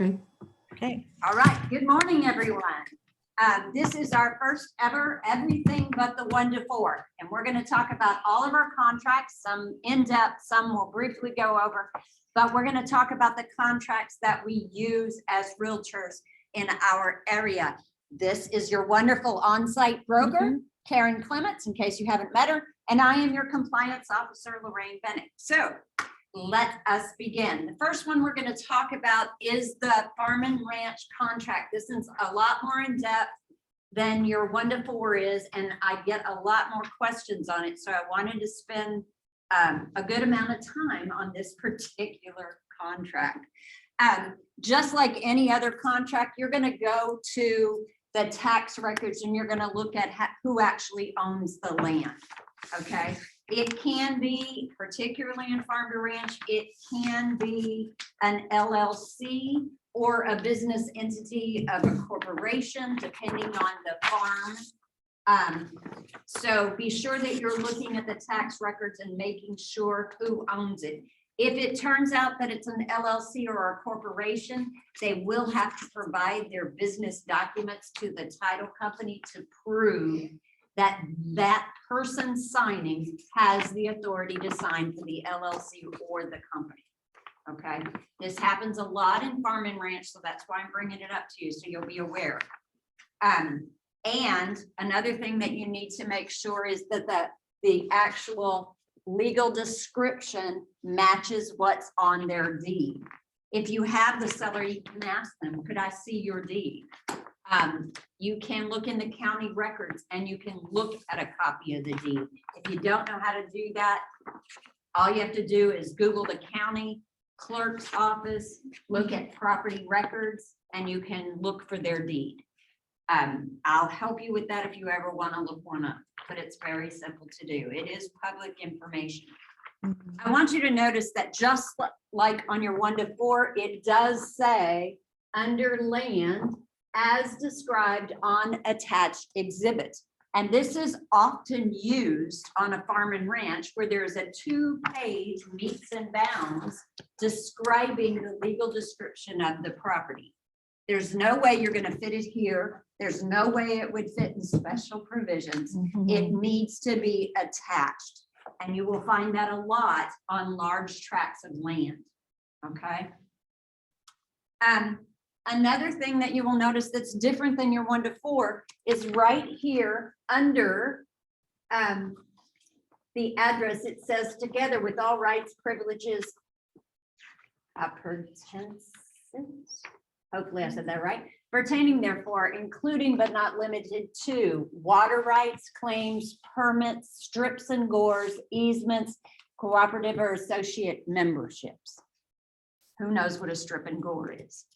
Okay. All right. Good morning, everyone. This is our first ever everything but the 1 to 4. And we're going to talk about all of our contracts, some in-depth, some we'll briefly go over. But we're going to talk about the contracts that we use as realtors in our area. This is your wonderful on-site broker, Karen Clements, in case you haven't met her. And I am your compliance officer, Lorraine Bennett. So let us begin. The first one we're going to talk about is the farm and ranch contract. This is a lot more in depth than your 1 to 4 is, and I get a lot more questions on it. So I wanted to spend a good amount of time on this particular contract. Just like any other contract, you're going to go to the tax records and you're going to look at who actually owns the land. Okay. It can be, particularly in farm to ranch, it can be an LLC or a business entity of a corporation, depending on the farm. So be sure that you're looking at the tax records and making sure who owns it. If it turns out that it's an LLC or a corporation, they will have to provide their business documents to the title company to prove that that person signing has the authority to sign for the LLC or the company. Okay, this happens a lot in farm and ranch, so that's why I'm bringing it up to you, so you'll be aware. And another thing that you need to make sure is that the actual legal description matches what's on their deed. If you have the seller, you can ask them, could I see your deed? You can look in the county records and you can look at a copy of the deed. If you don't know how to do that, all you have to do is Google the county clerk's office, look at property records, and you can look for their deed. I'll help you with that if you ever want to look one up, but it's very simple to do. It is public information. I want you to notice that just like on your 1 to 4, it does say under land as described on attached exhibit. And this is often used on a farm and ranch where there's a 2-page meets and bounds describing the legal description of the property. There's no way you're going to fit it here. There's no way it would fit in special provisions. It needs to be attached. And you will find that a lot on large tracts of land. Okay. Another thing that you will notice that's different than your 1 to 4 is right here under the address. It says together with all rights, privileges, hopefully I said that right, pertaining therefore, including but not limited to water rights, claims, permits, strips and gores, easements, cooperative or associate memberships. Who knows what a strip and gore is?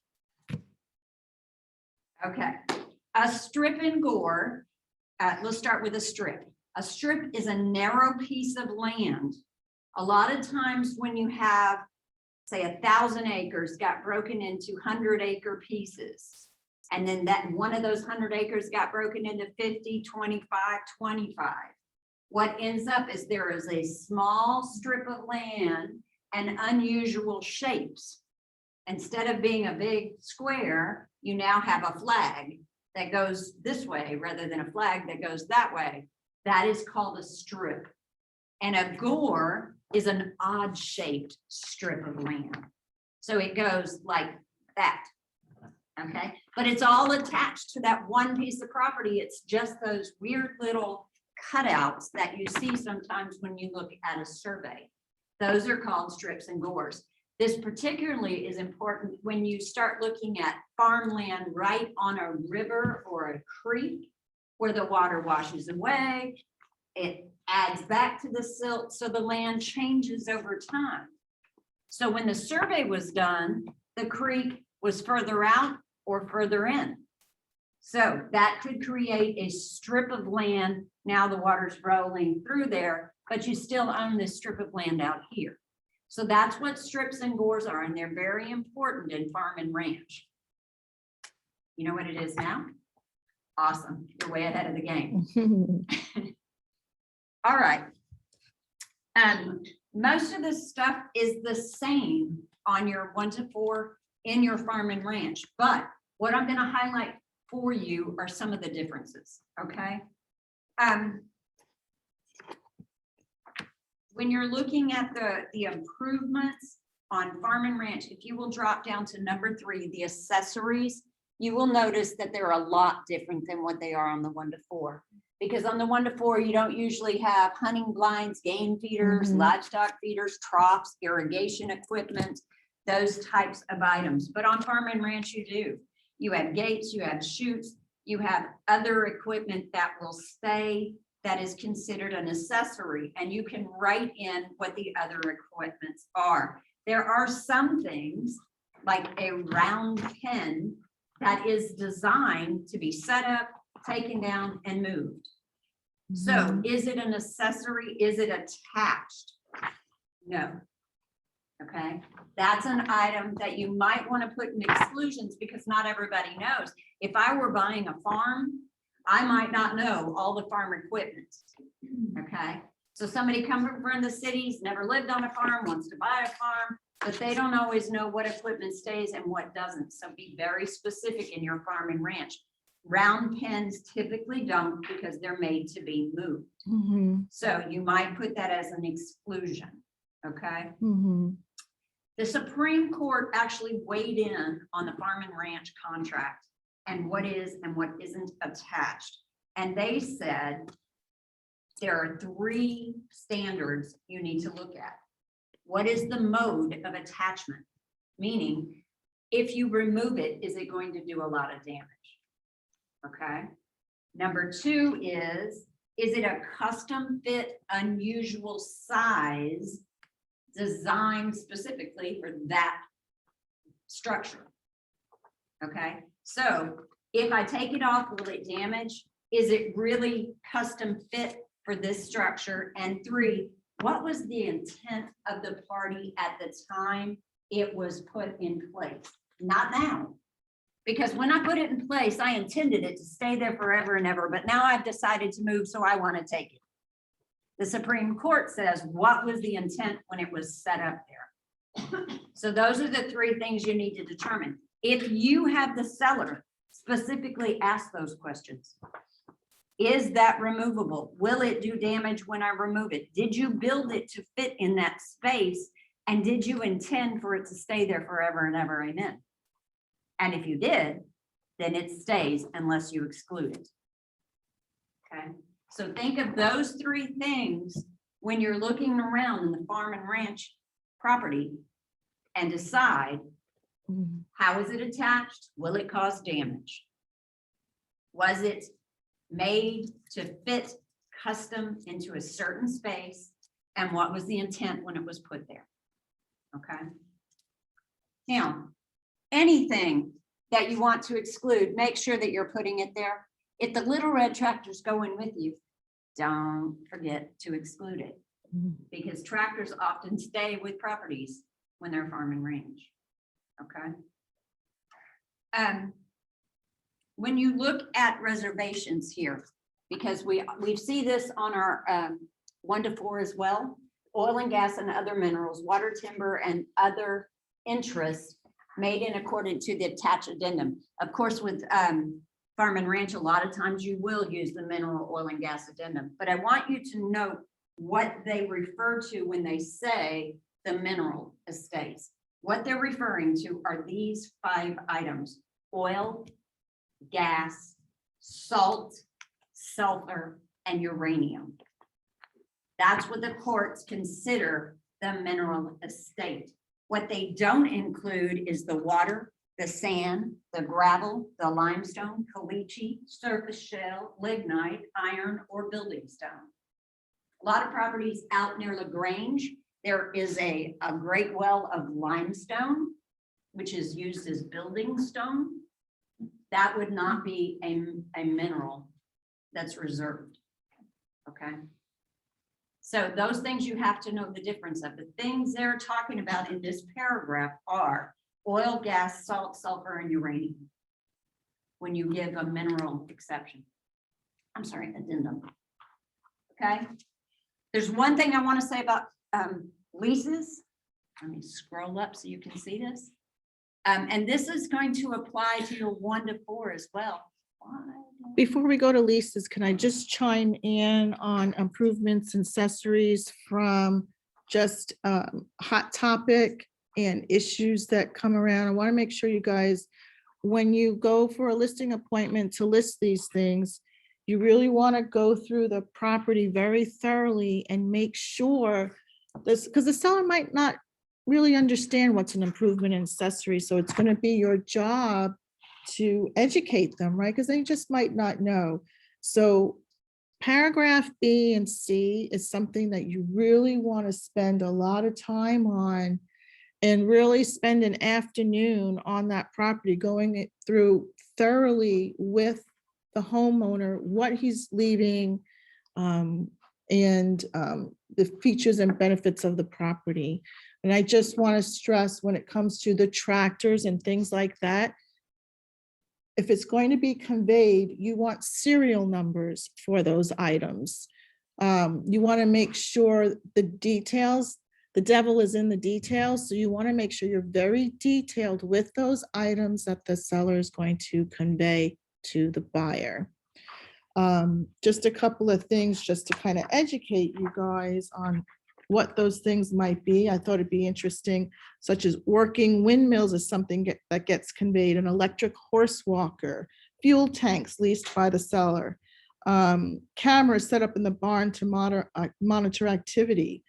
Okay, a strip and gore, let's start with a strip. A strip is a narrow piece of land. A lot of times when you have, say, 1,000 acres got broken into 100-acre pieces, and then that one of those 100 acres got broken into 50, 25, 25. What ends up is there is a small strip of land and unusual shapes. Instead of being a big square, you now have a flag that goes this way rather than a flag that goes that way. That is called a strip. And a gore is an odd shaped strip of land. So it goes like that. Okay, but it's all attached to that one piece of property. It's just those weird little cutouts that you see sometimes when you look at a survey. Those are called strips and gores. This particularly is important when you start looking at farmland right on a river or a creek where the water washes away. It adds back to the silt, so the land changes over time. So when the survey was done, the creek was further out or further in. So that could create a strip of land. Now the water's rolling through there, but you still own this strip of land out here. So that's what strips and gores are, and they're very important in farm and ranch. You know what it is now? Awesome. You're way ahead of the game. All right. Most of this stuff is the same on your 1 to 4 in your farm and ranch. But what I'm going to highlight for you are some of the differences, okay? When you're looking at the improvements on farm and ranch, if you will drop down to number 3, the accessories, you will notice that they're a lot different than what they are on the 1 to 4. Because on the 1 to 4, you don't usually have hunting blinds, game feeders, livestock feeders, troughs, irrigation equipment, those types of items. But on farm and ranch, you do. You have gates, you have chutes, you have other equipment that will stay, that is considered an accessory, and you can write in what the other equipments are. There are some things like a round pen that is designed to be set up, taken down, and moved. So is it an accessory? Is it attached? No. Okay, that's an item that you might want to put in exclusions because not everybody knows. If I were buying a farm, I might not know all the farm equipment. Okay, so somebody coming from the cities, never lived on a farm, wants to buy a farm, but they don't always know what equipment stays and what doesn't. So be very specific in your farm and ranch. Round pens typically don't because they're made to be moved. So you might put that as an exclusion. Okay. The Supreme Court actually weighed in on the farm and ranch contract and what is and what isn't attached. And they said there are 3 standards you need to look at. What is the mode of attachment? Meaning, if you remove it, is it going to do a lot of damage? Okay. Number 2 is it a custom fit, unusual size designed specifically for that structure? Okay. So if I take it off, will it damage? Is it really custom fit for this structure? And 3, what was the intent of the party at the time it was put in place? Not now. Because when I put it in place, I intended it to stay there forever and ever, but now I've decided to move, so I want to take it. The Supreme Court says, what was the intent when it was set up there? So those are the 3 things you need to determine. If you have the seller specifically ask those questions. Is that removable? Will it do damage when I remove it? Did you build it to fit in that space? And did you intend for it to stay there forever and ever? Amen. And if you did, then it stays unless you exclude it. Okay. So think of those 3 things when you're looking around in the farm and ranch property and decide, how is it attached? Will it cause damage? Was it made to fit custom into a certain space? And what was the intent when it was put there? Okay. Now, anything that you want to exclude, make sure that you're putting it there. If the little red tractor's going with you, don't forget to exclude it, because tractors often stay with properties when they're farm and range. Okay. When you look at reservations here, because we see this on our 1 to 4 as well, oil and gas and other minerals, water, timber, and other interests made in accordance to the attached addendum. Of course, with farm and ranch, a lot of times you will use the mineral, oil, and gas addendum, but I want you to note what they refer to when they say the mineral estates. What they're referring to are these 5 items: oil, gas, salt, sulfur, and uranium. That's what the courts consider the mineral estate. What they don't include is the water, the sand, the gravel, the limestone, caliche, surface shale, lignite, iron, or building stone. A lot of properties out near LaGrange, there is a great well of limestone, which is used as building stone. That would not be a mineral that's reserved. Okay. So those things you have to know the difference of. The things they're talking about in this paragraph are oil, gas, salt, sulfur, and uranium. When you give a mineral exception, I'm sorry, addendum. Okay. There's one thing I want to say about leases. Let me scroll up so you can see this. And this is going to apply to your 1 to 4 as well. Why? Before we go to leases, can I just chime in on improvements, accessories from just hot topic and issues that come around? I want to make sure you guys, when you go for a listing appointment to list these things, you really want to go through the property very thoroughly and make sure this, because the seller might not really understand what's an improvement and accessory. So it's going to be your job to educate them, right? Because they just might not know. So paragraph B and C is something that you really want to spend a lot of time on and really spend an afternoon on that property, going it through thoroughly with the homeowner, what he's leaving, and the features and benefits of the property. And I just want to stress, when it comes to the tractors and things like that, if it's going to be conveyed, you want serial numbers for those items. You want to make sure the details, the devil is in the details. So you want to make sure you're very detailed with those items that the seller is going to convey to the buyer. Just a couple of things just to kind of educate you guys on what those things might be. I thought it'd be interesting, such as working windmills is something that gets conveyed, an electric horse walker, fuel tanks leased by the seller, cameras set up in the barn to monitor activity,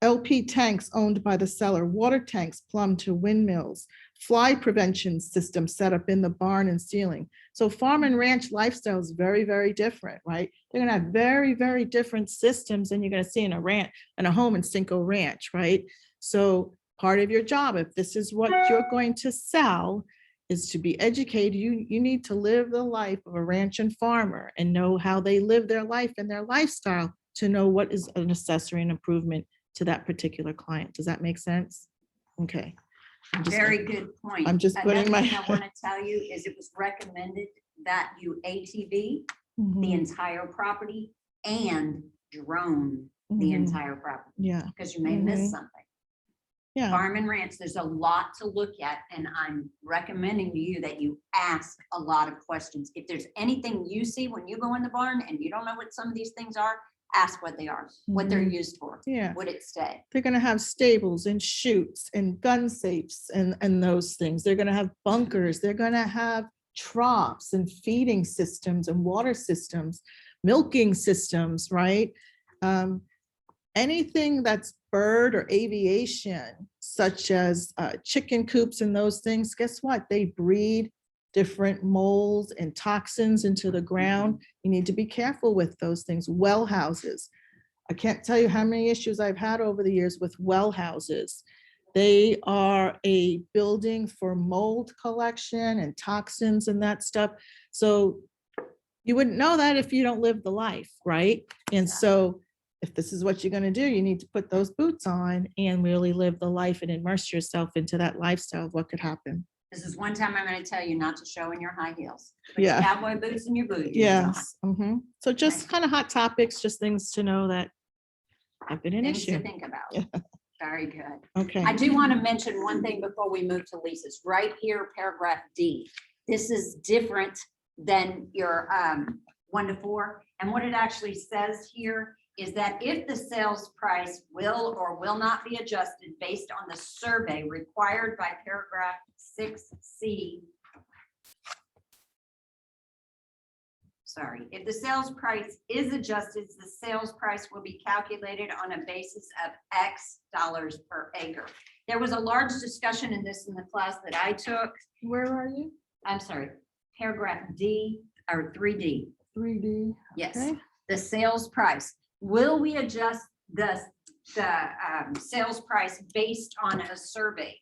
LP tanks owned by the seller, water tanks plumbed to windmills, fly prevention system set up in the barn and ceiling. So farm and ranch lifestyle is very, very different, right? They're gonna have very, very different systems than you're gonna see in a ranch and a home in Cinco Ranch, right? So part of your job, if this is what you're going to sell, is to be educated. You need to live the life of a ranch and farmer and know how they live their life and their lifestyle to know what is an accessory and improvement to that particular client. Does that make sense? Okay. Very good point. I'm just putting Another my- thing I want to tell you is it was recommended that you ATV the Mhm, entire property and drone the mhm. entire property, Yeah, because you may miss Mhm. something. yeah, Farm and ranch, there's a lot to look at, and I'm recommending to you that you ask a lot of questions. If there's anything you see when you go in the barn and you don't know what some of these things are, ask what they are, what they're used for. yeah. Would it stay? They're gonna have stables and chutes and gun safes and those things. They're gonna have bunkers. They're gonna have troughs and feeding systems and water systems, milking systems, right? Anything that's bird or aviation, such as chicken coops and those things, guess what? They breed different molds and toxins into the ground. You need to be careful with those things. Well houses. I can't tell you how many issues I've had over the years with well houses. They are a building for mold collection and toxins and that stuff. So you wouldn't know that if you don't live the life, right? And so if this is what you're going to do, you need to put those boots on and really live the life and immerse yourself into that lifestyle of what could happen. This is one time I'm going to tell you not to show in your high heels. Put your Yeah. cowboy boots and your boots on. Yes. So just kind of hot topics, just things to know that have been an Things to issue. think about. Yeah. Very good. Okay. I do want to mention one thing before we move to leases. Right here, paragraph D. This is different than your 1 to 4. And what it actually says here is that if the sales price will or will not be adjusted based on the survey required by paragraph 6C. Sorry, if the sales price is adjusted, the sales price will be calculated on a basis of X dollars per acre. There was a large discussion in this in the class that I took. Where are you? I'm sorry, paragraph D or 3D. 3D. Yes, Okay. the sales price. Will we adjust the sales price based on a survey?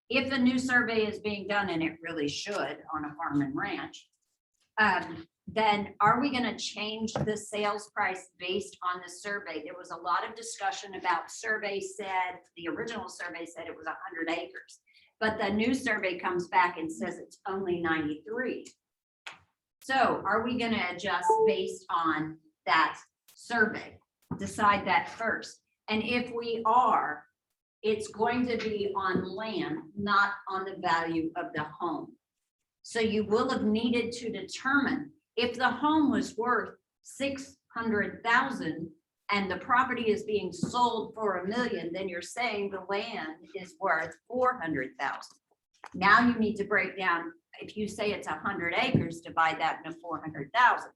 If a new survey is being done, and it really should on a farm and ranch, then are we going to change the sales price based on the survey? There was a lot of discussion about the original survey said it was 100 acres, but the new survey comes back and says it's only 93. So are we going to adjust based on that survey? Decide that first. And if we are, it's going to be on land, not on the value of the home. So you will have needed to determine if the home was worth 600,000 and the property is being sold for $1 million, then you're saying the land is worth 400,000. Now you need to break down, if you say it's 100 acres, divide that into 400,000.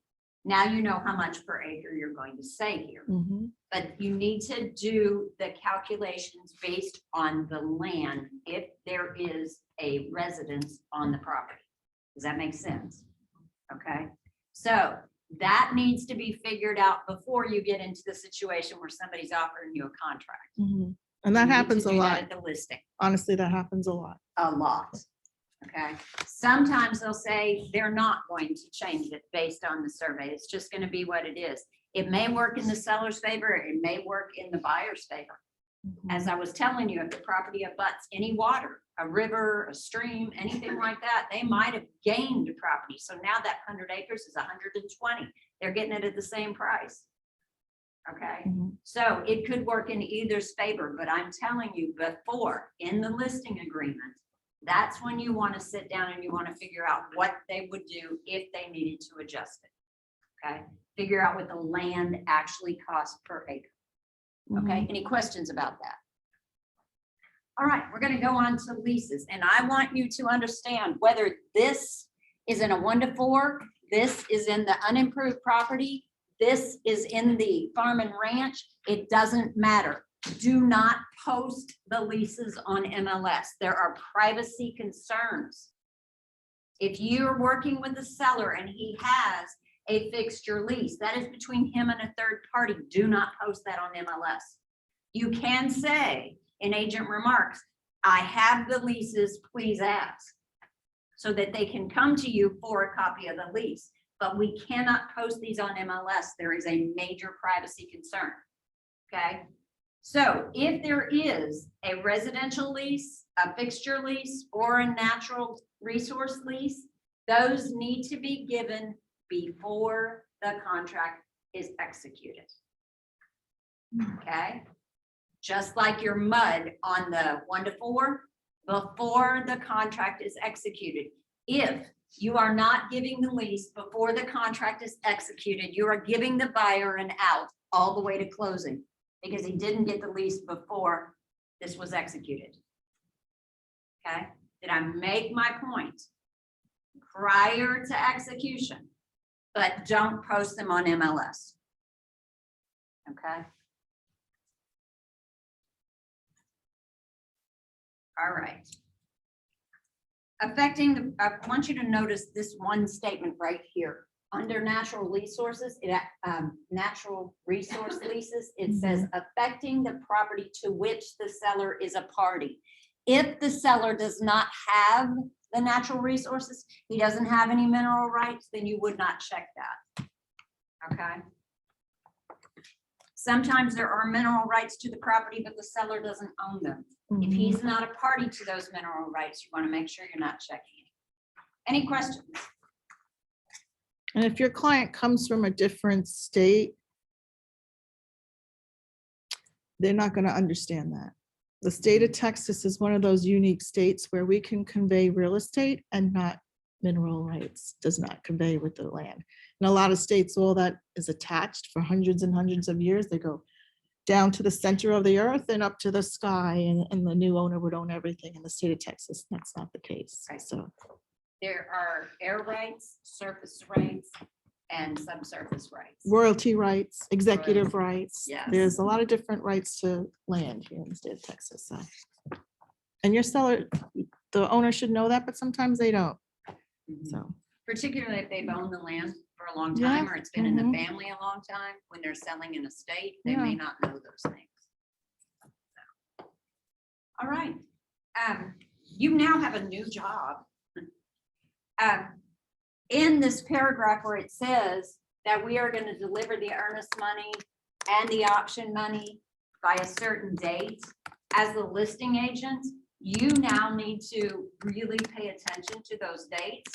Now you know how much per acre you're going to say here. Mhm. But you need to do the calculations based on the land if there is a residence on the property. Does that make sense? Okay, so that needs to be figured out before you get into the situation where somebody's offering you a contract. Mhm. And that You need to happens a do that lot. at the listing. Honestly, that happens a lot. A lot. Okay, sometimes they'll say they're not going to change it based on the survey. It's just going to be what it is. It may work in the seller's favor, it may work in the buyer's favor. As I was telling you, if the property abuts any water, a river, a stream, anything like that, they might have gained the property. So now that 100 acres is 120. They're getting it at the same price. Okay, Mhm. so it could work in either's favor, but I'm telling you before, in the listing agreement, that's when you want to sit down and you want to figure out what they would do if they needed to adjust it. Okay, figure out what the land actually costs per acre. Okay, any questions about that? All right, we're going to go on to leases, and I want you to understand whether this is in a 1-to-4, this is in the unimproved property, this is in the farm and ranch, it doesn't matter. Do not post the leases on MLS. There are privacy concerns. If you're working with the seller and he has a fixture lease, that is between him and a third party. Do not post that on MLS. You can say in agent remarks, I have the leases, please ask, so that they can come to you for a copy of the lease. But we cannot post these on MLS. There is a major privacy concern. Okay. So if there is a residential lease, a fixture lease, or a natural resource lease, those need to be given before the contract is executed. Okay, just like your MUD on the 1-to-4, before the contract is executed. If you are not giving the lease before the contract is executed, you are giving the buyer an out all the way to closing because he didn't get the lease before this was executed. Okay, did I make my point? Prior to execution, but don't post them on MLS. Okay. All right. Affecting the, I want you to notice this one statement right here. Under natural resources, natural resource leases, it says affecting the property to which the seller is a party. If the seller does not have the natural resources, he doesn't have any mineral rights, then you would not check that. Okay. Sometimes there are mineral rights to the property, but the seller doesn't own them. If he's not a party to those mineral rights, you want to make sure you're not checking it. Any questions? And if your client comes from a different state, they're not going to understand that. The state of Texas is one of those unique states where we can convey real estate and not mineral rights, does not convey with the land. In a lot of states, all that is attached for hundreds and hundreds of years. They go down to the center of the earth and up to the sky, and the new owner would own everything. In the state of Texas, that's not the case. Okay. So There are air rights, surface rights, and subsurface rights. royalty rights, executive rights. Yes. There's a lot of different rights to land here in the state of Texas. So. And your seller, the owner should know that, but sometimes they don't. So, Particularly if they've owned the land for a long time, Yeah. or it's been in the family a long time, when they're selling an estate, they may not know those things. So. All right. You now have a new job. In this paragraph where it says that we are going to deliver the earnest money and the option money by a certain date, as the listing agent, you now need to really pay attention to those dates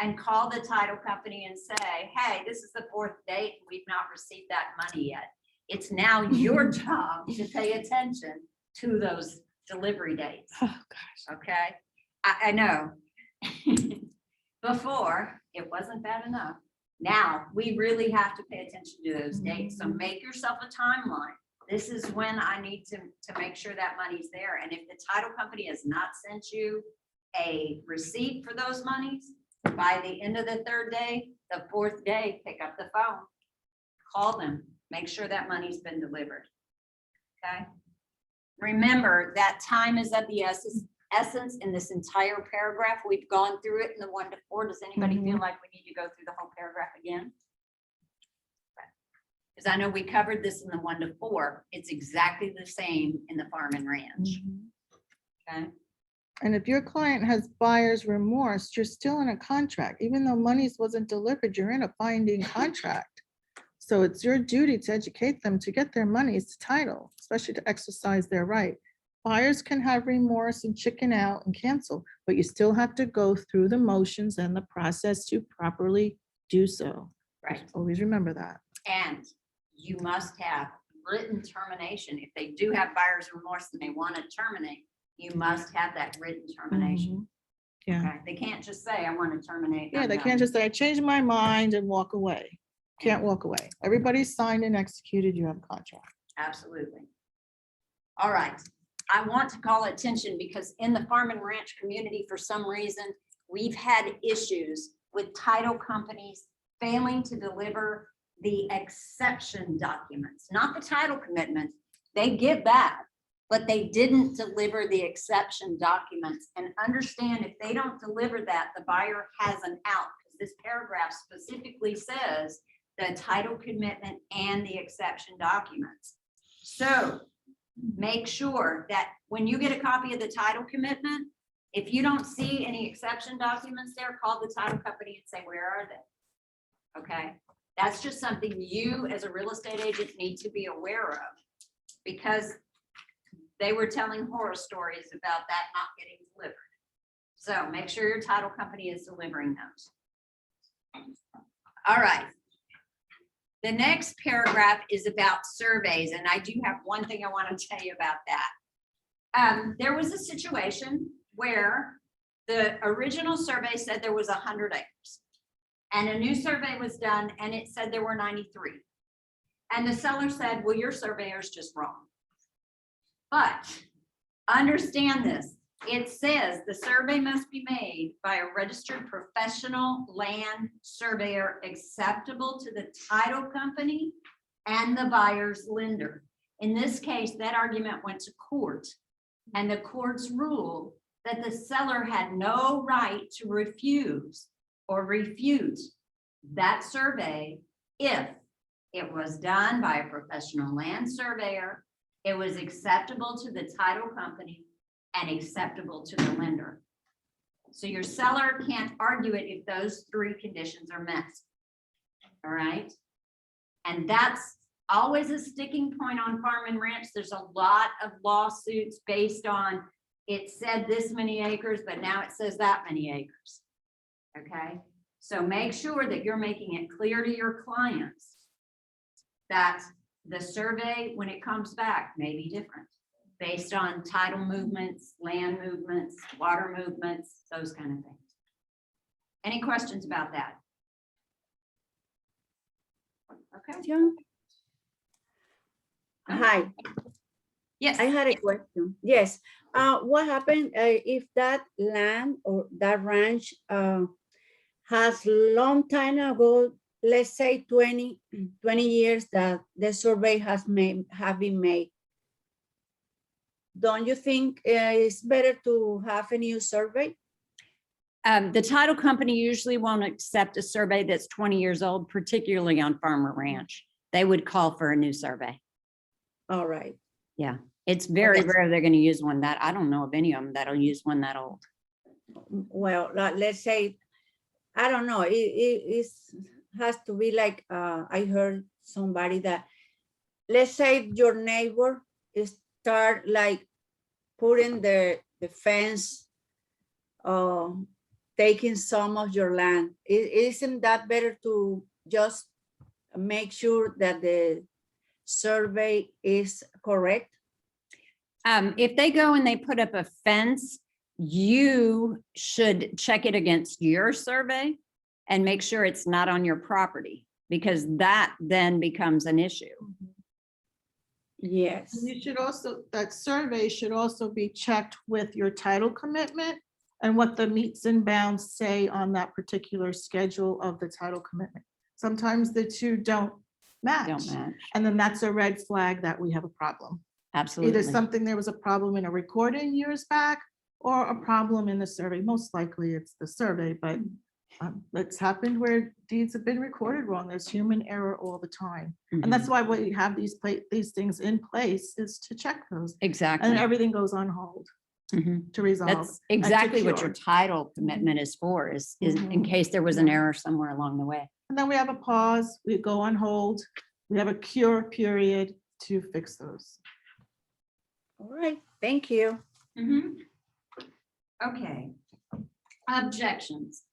and call the title company and say, hey, this is the 4th date. We've not received that money yet. It's now your job to pay attention to those delivery dates. Oh, gosh. Okay, I know. Before, it wasn't bad enough. Now, we really have to pay attention to those dates. So make yourself a timeline. This is when I need to make sure that money's there. And if the title company has not sent you a receipt for those monies, by the end of the third day, the fourth day, pick up the phone, call them, make sure that money's been delivered. Okay? Remember that time is of the essence in this entire paragraph. We've gone through it in the 1 to 4. Does anybody feel like we need to go through the whole paragraph again? Because I know we covered this in the 1 to 4. It's exactly the same in the farm and ranch. Okay. And if your client has buyer's remorse, you're still in a contract. Even though monies wasn't delivered, you're in a binding contract. So it's your duty to educate them to get their monies to title, especially to exercise their right. Buyers can have remorse and chicken out and cancel, but you still have to go through the motions and the process to properly do so. Right. Always remember that. And you must have written termination. If they do have buyer's remorse and they want to terminate, you must have that written termination. Yeah. Okay? They can't just say, I want to terminate. Yeah, I'm they done." can't just say, I changed my mind and walk away. Can't walk away. Everybody's signed and executed, you have a contract. Absolutely. All right. I want to call attention because in the farm and ranch community, for some reason, we've had issues with title companies failing to deliver the exception documents, not the title commitment. They give that, but they didn't deliver the exception documents. And understand, if they don't deliver that, the buyer has an out. Because this paragraph specifically says the title commitment and the exception documents. So make sure that when you get a copy of the title commitment, if you don't see any exception documents there, call the title company and say, where are they? Okay, that's just something you as a real estate agent need to be aware of, because they were telling horror stories about that not getting delivered. So make sure your title company is delivering those. All right. The next paragraph is about surveys, and I do have one thing I want to tell you about that. There was a situation where the original survey said there was 100 acres, and a new survey was done, and it said there were 93. And the seller said, well, your surveyor's just wrong. But understand this. It says the survey must be made by a registered professional land surveyor acceptable to the title company and the buyer's lender. In this case, that argument went to court, and the courts ruled that the seller had no right to refuse or refute that survey if it was done by a professional land surveyor, it was acceptable to the title company, and acceptable to the lender. So your seller can't argue it if those 3 conditions are met. All right. And that's always a sticking point on farm and ranch. There's a lot of lawsuits based on, it said this many acres, but now it says that many acres. Okay. So make sure that you're making it clear to your clients that the survey, when it comes back, may be different, based on title movements, land movements, water movements, those kind of things. Any questions about that? Okay. Question? Hi, Yes. I had a question. Yes. What happened if that land or that ranch has long time ago, let's say 20 years that the survey have been made? Don't you think it's better to have a new survey? The title company usually won't accept a survey that's 20 years old, particularly on farm or ranch. They would call for a new survey. All right. Yeah, it's very Okay. rare they're going to use one that, I don't know of any of them that'll use one that old. Well, let's say, I don't know, it has to be like, I heard somebody that, let's say your neighbor start like putting the fence, taking some of your land. Isn't that better to just make sure that the survey is correct? If they go and they put up a fence, you should check it against your survey and make sure it's not on your property, because that then becomes an issue. Yes. And you should also, that survey should also be checked with your title commitment and what the meets and bounds say on that particular schedule of the title commitment. Sometimes the two don't match. Don't match. And then that's a red flag that we have a problem. Absolutely. Either something, there was a problem in a recording years back or a problem in the survey. Most likely it's the survey, but it's happened where deeds have been recorded wrong. There's human error all the time. And that's why we have these things in place is to check those. Exactly. And everything goes on hold Mhm. to resolve. That's and to exactly what your cure. title commitment is for, is in Mhm. case there was an error somewhere along the way. And then we have a pause, we go on hold, we have a cure period to fix those. All right, thank you. Okay. Objections.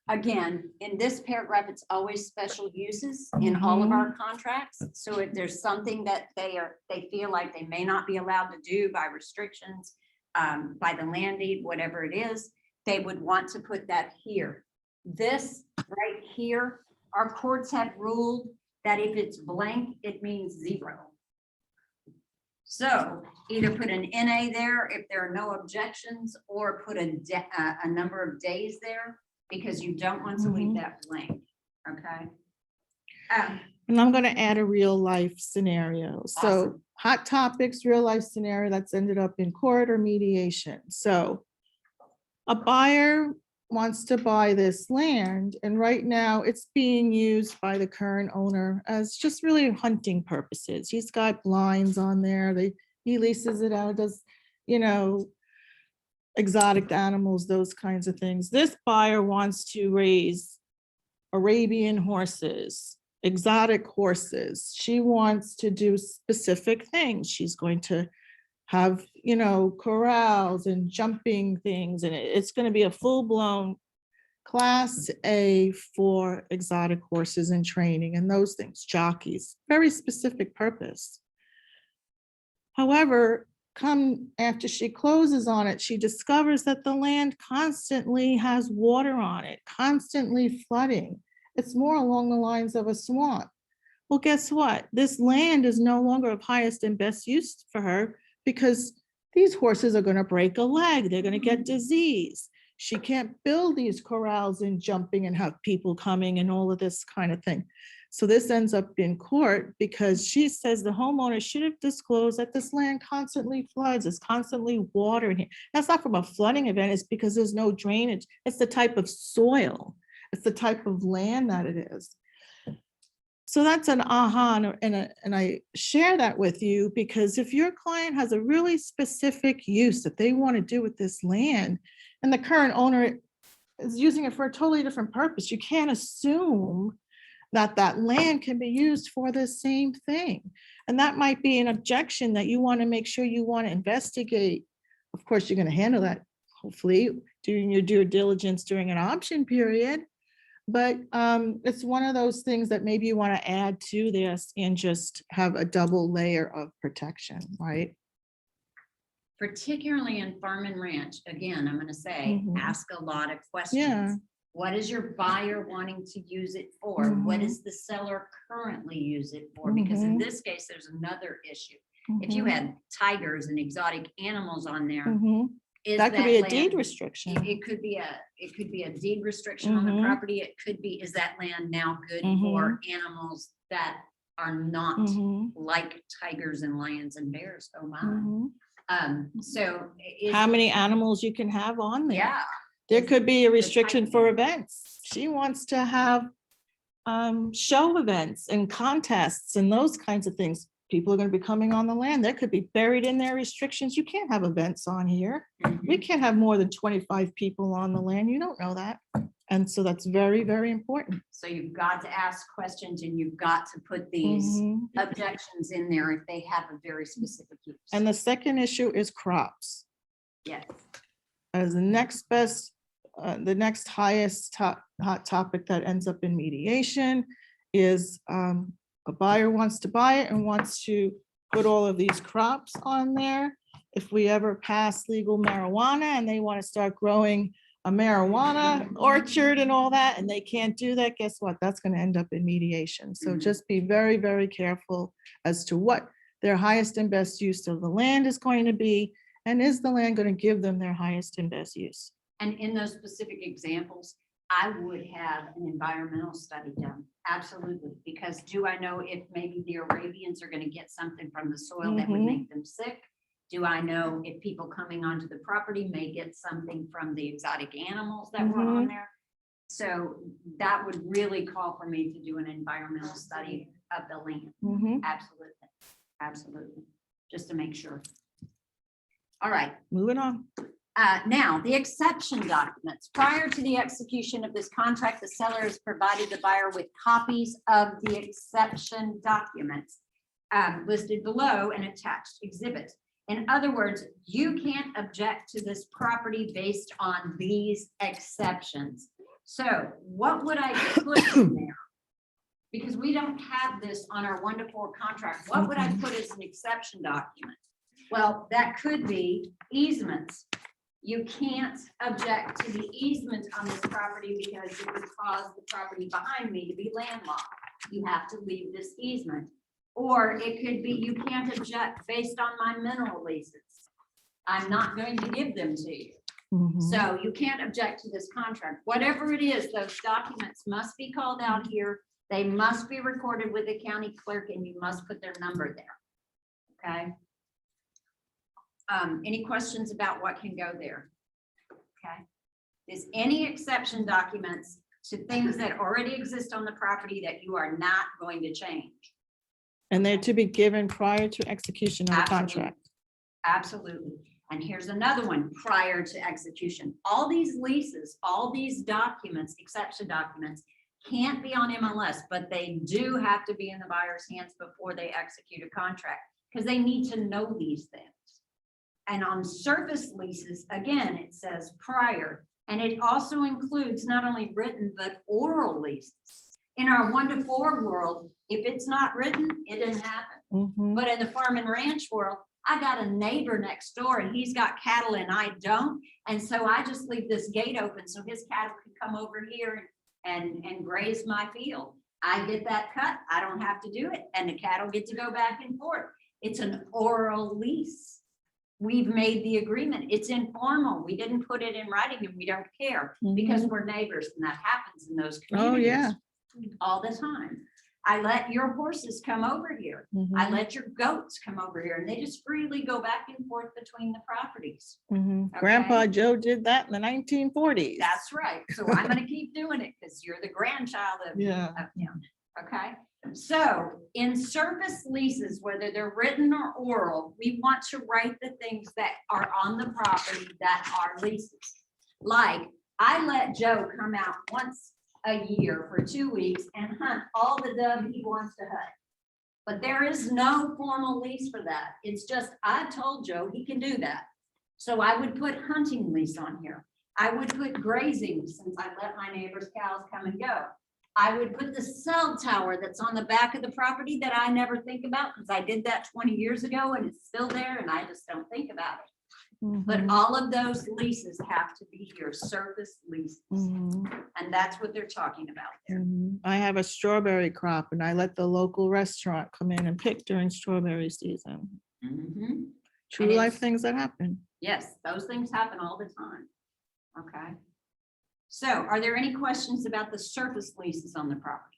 Again, in this paragraph, it's always special uses in all of our contracts. So if there's something that they feel like they may not be allowed to do by restrictions, by the land deed, whatever it is, they would want to put that here. This right here, our courts have ruled that if it's blank, it means 0. So either put an NA there if there are no objections, or put a number of days there, because you don't want to leave that blank, okay? And I'm gonna add a real life scenario. So Awesome. hot topics, real life scenario that's ended up in court or mediation. So a buyer wants to buy this land, and right now it's being used by the current owner as just really hunting purposes. He's got blinds on there. He leases it out, does, exotic animals, those kinds of things. This buyer wants to raise Arabian horses, exotic horses. She wants to do specific things. She's going to have, corrals and jumping things, and it's going to be a full-blown Class A for exotic horses and training and those things, jockeys, very specific purpose. However, come after she closes on it, she discovers that the land constantly has water on it, constantly flooding. It's more along the lines of a swamp. Well, guess what? This land is no longer of highest and best use for her, because these horses are going to break a leg. They're going to get disease. She can't build these corrals and jumping and have people coming and all of this kind of thing. So this ends up in court because she says the homeowner should have disclosed that this land constantly floods, it's constantly water in here. That's not from a flooding event, it's because there's no drainage. It's the type of soil, it's the type of land that it is. So that's an aha, and I share that with you because if your client has a really specific use that they want to do with this land, and the current owner is using it for a totally different purpose, you can't assume that that land can be used for the same thing. And that might be an objection that you want to make sure you want to investigate. Of course, you're going to handle that, hopefully, doing your due diligence during an option period. But it's one of those things that maybe you want to add to this and just have a double layer of protection, right? Particularly in farm and ranch, again, I'm going to say, ask a lot of questions. Yeah. What is your buyer wanting to use it for? What does the seller currently use it for? Because in this case, there's another issue. If you had tigers and exotic animals on there, is that could be a land- deed restriction. It could be a deed restriction on the property. It could be, is that land now good for animals that are not like tigers and lions and bears? Oh my. So How many animals you can have on there? yeah, There could be a restriction type for of- events. She wants to have show events and contests and those kinds of things. People are going to be coming on the land. That could be buried in their restrictions. You can't have events on here. We can't have more than 25 people on the land. You don't know that. And so that's very, very important. so you've got to ask questions and you've got to put these objections in there if they have a very specific use. And the second issue is crops. Yes. As the next best, the next highest hot topic that ends up in mediation is a buyer wants to buy it and wants to put all of these crops on there. If we ever pass legal marijuana and they want to start growing a marijuana orchard and all that, and they can't do that, guess what? That's going to end up in mediation. So just be very, very careful as to what their highest and best use of the land is going to be. And is the land going to give them their highest and best use? And in those specific examples, I would have an environmental study done, absolutely, because do I know if maybe the Arabians are going to get something from the soil that would make them sick? Do I know if people coming onto the property may get something from the exotic animals that were on there? So that would really call for me to do an environmental study of the land. Absolutely, absolutely, just to make sure. All right. Moving on. Now, the exception documents. Prior to the execution of this contract, the seller has provided the buyer with copies of the exception documents listed below and attached exhibits. In other words, you can't object to this property based on these exceptions. So what would I put in there? Because we don't have this on our 1-to-4 contract. What would I put as an exception document? Well, that could be easements. You can't object to the easement on this property because it would cause the property behind me to be landlocked. You have to leave this easement. Or it could be, you can't object based on my mineral leases. I'm not going to give them to you. So you can't object to this contract. Whatever it is, those documents must be called out here. They must be recorded with the county clerk and you must put their number there. Okay. Any questions about what can go there? Okay. Is any exception documents to things that already exist on the property that you are not going to change? And they're to be given prior to execution of the contract. Absolutely. And here's another one prior to execution. All these leases, all these documents, exception documents, can't be on MLS, but they do have to be in the buyer's hands before they execute a contract because they need to know these things. And on surface leases, again, it says prior, and it also includes not only written, but oral leases. In our 1-to-4 world, if it's not written, it didn't happen. But in the farm and ranch world, I got a neighbor next door and he's got cattle and I don't. And so I just leave this gate open so his cattle can come over here and graze my field. I get that cut. I don't have to do it. And the cattle get to go back and forth. It's an oral lease. We've made the agreement. It's informal. We didn't put it in writing and we don't care because we're neighbors and that happens in those communities all the time. I let your horses come over here. I let your goats come over here and they just freely go back and forth between the properties. Grandpa Joe did that in the 1940s. That's right. So I'm going to keep doing it because you're the grandchild of him. Okay. So in surface leases, whether they're written or oral, we want to write the things that are on the property that are leases. Like I let Joe come out once a year for 2 weeks and hunt all the dove he wants to hunt. But there is no formal lease for that. It's just, I told Joe he can do that. So I would put hunting lease on here. I would put grazing since I let my neighbor's cows come and go. I would put the cell tower that's on the back of the property that I never think about because I did that 20 years ago and it's still there and I just don't think about it. But all of those leases have to be here, surface leases. And that's what they're talking about there. I have a strawberry crop and I let the local restaurant come in and pick during strawberry season. True And life it's- things that happen. Yes, those things happen all the time. Okay. So are there any questions about the surface leases on the property?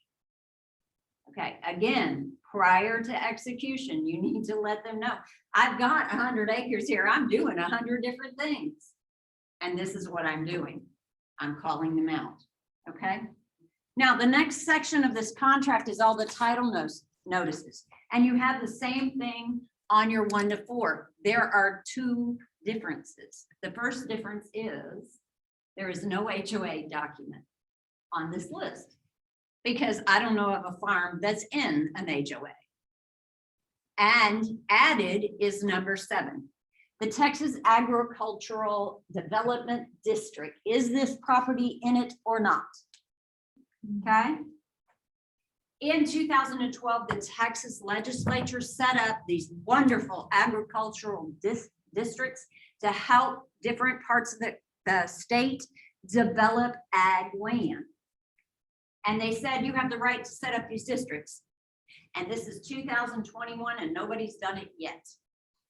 Okay, again, prior to execution, you need to let them know. I've got 100 acres here. I'm doing 100 different things. And this is what I'm doing. I'm calling them out. Okay. Now, the next section of this contract is all the title notices. And you have the same thing on your 1-to-4. There are 2 differences. The first difference is there is no HOA document on this list because I don't know of a farm that's in an HOA. And added is number 7. The Texas Agricultural Development District. Is this property in it or not? Okay. In 2012, the Texas legislature set up these wonderful agricultural districts to help different parts of the state develop ag land. And they said you have the right to set up these districts. And this is 2021 and nobody's done it yet.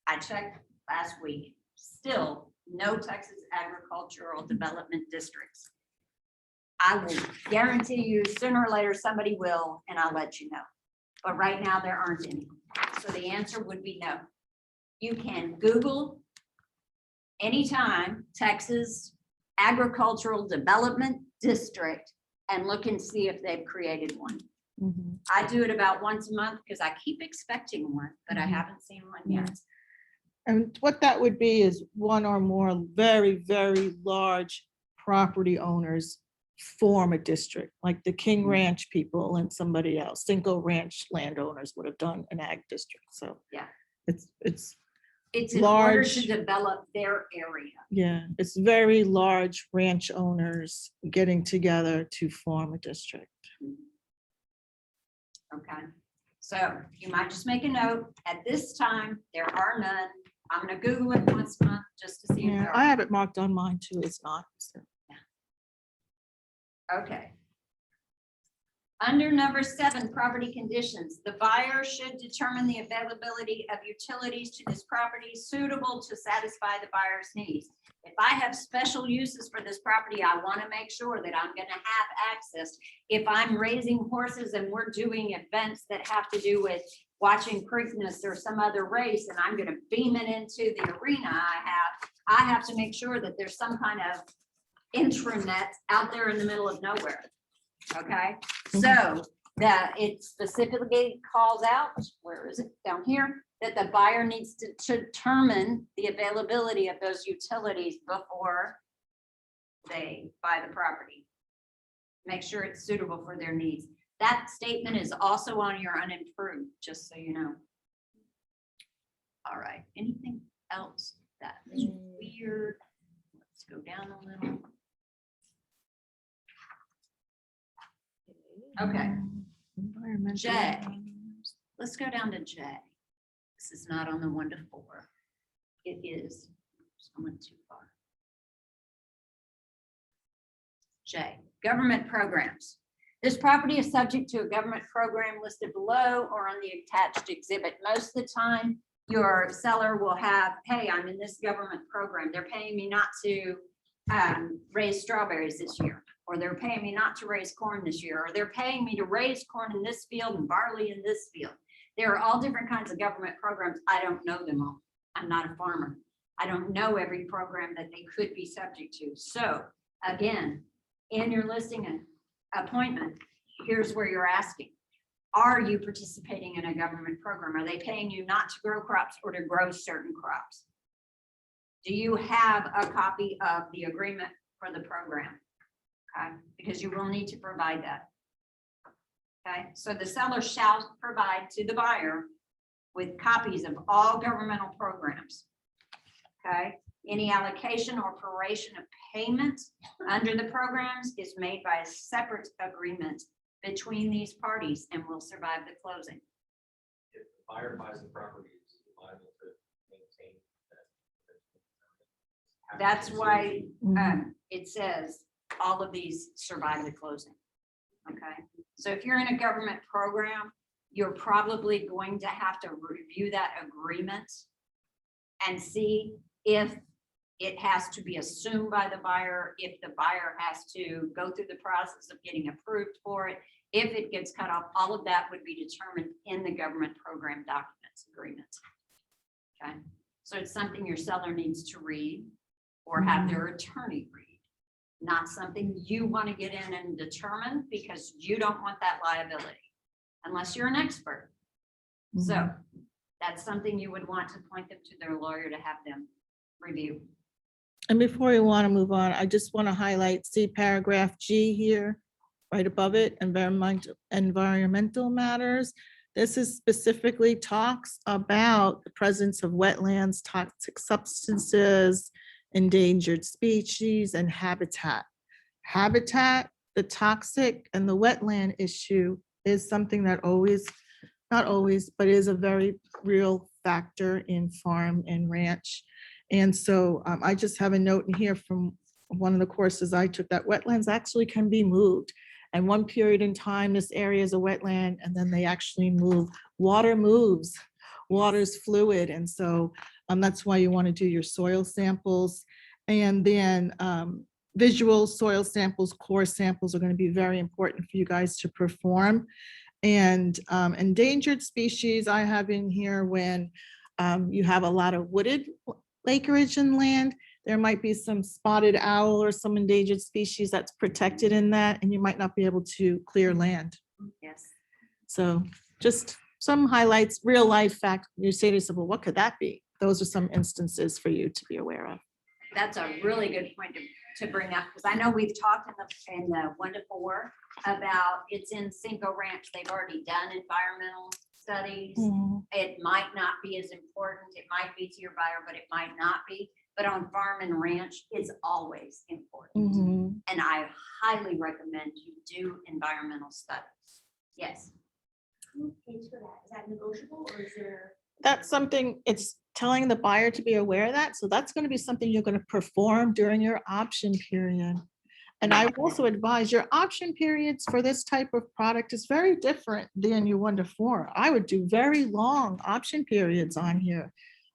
I checked last week, still no Texas agricultural development districts. I will guarantee you sooner or later somebody will, and I'll let you know. But right now there aren't any. So the answer would be no. You can Google anytime Texas Agricultural Development District and look and see if they've created one. Mhm. I do it about once a month because I keep expecting one, but I Mhm. haven't seen one yet. And what that would be is one or more very, very large property owners form a district, like the King Ranch people and somebody else. Cinco Ranch landowners would have done an ag district, so. Yeah. It's It's in order to large. develop their area. Yeah, it's very large ranch owners getting together to form a district. Okay, so you might just make a note, at this time, there are none. I'm gonna Google it once a month just to see if Yeah, there I are. have it marked on mine too, it's not. So. Okay. Under number 7, property conditions, the buyer should determine the availability of utilities to this property suitable to satisfy the buyer's needs. If I have special uses for this property, I want to make sure that I'm going to have access. If I'm raising horses and we're doing events that have to do with watching Preakness or some other race, and I'm going to beam it into the arena I have to make sure that there's some kind of intranet out there in the middle of nowhere. Okay, so that it specifically calls out, where is it, down here, that the buyer needs to determine the availability of those utilities before they buy the property. Make sure it's suitable for their needs. That statement is also on your unimproved, just so you know. All right, anything else that is weird? Let's go down a little. Okay, Environmental. J. Let's go down to J. This is not on the 1 to 4. It is, I went too far. J, government programs. This property is subject to a government program listed below or on the attached exhibit. Most of the time, your seller will have, hey, I'm in this government program. They're paying me not to raise strawberries this year, or they're paying me not to raise corn this year, or they're paying me to raise corn in this field and barley in this field. There are all different kinds of government programs. I don't know them all. I'm not a farmer. I don't know every program that they could be subject to. So again, in your listing and appointment, here's where you're asking. Are you participating in a government program? Are they paying you not to grow crops or to grow certain crops? Do you have a copy of the agreement for the program? Okay, because you will need to provide that. Okay, so the seller shall provide to the buyer with copies of all governmental programs. Okay, any allocation or proration of payment under the programs is made by a separate agreement between these parties and will survive the closing. If the buyer buys the property, is liable to maintain that. That's why it says all of these survive the closing. Okay, so if you're in a government program, you're probably going to have to review that agreement and see if it has to be assumed by the buyer, if the buyer has to go through the process of getting approved for it, if it gets cut off. All of that would be determined in the government program documents agreement. Okay, so it's something your seller needs to read or have their attorney read. Not something you want to get in and determine because you don't want that liability unless you're an expert. So that's something you would want to point them to their lawyer to have them review. And before we want to move on, I just want to highlight, see paragraph G here, right above it, environmental matters. This is specifically talks about the presence of wetlands, toxic substances, endangered species, and habitat. Habitat, the toxic, and the wetland issue is something that always, not always, but is a very real factor in farm and ranch. And so I just have a note in here from one of the courses I took, that wetlands actually can be moved. And one period in time, this area is a wetland, and then they actually move. Water moves, water's fluid. And so that's why you want to do your soil samples. And then visual soil samples, core samples are going to be very important for you guys to perform. And endangered species I have in here when you have a lot of wooded acreage and land, there might be some spotted owl or some endangered species that's protected in that, and you might not be able to clear land. Yes. So just some highlights, real life fact. You say to yourself, well, what could that be? Those are some instances for you to be aware of. That's a really good point to bring up, because I know we've talked in the 1 to 4 about, it's in Cinco Ranch. They've already done environmental studies. It might not be as important. It might be to your buyer, but it might not be. But on farm and ranch, it's always important. And I highly recommend you do environmental studies. Yes. Who pays for that? Is that negotiable or is there? That's something, it's telling the buyer to be aware of that. So that's going to be something you're going to perform during your option period. And I also advise your option periods for this type of product is very different than your 1 to 4. I would do very long option periods on here.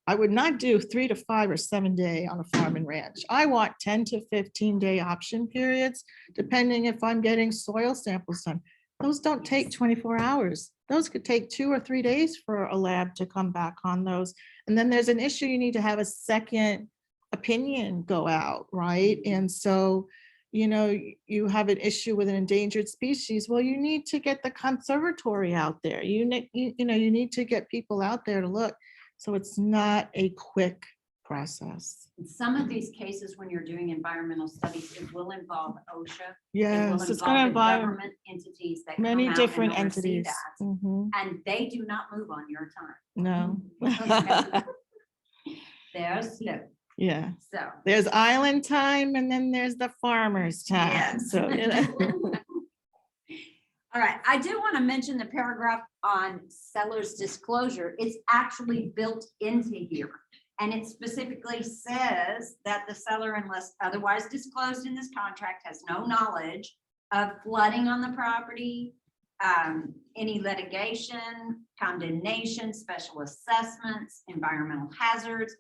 I would not do 3 to 5 or 7 day on a farm and ranch. I want 10 to 15 day option periods, depending if I'm getting soil samples done. Those don't take 24 hours. Those could take 2 or 3 days for a lab to come back on those. And then there's an issue, you need to have a second opinion go out, right? And so, you know, you have an issue with an endangered species. Well, you need to get the conservatory out there. You need to get people out there to look. So it's not a quick process. In some of these cases, when you're doing environmental studies, it will involve OSHA. It will Yes, it's gonna the involve government entities that many come out and different oversee entities. that. Mhm. And they do not move on your time. No. They're slow. Yeah, So. there's island time and then there's the farmer's time. Yes. So, you know. All right, I do want to mention the paragraph on seller's disclosure. It's actually built into here. And it specifically says that the seller, unless otherwise disclosed in this contract, has no knowledge of flooding on the property, any litigation, condemnation, special assessments, environmental hazards.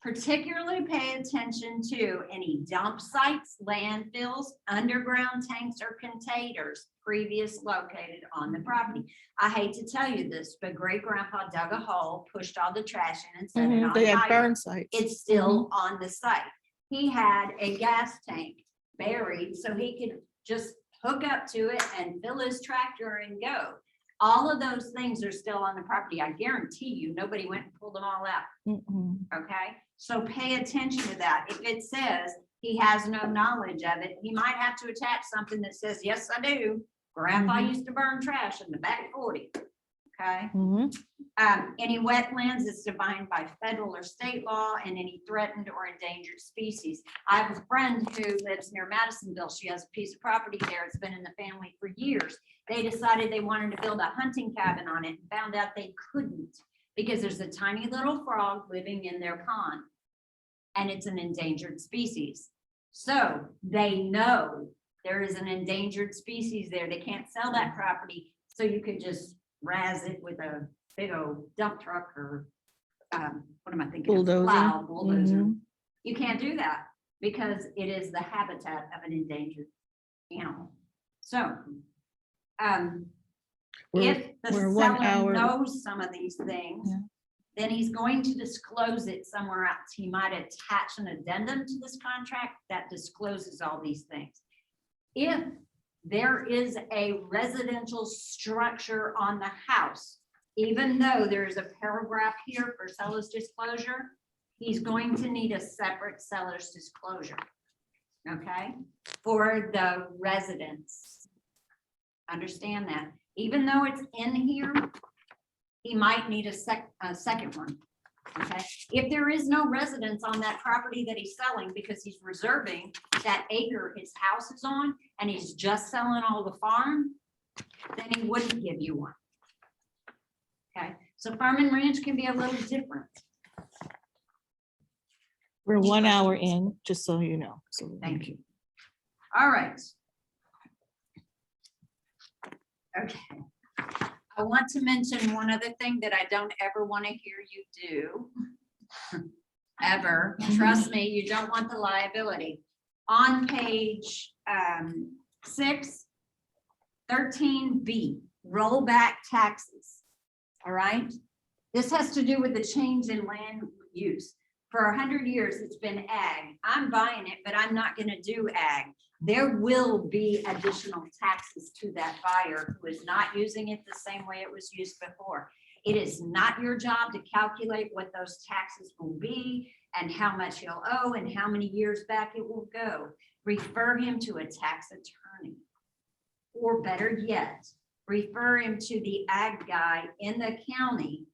Particularly pay attention to any dump sites, landfills, underground tanks or containers previous located on the property. I hate to tell you this, but great grandpa dug a hole, pushed all the trash in and set it on They had fire. burn sites. It's still on the site. He had a gas tank buried so he could just hook up to it and fill his tractor and go. All of those things are still on the property. I guarantee you, nobody went and pulled them all out. Okay, so pay attention to that. If it says he has no knowledge of it, he might have to attach something that says, yes, I do. Grandpa used to burn trash in the back 40. Okay. Any wetlands is defined by federal or state law, and any threatened or endangered species. I have a friend who lives near Madisonville. She has a piece of property there. It's been in the family for years. They decided they wanted to build a hunting cabin on it and found out they couldn't because there's a tiny little frog living in their pond and it's an endangered species. So they know there is an endangered species there. They can't sell that property. So you could just razz it with a big old dump truck or what am I thinking? Bulldozer. Plow, bulldozer. You can't do that because it is the habitat of an endangered animal. So if the we're 1 seller hour. knows some of these things, Yeah. then he's going to disclose it somewhere else. He might attach an addendum to this contract that discloses all these things. If there is a residential structure on the house, even though there's a paragraph here for seller's disclosure, he's going to need a separate seller's disclosure, okay, for the residence. Understand that. Even though it's in here, he might need a second one, okay? If there is no residence on that property that he's selling because he's reserving that acre his house is on and he's just selling all the farm, then he wouldn't give you one. Okay, so farm and ranch can be a little different. We're 1 hour in, just so you know. So Thank you. All right. Okay. I want to mention one other thing that I don't ever want to hear you do. Ever. Trust me, you don't want the liability. On page 6, 13B, rollback taxes. All right. This has to do with the change in land use. For 100 years, it's been ag. I'm buying it, but I'm not going to do ag. There will be additional taxes to that buyer who is not using it the same way it was used before. It is not your job to calculate what those taxes will be and how much he'll owe and how many years back it will go. Refer him to a tax attorney. Or better yet, refer him to the ag guy in the county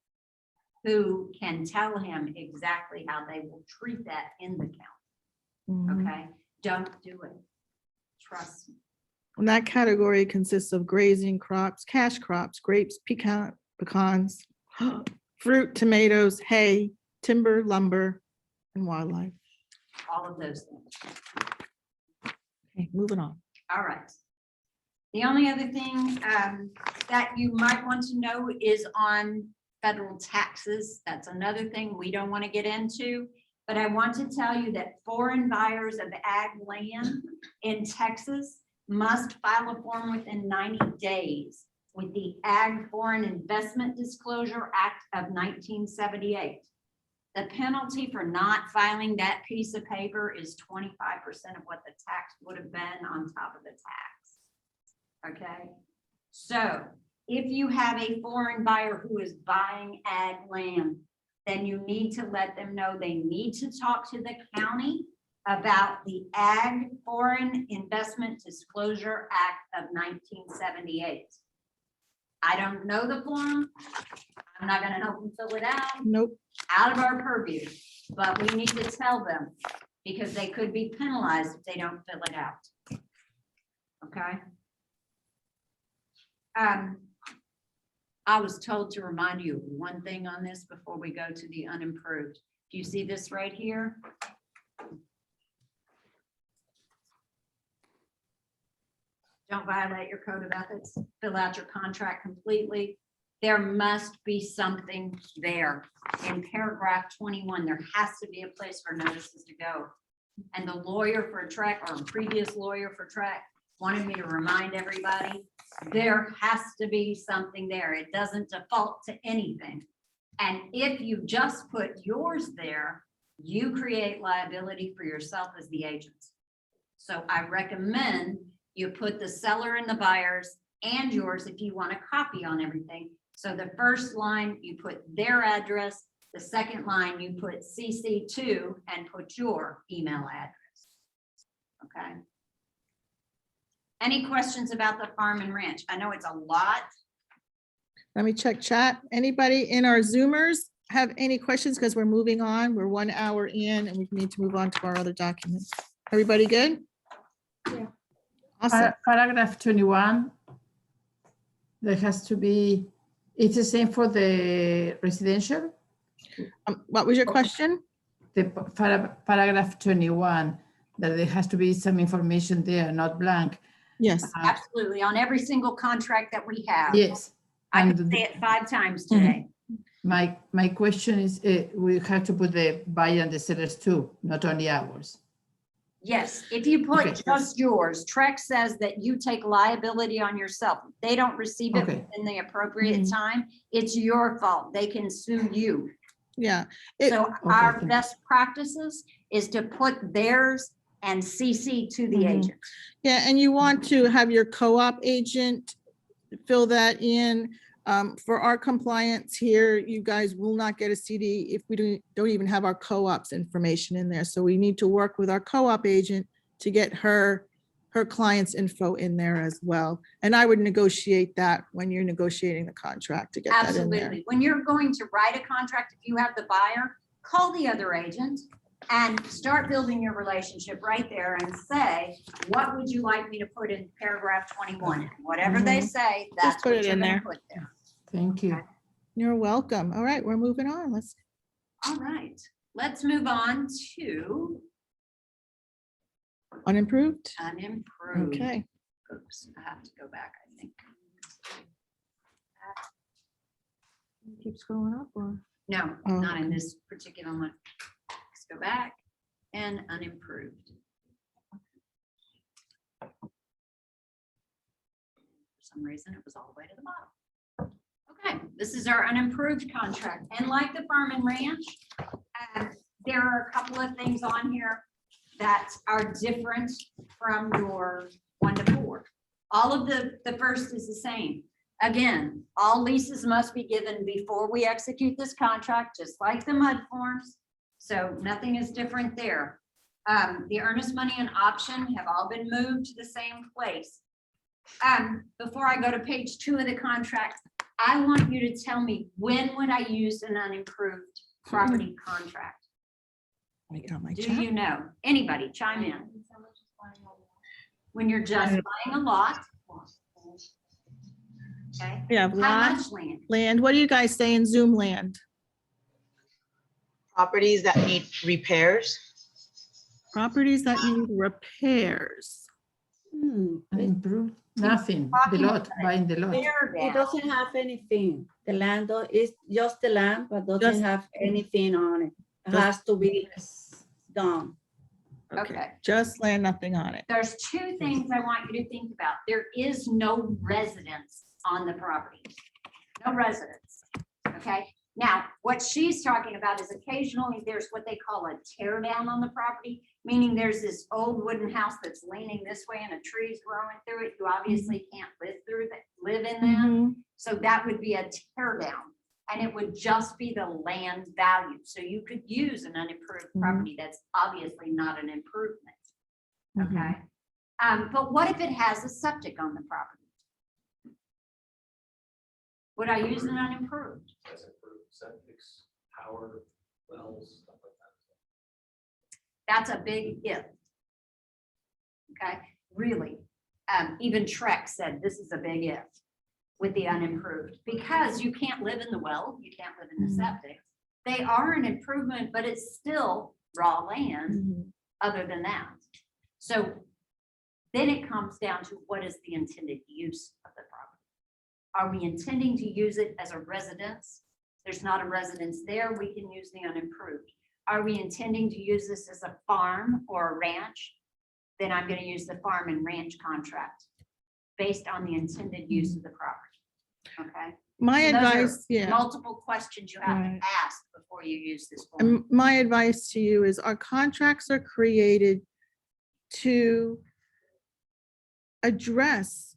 who can tell him exactly how they will treat that in the county. Mhm. Okay, don't do it. Trust me. And that category consists of grazing crops, cash crops, grapes, pecans, fruit, tomatoes, hay, timber, lumber, and wildlife. All of those things. Okay, moving on. All right. The only other thing that you might want to know is on federal taxes. That's another thing we don't want to get into. But I want to tell you that foreign buyers of ag land in Texas must file a form within 90 days with the Ag Foreign Investment Disclosure Act of 1978. The penalty for not filing that piece of paper is 25% of what the tax would have been on top of the tax. Okay, so if you have a foreign buyer who is buying ag land, then you need to let them know they need to talk to the county about the Ag Foreign Investment Disclosure Act of 1978. I don't know the form. I'm not gonna help them fill it out, Nope. out of our purview, but we need to tell them because they could be penalized if they don't fill it out. Okay? I was told to remind you of one thing on this before we go to the unimproved. Do you see this right here? Don't violate your code of ethics, fill out your contract completely. There must be something there. In paragraph 21, there has to be a place for notices to go. And the lawyer for track, or previous lawyer for track, wanted me to remind everybody, there has to be something there. It doesn't default to anything. And if you just put yours there, you create liability for yourself as the agent. So I recommend you put the seller and the buyers and yours if you want a copy on everything. So the first line, you put their address. The second line, you put CC2 and put your email address. Okay. Any questions about the farm and ranch? I know it's a lot. Let me check chat. Anybody in our Zoomers have any questions? Because we're moving on. We're 1 hour in and we need to move on to our other documents. Everybody good? Yeah. Awesome. Paragraph 21, there has to be, it's the same for the residential? What was your question? The paragraph 21, that there has to be some information there, not blank. Yes. Absolutely. On every single contract that we have. Yes. I And can say it 5 times today. my question is, we have to put the buyer and the sellers too, not only ours. Yes, if you put Okay. just yours, Trex says that you take liability on yourself. If they don't receive it Okay. in the appropriate Mhm. time, it's your fault. They can sue you. Yeah. It- So Okay, our thank you. best practices is to put theirs and CC to the Mhm. agent. Yeah, and you want to have your co-op agent fill that in. For our compliance here, you guys will not get a CD if we don't even have our co-op's information in there. So we need to work with our co-op agent to get her client's info in there as well. And I would negotiate that when you're negotiating the contract to get that in there. Absolutely. When you're going to write a contract, if you have the buyer, call the other agent. and start building your relationship right there and say, what would you like me to put in paragraph 21? Whatever they say, that's put what it you're in gonna there. put there. Thank you. You're welcome. All right, we're moving on. All right, let's move on to Unimproved. unimproved. Okay. Oops, I have to go back, I think. Keeps going up or? No, Oh, not in okay. this particular one. Let's go back and unimproved. For some reason, it was all the way to the bottom. Okay, this is our unimproved contract. And like the farm and ranch, there are a couple of things on here that are different from your 1 to 4. All of the first is the same. Again, all leases must be given before we execute this contract, just like the MUD forms. So nothing is different there. The earnest money and option have all been moved to the same place. Before I go to page 2 of the contract, I want you to tell me, when would I use an unimproved property contract? Let me get on my Do chat. you know? Anybody chime in? When you're just buying a lot. Okay, We have how lot, much land? land. What do you guys say in Zoom land? Properties that need repairs. Properties that need repairs. Improved, nothing, the lot, buying the lot. Tear It down. doesn't have anything. The land is just the land, but doesn't Just- have anything on it. It Just- has to be done. Okay. Just land, nothing on it. There's 2 things I want you to think about. There is no residence on the property. No residence, okay? Now, what she's talking about is occasionally there's what they call a tear down on the property, meaning there's this old wooden house that's leaning this way and a tree's growing through it. You obviously can't live in that. Mhm. So that would be a tear down, and it would just be the land value. So you could use an unimproved Mhm. property that's obviously not an improvement. Mhm. Okay, but what if it has a septic on the property? Would I use an unimproved? That's improved septics, power, wells, stuff like that. That's a big if. Okay, really. Even Trek said this is a big if with the unimproved, because you can't live in the well, you can't live in the Mhm. septic. They are an improvement, but it's still raw land. Mhm. Other than that. So then it comes down to what is the intended use of the property? Are we intending to use it as a residence? There's not a residence there, we can use the unimproved. Are we intending to use this as a farm or a ranch? Then I'm going to use the farm and ranch contract based on the intended use of the property. Okay? My So those are advice, yeah. Multiple questions you have Right. to ask before you use this form. And my advice to you is our contracts are created to address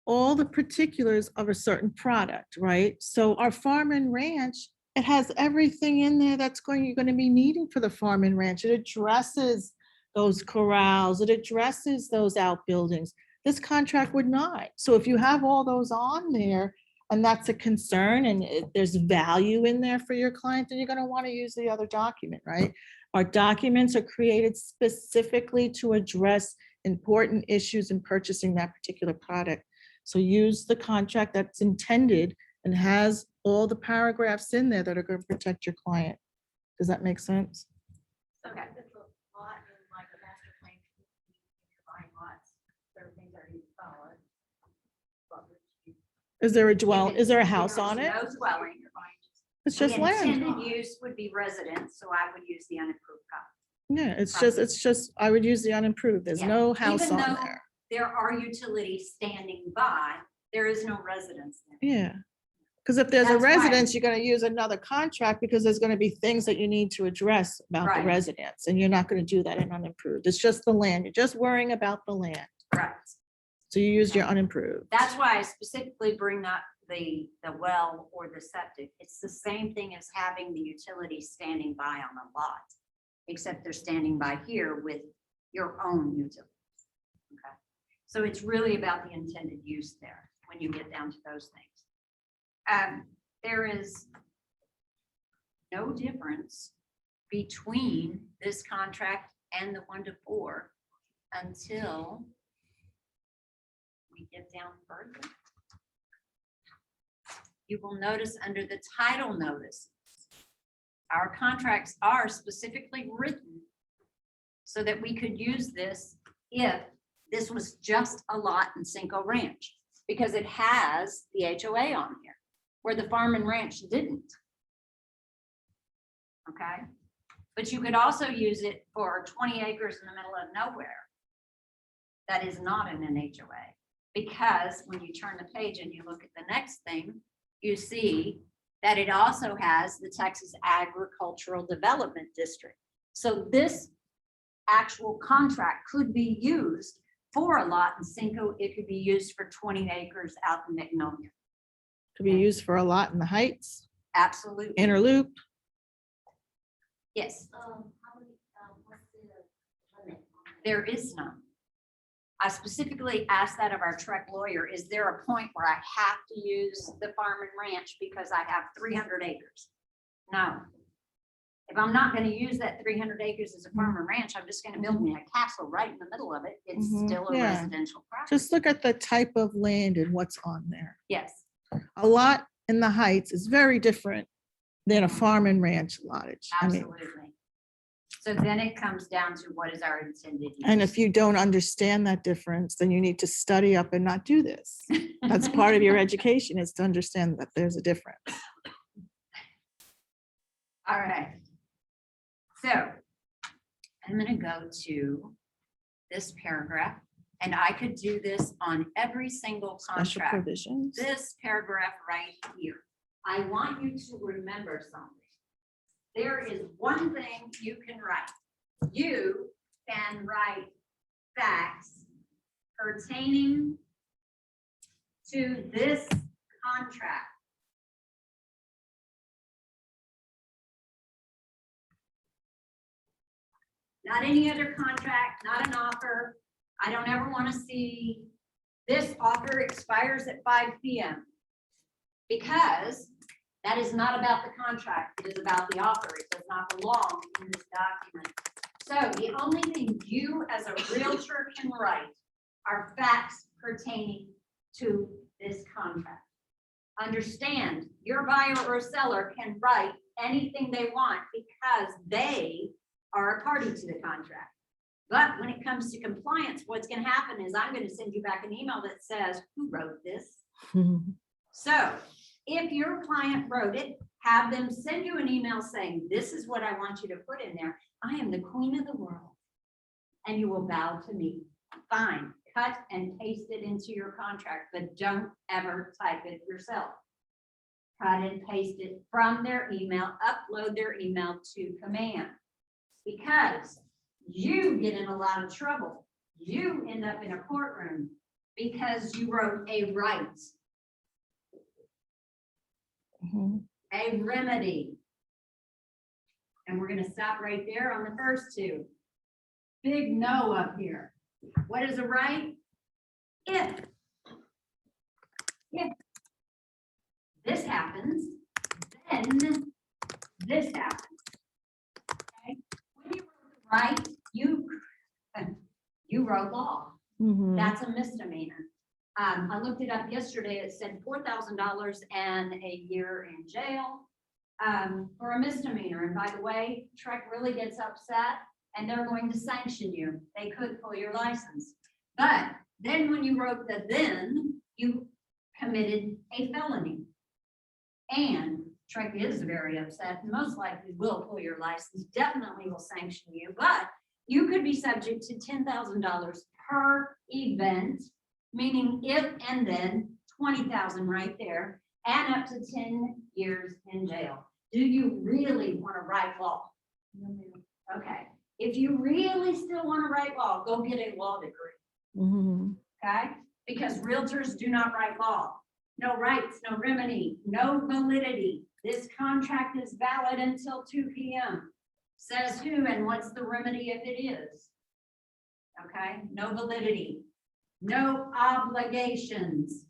all the particulars of a certain product, right? So our farm and ranch, it has everything in there that's you're going to be needing for the farm and ranch. It addresses those corrals, it addresses those outbuildings. This contract would not. So if you have all those on there, and that's a concern, and there's value in there for your client, then you're going to want to use the other document, right? Our documents are created specifically to address important issues in purchasing that particular product. So use the contract that's intended and has all the paragraphs in there that are going to protect your client. Does that make sense? Okay. Is there a is there a house on it? No dwelling. It's The just land. intended use would be residence, so I would use the unimproved copy. Yeah, it's just, I would use the unimproved. There's Yeah. no house Even on though there. there are utilities standing by, there is no residence there. Yeah. Because if there's a That's why- residence, you're going to use another contract because there's going to be things that you need to address about the Right. residence, and you're not going to do that in unimproved. It's just the land. You're just worrying about the land. Correct. So you use your unimproved. That's why I specifically bring up the well or the septic. It's the same thing as having the utilities standing by on a lot, except they're standing by here with your own utilities. Okay, so it's really about the intended use there when you get down to those things. There is no difference between this contract and the 1-4 until we get down further. You will notice under the title notice, our contracts are specifically written so that we could use this if this was just a lot in Cinco Ranch, because it has the HOA on here, where the farm and ranch didn't. Okay, but you could also use it for 20 acres in the middle of nowhere that is not in an HOA, because when you turn the page and you look at the next thing, you see that it also has the Texas Agricultural Development District. So this actual contract could be used for a lot in Cinco. It could be used for 20 acres out in Magnolia. To be used for a lot in the Heights, Absolutely. inner loop. Yes, How many, what's the limit? there is none. I specifically asked that of our Trek lawyer. Is there a point where I have to use the farm and ranch because I have 300 acres? No. If I'm not going to use that 300 acres as a farm and ranch, I'm just going to build me a castle right in the middle of it. It's Mhm, still a yeah. residential property. Just look at the type of land and what's on there. Yes, A lot in the Heights is very different than a farm and ranch lottage. I mean, absolutely. So then it comes down to what is our intended use. and if you don't understand that difference, then you need to study up and not do this. That's part of your education, is to understand that there's a difference. All right. So I'm going to go to this paragraph, and I could do this on every single Special contract. provisions. This paragraph right here. I want you to remember something. There is one thing you can write. You can write facts pertaining to this contract. Not any other contract, not an offer. I don't ever want to see this offer expires at 5 p.m. because that is not about the contract. It is about the offer. It does not belong in this document. So the only thing you as a realtor can write are facts pertaining to this contract. Understand, your buyer or seller can write anything they want because they are a party to the contract. But when it comes to compliance, what's going to happen is I'm going to send you back an email that says, who wrote this? So if your client wrote it, have them send you an email saying, this is what I want you to put in there. I am the queen of the world. And you will bow to me. Fine, cut and paste it into your contract, but don't ever type it yourself. Cut and paste it from their email, upload their email to command. Because you get in a lot of trouble. You end up in a courtroom because you wrote a right. Mhm. A remedy. And we're going to stop right there on the first two. Big no up here. What is a right? If this happens, then this happens. Okay? When you wrote the right, you wrote law. Mhm. That's a misdemeanor. I looked it up yesterday. It said $4,000 and a year in jail for a misdemeanor. And by the way, Trek really gets upset and they're going to sanction you. They could pull your license. But then when you wrote the then, you committed a felony. And Trek is very upset and most likely will pull your license, definitely will sanction you, but you could be subject to $10,000 per event, meaning if and then 20,000 right there, and up to 10 years in jail. Do you really want to write law? Okay. If you really still want to write law, go get a law degree. Mhm. Okay? Because realtors do not write law. No rights, no remedy, no validity. This contract is valid until 2 p.m. Says who and what's the remedy if it is? Okay? No validity. No obligations.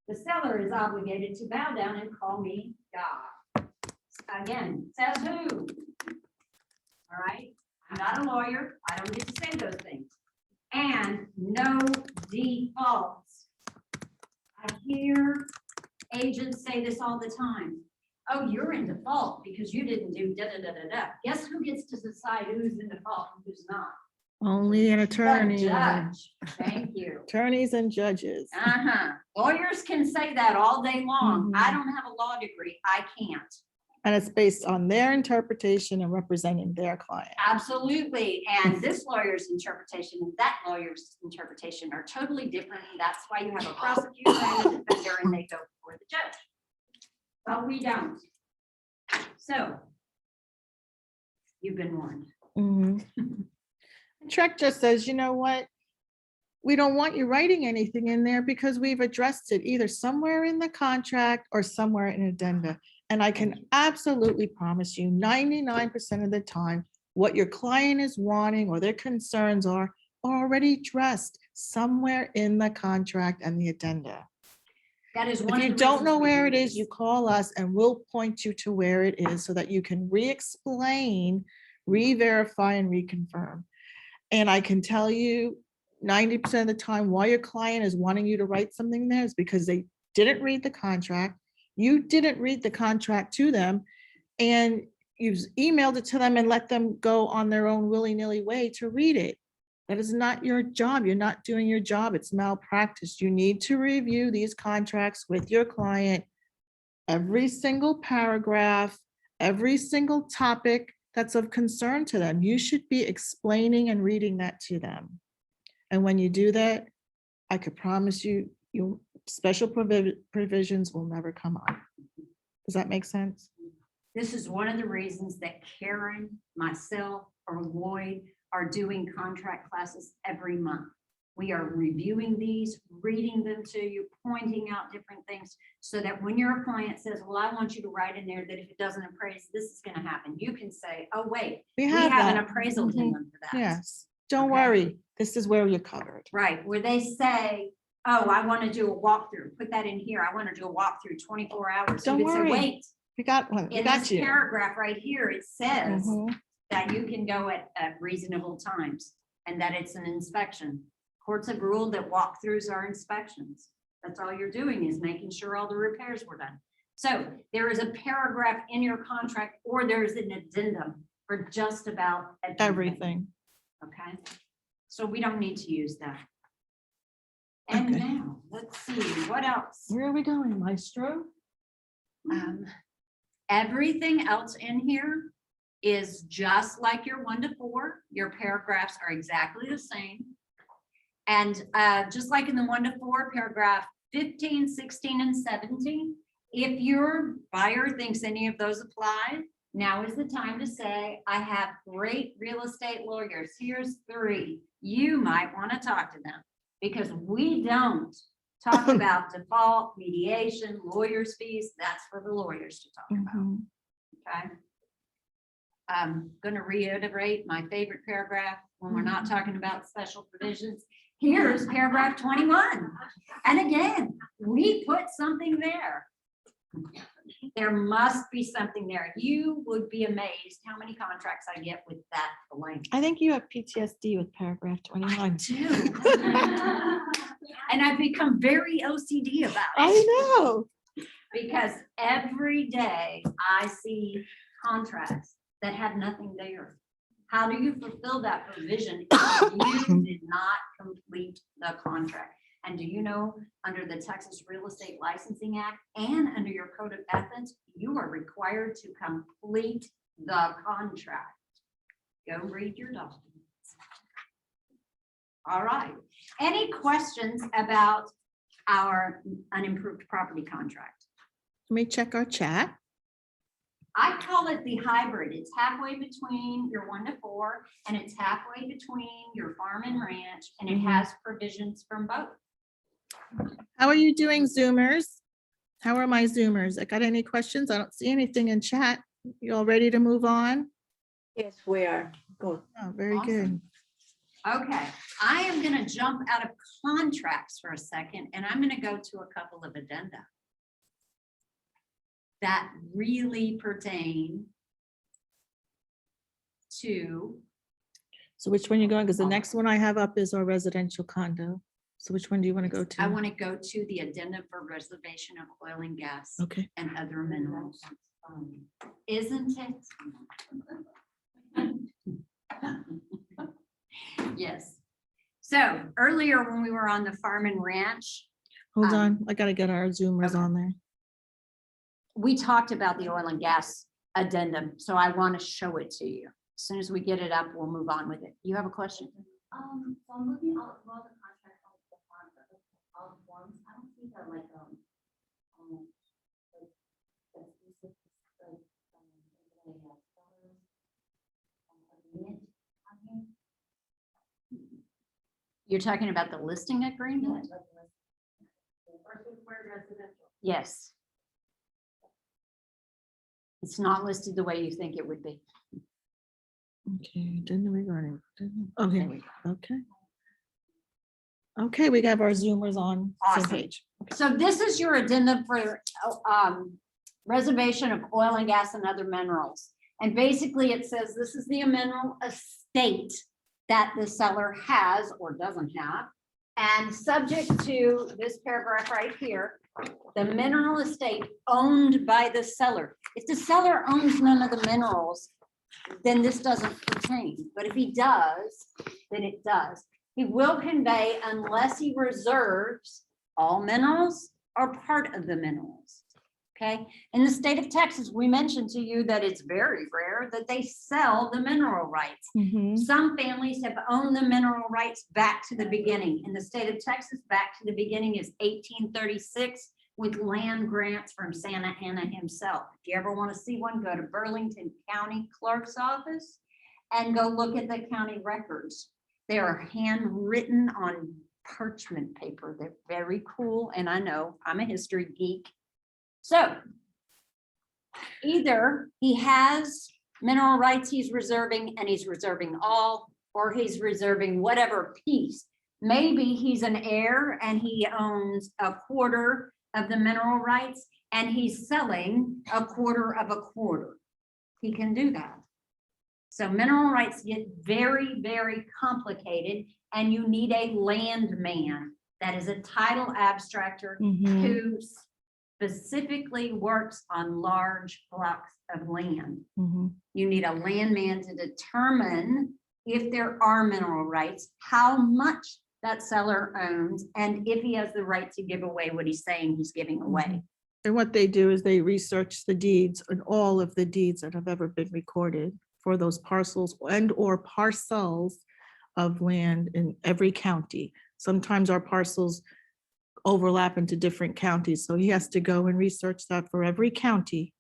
The seller is obligated to bow down and call me God. Again, says who? all right? I'm not a lawyer. I don't get to say those things. And no defaults. I hear agents say this all the time. Oh, you're in default because you didn't do da da da da da. Guess who gets to decide who's in default and who's not? Only an The attorney. judge. Thank you. Attorneys and judges. Uh-huh. Lawyers can say that all day long. I Mhm. don't have a law degree. I can't. And it's based on their interpretation and representing their client. Absolutely. And this lawyer's interpretation and that lawyer's interpretation are totally different. And that's why you have a prosecutor and a defender and they go before the judge. But we don't. So you've been warned. Mhm. Trek just says, you know what? We don't want you writing anything in there because we've addressed it either somewhere in the contract or somewhere in addenda. And I can absolutely promise you 99% of the time, what your client is wanting or their concerns are already addressed somewhere in the contract and the addenda. That is If one of you the don't know reasons we where do it is, this. you call us and we'll point you to where it is so that you can re-explain, re-verify and reconfirm. And I can tell you 90% of the time why your client is wanting you to write something there is because they didn't read the contract. You didn't read the contract to them and you've emailed it to them and let them go on their own willy-nilly way to read it. That is not your job. You're not doing your job. It's malpractice. You need to review these contracts with your client. Every single paragraph, every single topic that's of concern to them. You should be explaining and reading that to them. And when you do that, I could promise you, your special provisions will never come on. Does that make sense? This is one of the reasons that Karen, myself, or Lloyd are doing contract classes every month. We are reviewing these, reading them to you, pointing out different things so that when your client says, well, I want you to write in there that if it doesn't appraise, this is going to happen. You can say, oh, wait, We we have have an that. appraisal Mhm. addendum for that. Yes, don't Okay. worry. This is where you're covered. Right, where they say, oh, I want to do a walkthrough, put that in here. I want to do a walkthrough 24 hours. Don't You could say, worry. wait, We got one. We in got this you. paragraph right here, it says Mhm. that you can go at reasonable times and that it's an inspection. Courts have ruled that walkthroughs are inspections. That's all you're doing is making sure all the repairs were done. So there is a paragraph in your contract or there's an addendum for just about Everything. Okay, so we don't need to use that. And Okay. now, let's see, what else? Where are we going, Maestro? Everything else in here is just like your 1 to 4. Your paragraphs are exactly the same. And just like in the 1 to 4, paragraph 15, 16, and 17, if your buyer thinks any of those apply, now is the time to say, I have great real estate lawyers. Here's 3. You might want to talk to them because we don't talk about default, mediation, lawyers' fees. That's for the lawyers to talk about. Mhm. Okay. I'm going to reiterate my favorite paragraph when we're not talking about special provisions. Here's paragraph 21. And again, we put something there. There must be something there. You would be amazed how many contracts I get with that blank. I think you have PTSD with paragraph 21. Too. And I've become very OCD about it. I know. Because every day I see contracts that have nothing there. How do you fulfill that provision if you did not complete the contract? And do you know, under the Texas Real Estate Licensing Act and under your Code of Ethics, you are required to complete the contract. Go read your documents. All right. Any questions about our unimproved property contract? Let me check our chat. I call it the hybrid. It's halfway between your 1 to 4 and it's halfway between your farm and ranch, and it has provisions from both. How are you doing, Zoomers? How are my Zoomers? I got any questions? I don't see anything in chat. You all ready to move on? Yes, we are. Good. Oh, very good. Awesome. Okay, I am going to jump out of contracts for a second and I'm going to go to a couple of addenda that really pertain to, So which one you going? Because the next one I have up is our residential condo. So which one do you want to go to? I want to go to the addendum for reservation of oil and gas Okay, and other minerals. Isn't it? Yes. So earlier when we were on the farm and ranch, hold Um, on. I gotta get our Zoomers okay. on there. we talked about the oil and gas addendum, so I want to show it to you. As soon as we get it up, we'll move on with it. You have a question? So I'm looking at all the contracts on the farm, all the forms, I don't see that like, You're talking about the listing agreement? Yes. It's not listed the way you think it would be. Okay, didn't regarding. There Okay, we go. okay. Okay, we have our Zoomers on same Awesome. page. So this is your addendum for reservation of oil and gas and other minerals. And basically it says this is the mineral estate that the seller has or doesn't have. And subject to this paragraph right here, the mineral estate owned by the seller. If the seller owns none of the minerals, then this doesn't pertain. But if he does, then it does. He will convey unless he reserves all minerals or part of the minerals. Okay, in the state of Texas, we mentioned to you that it's very rare that they sell the mineral rights. Mhm. Some families have owned the mineral rights back to the beginning. In the state of Texas, back to the beginning is 1836 with land grants from Santa Anna himself. If you ever want to see one, go to Burlington County Clerk's Office and go look at the county records. They are handwritten on parchment paper. They're very cool. And I know I'm a history geek. So either he has mineral rights he's reserving and he's reserving all, or he's reserving whatever piece. Maybe he's an heir and he owns a quarter of the mineral rights and he's selling a quarter of a quarter. He can do that. So mineral rights get very, very complicated and you need a landman that is a title abstractor Mhm. who specifically works on large blocks of land. Mhm. You need a landman to determine if there are mineral rights, how much that seller owns, and if he has the right to give away what he's saying he's giving away. And what they do is they research the deeds and all of the deeds that have ever been recorded for those parcels and or parcels of land in every county. Sometimes our parcels overlap into different counties, so he has to go and research that for every county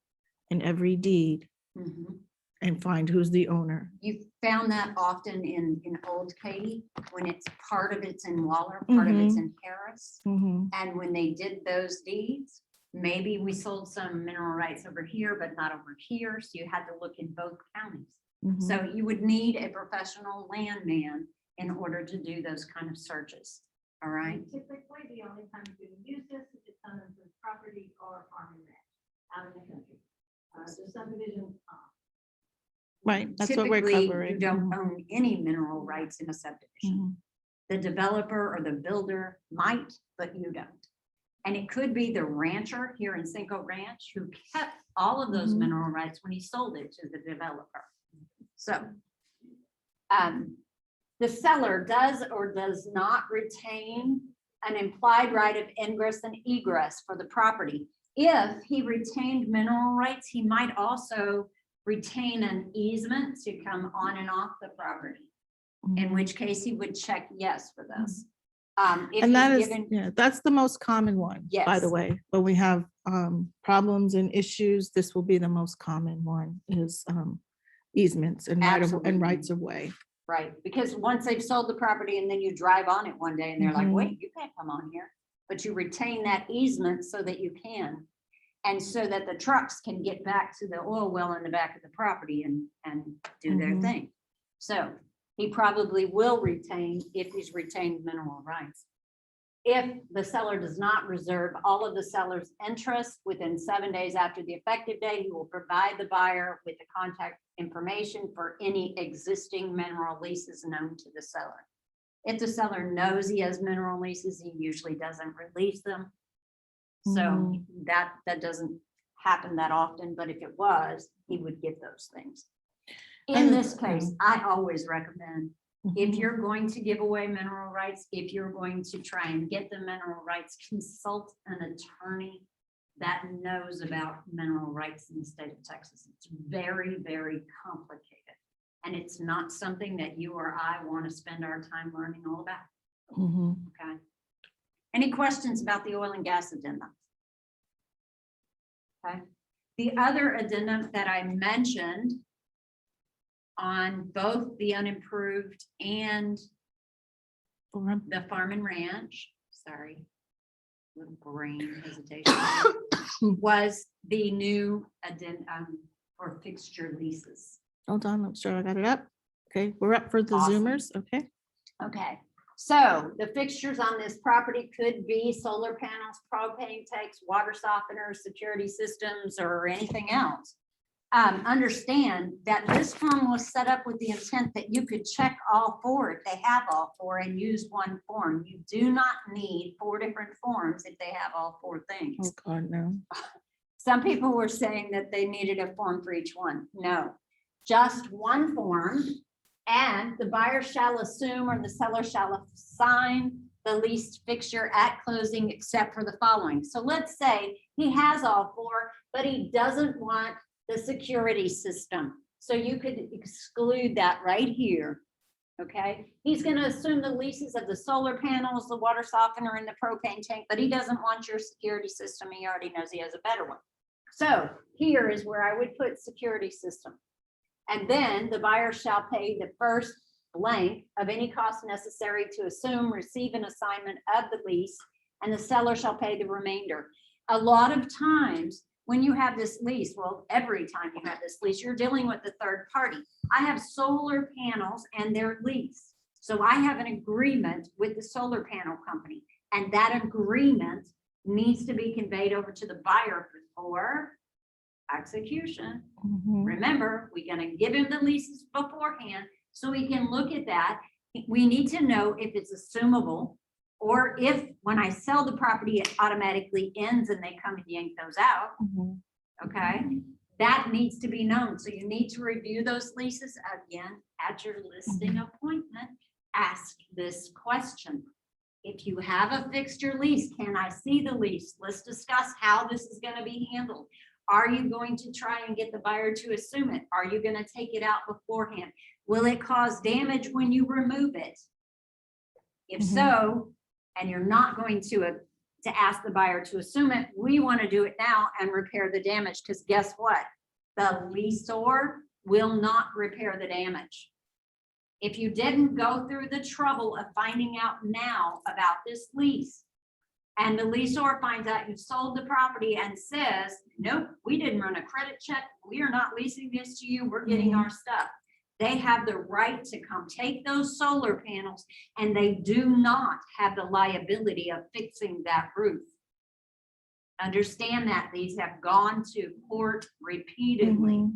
and every deed Mhm. and find who's the owner. You found that often in Old Katy, when it's part of it's in Waller, part of it's in Harris. Mhm. And when they did those deeds, maybe we sold some mineral rights over here, but not over here. So you had to look in both counties. Mhm. So you would need a professional landman in order to do those kind of searches. All right. typically the only time you can use this is it's on the property or farm and ranch out in the country. The subdivision, Right, that's what we're Typically, you covering. don't Mhm. own any mineral rights in a subdivision. Mhm. The developer or the builder might, but you don't. And it could be the rancher here in Cinco Ranch who kept all of those Mhm. mineral rights when he sold it to the developer. So the seller does or does not retain an implied right of ingress and egress for the property. If he retained mineral rights, he might also retain an easement to come on and off the property, in which case he would check yes for this. If And that he's is, given, yeah, that's the most common one, by the Yes. way. When we have problems and issues, this will be the most common one is easements and Absolutely. rights of way. right, because once they've sold the property and then you drive on it one day and they're like, Mhm. wait, you can't come on here. But you retain that easement so that you can. And so that the trucks can get back to the oil well in the back of the property and do their Mhm. thing. So he probably will retain if he's retained mineral rights. If the seller does not reserve all of the seller's interest within 7 days after the effective date, he will provide the buyer with the contact information for any existing mineral leases known to the seller. If the seller knows he has mineral leases, he usually doesn't release them. So that doesn't happen that often, but if it was, he would get those things. In this case, I always recommend, if you're going to give away mineral rights, if you're going to try and get the mineral rights, consult an attorney that knows about mineral rights in the state of Texas. It's very, very complicated. And it's not something that you or I want to spend our time learning all about. Okay. Any questions about the oil and gas addendum? Okay. The other addendum that I mentioned on both the unimproved and the farm and ranch, sorry, little brain hesitation, was the new addendum for fixture leases. Hold on, I'm sure I got it up. Okay, we're up for the Awesome. Zoomers, okay? Okay, so the fixtures on this property could be solar panels, propane tanks, water softeners, security systems, or anything else. Understand that this form was set up with the intent that you could check all four if they have all four and use one form. You do not need 4 different forms if they have all 4 things. Oh, God, no. Some people were saying that they needed a form for each one. No, just one form, and the buyer shall assume or the seller shall sign the leased fixture at closing except for the following. So let's say he has all 4, but he doesn't want the security system. So you could exclude that right here. Okay, he's going to assume the leases of the solar panels, the water softener, and the propane tank, but he doesn't want your security system. He already knows he has a better one. So here is where I would put security system. And then the buyer shall pay the first blank of any cost necessary to assume, receive an assignment of the lease, and the seller shall pay the remainder. A lot of times when you have this lease, well, every time you have this lease, you're dealing with a third party. I have solar panels and their lease. So I have an agreement with the solar panel company, and that agreement needs to be conveyed over to the buyer for execution. Remember, we're going to give him the leases beforehand so we can look at that. We need to know if it's assumable, or if when I sell the property, it automatically ends and they come and yank those out. Okay, that needs to be known. So you need to review those leases again at your listing appointment. Ask this question. If you have a fixture lease, can I see the lease? Let's discuss how this is going to be handled. Are you going to try and get the buyer to assume it? Are you going to take it out beforehand? Will it cause damage when you remove it? If so, and you're not going to ask the buyer to assume it, we want to do it now and repair the damage, because guess what? The leaseor will not repair the damage. If you didn't go through the trouble of finding out now about this lease, and the leaseor finds out you sold the property and says, nope, we didn't run a credit check, we are not leasing this to you, we're getting our stuff. They have the right to come take those solar panels, and they do not have the liability of fixing that roof. Understand that these have gone to court repeatedly,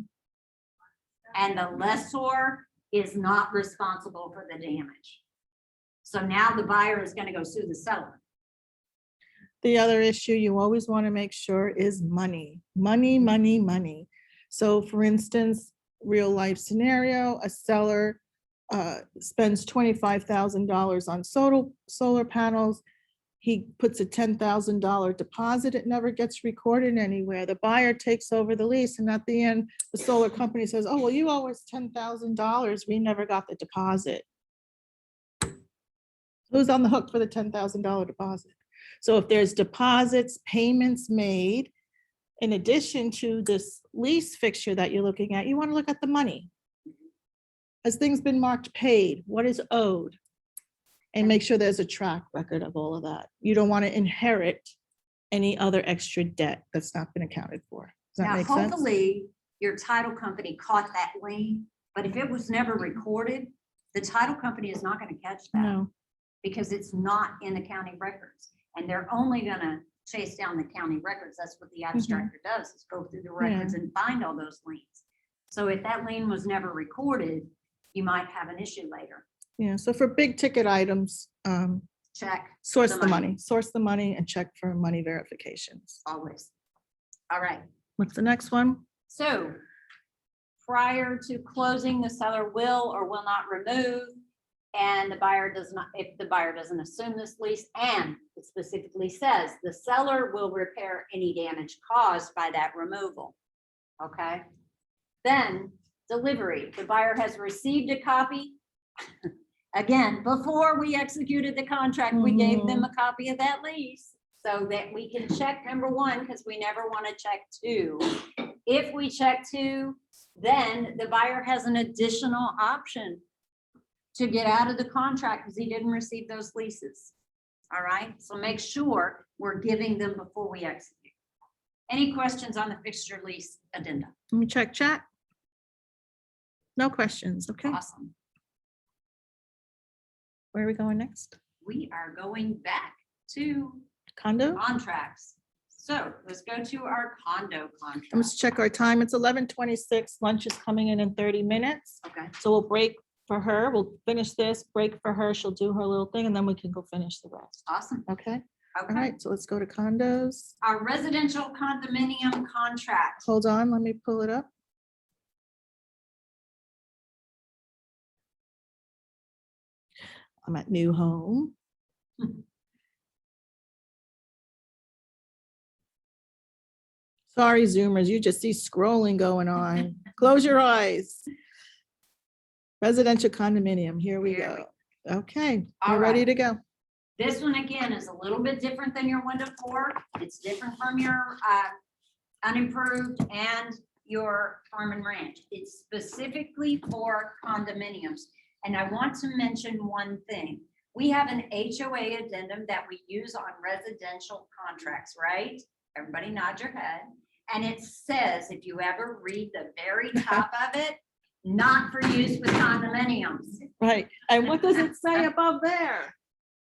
and the lessor is not responsible for the damage. So now the buyer is going to go sue the seller. The other issue you always want to make sure is money, money, money, money. So for instance, real life scenario, a seller spends $25,000 on solar panels. He puts a $10,000 deposit. It never gets recorded anywhere. The buyer takes over the lease, and at the end, the solar company says, oh, well, you owe us $10,000. We never got the deposit. Who's on the hook for the $10,000 deposit? So if there's deposits, payments made, in addition to this lease fixture that you're looking at, you want to look at the money. Has things been marked paid? What is owed? And make sure there's a track record of all of that. You don't want to inherit any other extra debt that's not been accounted for. Does that Now, make sense? hopefully your title company caught that lien, but if it was never recorded, the title company is not going to catch that. No. because it's not in the county records. And they're only gonna chase down the county records. That's what the abstractor does, is go through the records and find all those liens. So if that lien was never recorded, you might have an issue later. Yeah, so for big ticket items, Check source the the money. money, source the money and check for money verifications. always. All right. What's the next one? So prior to closing, the seller will or will not remove, and the buyer does not, if the buyer doesn't assume this lease, and it specifically says the seller will repair any damage caused by that removal. Okay? Then delivery, the buyer has received a copy. Again, before we executed the contract, we gave them a copy of that lease so that we can check number one, because we never want to check two. If we check two, then the buyer has an additional option to get out of the contract because he didn't receive those leases. All right, so make sure we're giving them before we execute. Any questions on the fixture lease addenda? Let me check chat. No questions, okay. Awesome. Where are we going next? We are going back to Condo? contracts. So let's go to our condo contract. Let's check our time. It's 11:26. Lunch is coming in 30 minutes. Okay, So we'll break for her. We'll finish this, break for her. She'll do her little thing and then we can go finish the rest. awesome. Okay, all Okay, right, so let's go to condos. our residential condominium contract. Hold on, let me pull it up. I'm at new home. Sorry, Zoomers, you just see scrolling going on. Close your eyes. Residential condominium, here we Here go. Okay, All we're ready right. to go. This one again is a little bit different than your 1 to 4. It's different from your unimproved and your farm and ranch. It's specifically for condominiums. And I want to mention one thing. We have an HOA addendum that we use on residential contracts, right? Everybody nod your head. And it says, if you ever read the very top of it, not for use with condominiums. Right, and what does it say above there?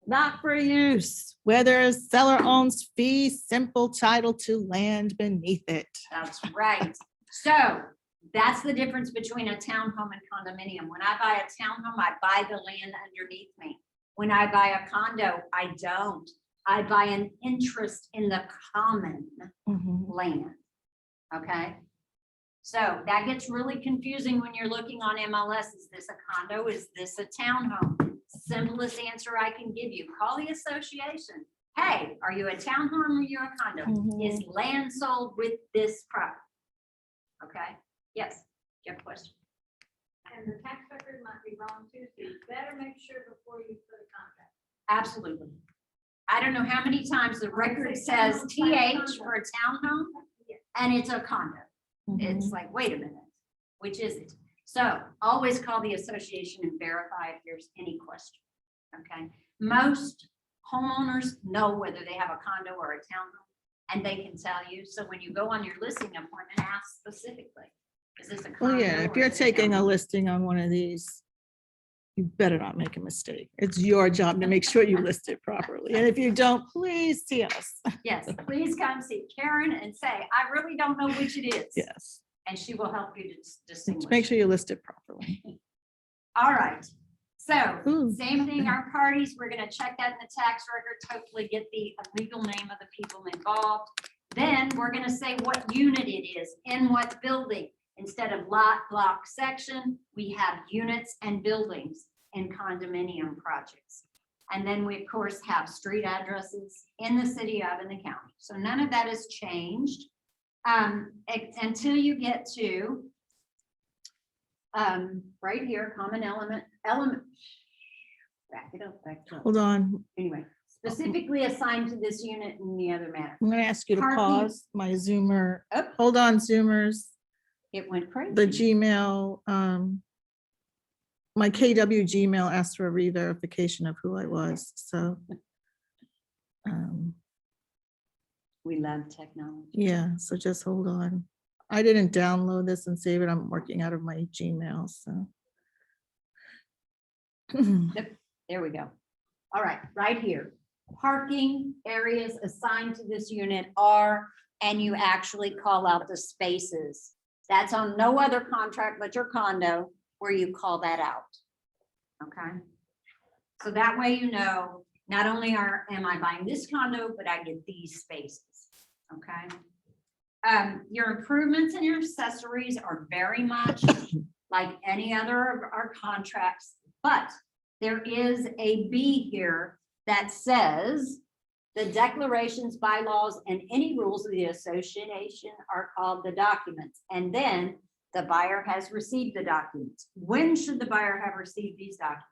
Not for use, whether seller owns fee simple title to land beneath it. That's right. So that's the difference between a townhome and condominium. When I buy a townhome, I buy the land underneath me. When I buy a condo, I don't. I buy an interest in the common land. Okay? So that gets really confusing when you're looking on MLS. Is this a condo? Is this a townhome? Simplest answer I can give you. Call the association. Hey, are you a townhome or are you a condo? Is land sold with this property? Okay, yes, you have a question? And the tax record might be wrong too, so you better make sure before you put a contract. Absolutely. I don't know how many times the record says TH for a townhome and it's a condo. It's like, wait a minute, which is it? So always call the association and verify if there's any question, okay? Most homeowners know whether they have a condo or a townhome, and they can tell you. So when you go on your listing appointment, ask specifically, is this a condo? Well, yeah, if or you're is it taking a townhome? listing on one of these, you better not make a mistake. It's your job to make sure you list it properly. And if you don't, please see us. Yes, please come see Karen and say, I really don't know which it is. Yes, And she will help you to distinguish. make sure you list it properly. All right, so Ooh. same thing, our parties, we're gonna check that in the tax records, hopefully get the legal name of the people involved. Then we're gonna say what unit it is, in what building. Instead of lot, block, section, we have units and buildings in condominium projects. And then we, of course, have street addresses in the city of and the county. So none of that has changed until you get to right here, common element. Back it up, back it up. Hold on, Anyway, specifically assigned to this unit in the other manner. I'm gonna ask you to Parking. pause my Zoomer. Oh. Hold on, Zoomers. It went crazy. The Gmail, my KW Gmail asked for a re-verification of who I was, so. We love technology. Yeah, so just hold on. I didn't download this and save it. I'm working out of my Gmail, so. There we go. All right, right here. Parking areas assigned to this unit are, and you actually call out the spaces. That's on no other contract but your condo where you call that out. Okay? So that way you know, not only am I buying this condo, but I get these spaces. Okay? Your improvements and your accessories are very much like any other of our contracts, but there is a B here that says the declarations, bylaws, and any rules of the association are called the documents. And then the buyer has received the documents. When should the buyer have received these documents?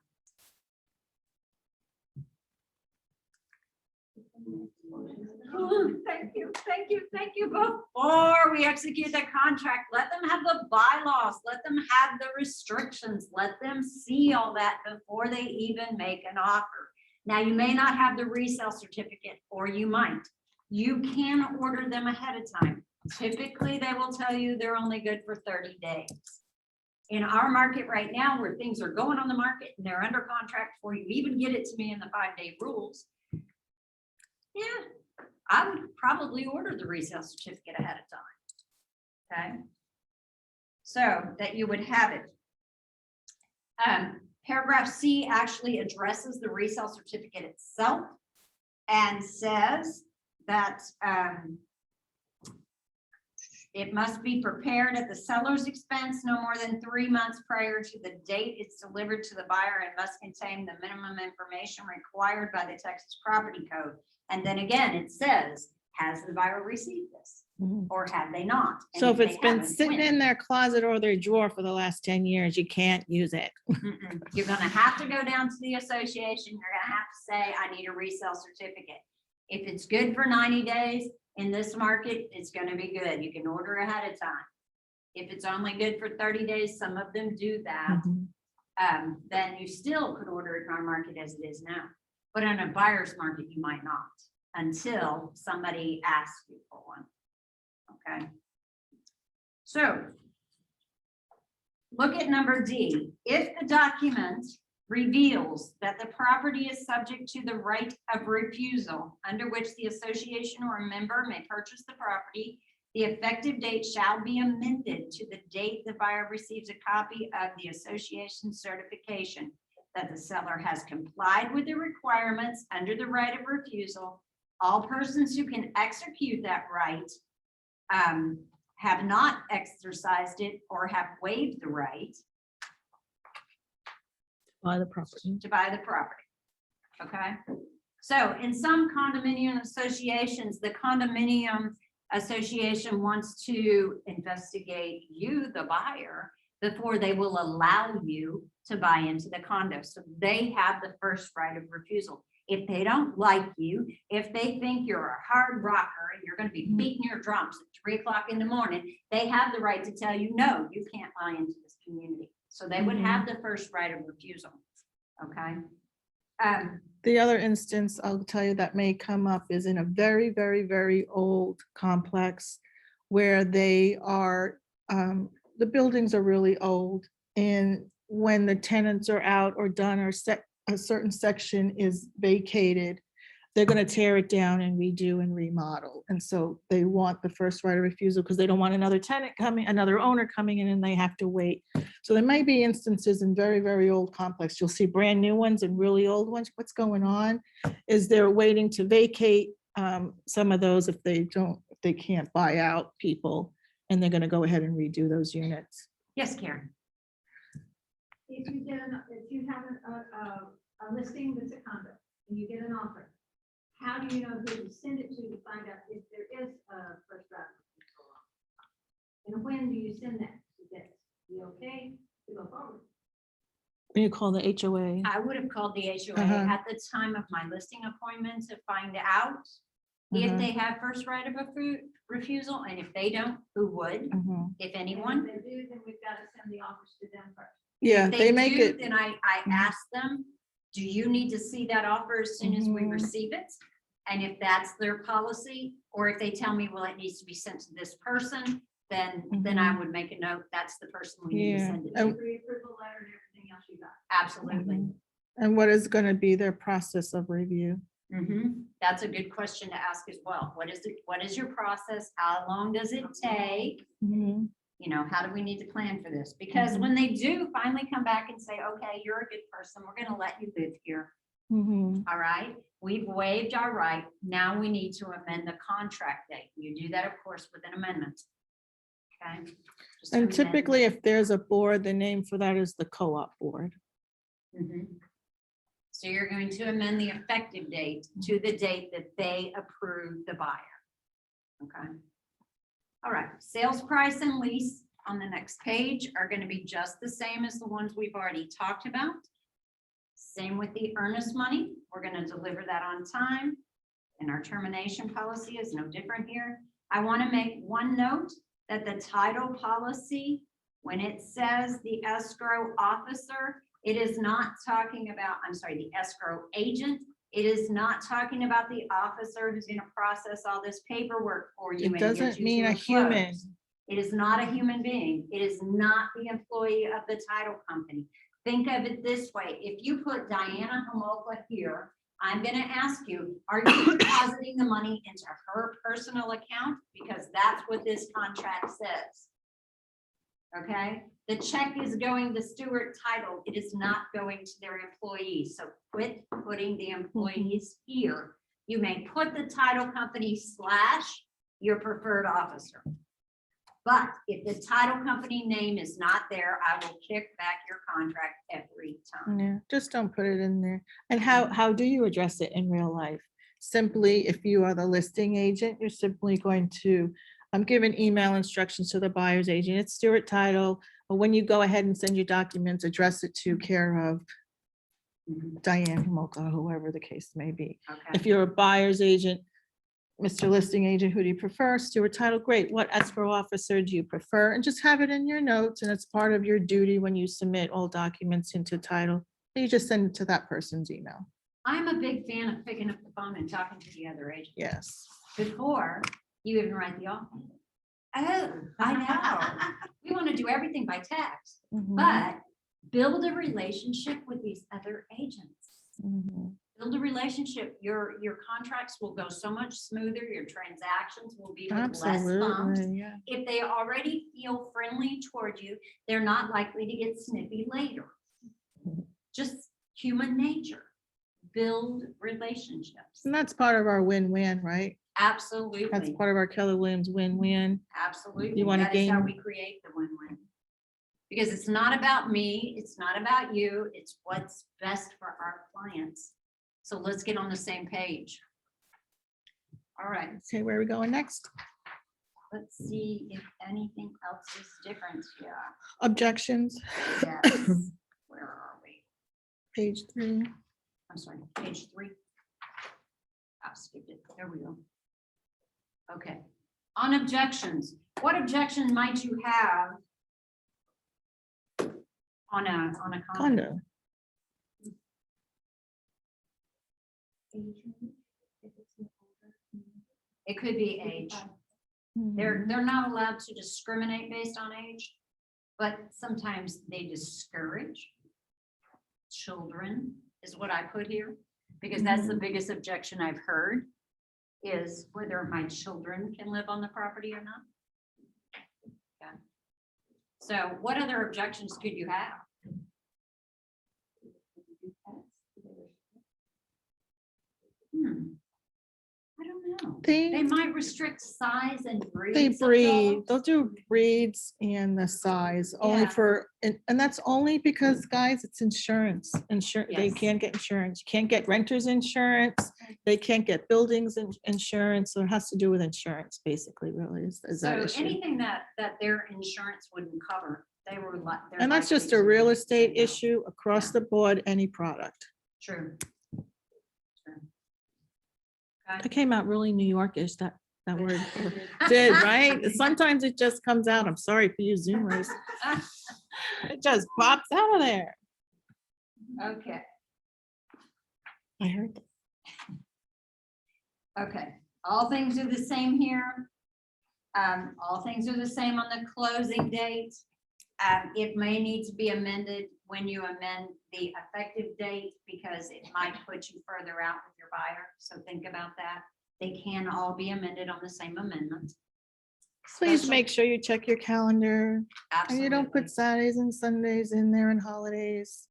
Thank you, thank you, thank you. Before we execute the contract, let them have the bylaws, let them have the restrictions, let them see all that before they even make an offer. Now, you may not have the resale certificate, or you might. You can order them ahead of time. Typically, they will tell you they're only good for 30 days. In our market right now, where things are going on the market and they're under contract before you even get it to me in the 5-day rules, yeah, I would probably order the resale certificate ahead of time. Okay. So that you would have it. Paragraph C actually addresses the resale certificate itself and says that it must be prepared at the seller's expense no more than 3 months prior to the date it's delivered to the buyer, and must contain the minimum information required by the Texas Property Code. And then again, it says, has the buyer received this or have they not? And So if it's they been haven't, sitting when? in their closet or their drawer for the last 10 years, you can't use it. You're gonna have to go down to the association. You're gonna have to say, I need a resale certificate. If it's good for 90 days in this market, it's gonna be good. You can order ahead of time. If it's only good for 30 days, some of them do that. Then you still could order it in our market as it is now. But in a buyer's market, you might not until somebody asks you for one. Okay. So look at number D. If the document reveals that the property is subject to the right of refusal under which the association or a member may purchase the property, the effective date shall be amended to the date the buyer receives a copy of the association certification that the seller has complied with the requirements under the right of refusal. All persons who can execute that right have not exercised it or have waived the right Buy the property. to buy the property. Okay, so in some condominium associations, the condominium association wants to investigate you, the buyer, before they will allow you to buy into the condo. So they have the first right of refusal. If they don't like you, if they think you're a hard rocker and you're going to be beating your drums at 3 o'clock in the morning, they have the right to tell you, no, you can't buy into this community. So they would have the first right of refusal. Okay. The other instance I'll tell you that may come up is in a very, very, very old complex where they are, the buildings are really old. And when the tenants are out or done or a certain section is vacated, they're going to tear it down and redo and remodel. And so they want the first right of refusal because they don't want another tenant coming, another owner coming in, and they have to wait. So there may be instances in very, very old complex. You'll see brand new ones and really old ones. What's going on is they're waiting to vacate some of those if they can't buy out people, and they're going to go ahead and redo those units. Yes, Karen. If you have a listing that's a condo and you get an offer, how do you know who to send it to find out if there is a first right of refusal? And when do you send that? Is that the okay to go forward? When you call the HOA. I would have called the HOA at the time of my listing appointment to find out if they have first right of refusal, and if they don't, who would, if And anyone. if they do, then we've got to send the offers to them first. Yeah, If they make do, it. Then I ask them, do you need to see that offer as soon as we receive it? And if that's their policy, or if they tell me, well, it needs to be sent to this person, then I would make a note, that's the person we need to Yeah. send it Oh. to. Pre-approval letter and everything else you got. Absolutely. And what is going to be their process of review? That's a good question to ask as well. What is it? What is your process? How long does it take? Mhm. You know, how do we need to plan for this? Because when they do finally come back and say, okay, you're a good person, we're gonna let you live here. Mhm. All right, we've waived our right. Now we need to amend the contract date. You do that, of course, with an amendment. Okay. Just And amend. typically, if there's a board, the name for that is the co-op board. Mhm. So you're going to amend the effective date to the date that they approve the buyer. Okay. All right, sales price and lease on the next page are going to be just the same as the ones we've already talked about. Same with the earnest money. We're going to deliver that on time. And our termination policy is no different here. I want to make one note that the title policy, when it says the escrow officer, it is not talking about, I'm sorry, the escrow agent. It is not talking about the officer who's going to process all this paperwork for you. It and get doesn't you mean to a human. close. It is not a human being. It is not the employee of the title company. Think of it this way. If you put Diana Homolka here, I'm going to ask you, are you depositing the money into her personal account? Because that's what this contract says. Okay, the check is going to Stewart Title. It is not going to their employees. So quit putting the employees here. You may put the title company / your preferred officer. But if the title company name is not there, I will kick back your contract every time. Yeah, just don't put it in there. And how do you address it in real life? Simply, if you are the listing agent, you're simply going to give an email instructions to the buyer's agent. It's Stewart Title. But when you go ahead and send your documents, address it to care of Diane Homolka, whoever the case may be. Okay. If you're a buyer's agent, Mr. Listing Agent, who do you prefer? Stewart Title, great. What escrow officer do you prefer? And just have it in your notes, and it's part of your duty when you submit all documents into title. You just send it to that person's email. I'm a big fan of picking up the phone and talking to the other agent Yes. before you even write the offer. Oh, I know. We want to do everything by text, Mhm. but build a relationship with these other agents. Mhm. Build a relationship. Your contracts will go so much smoother. Your transactions will be with less bumps. Absolutely, yeah. If they already feel friendly toward you, they're not likely to get snippy later. Just human nature. Build relationships. And that's part of our win-win, right? That's Absolutely. part of our Keller Williams win-win. Absolutely. You wanna That is how gain- we create the win-win. Because it's not about me, it's not about you, it's what's best for our clients. So let's get on the same page. All right, Okay, where are we going next? let's see if anything else is different here. Objections, Yes. Where are we? page 3. I'm sorry, page 3. I skipped it. There we go. Okay. On objections, what objection might you have on a condo? Condo. It could be age. Mhm. They're not allowed to discriminate based on age, but sometimes they discourage children, is what I put here, because that's the biggest objection I've heard, is whether my children can live on the property or not. Okay. So what other objections could you have? I don't know. They They might restrict size and breeds. They of breed, dogs. they'll do breeds and the size only Yeah. for, and that's only because, guys, it's insurance. They Yes. can't get insurance. You can't get renters insurance. They can't get buildings insurance. So it has to do with insurance, basically, really, is that So issue. anything that their insurance wouldn't cover, they were like. And that's just a real estate issue across Yeah. the board, any product. True. True. That came out really New Yorkish, that word did, right? Sometimes it just comes out. I'm sorry for you Zoomers. It just pops out of there. Okay, I heard that. okay. All things are the same here. All things are the same on the closing date. It may need to be amended when you amend the effective date because it might put you further out with your buyer. So think about that. They can all be amended on the same amendment. Please Special- make sure you check your calendar and you don't Absolutely. put Saturdays and Sundays in there and holidays.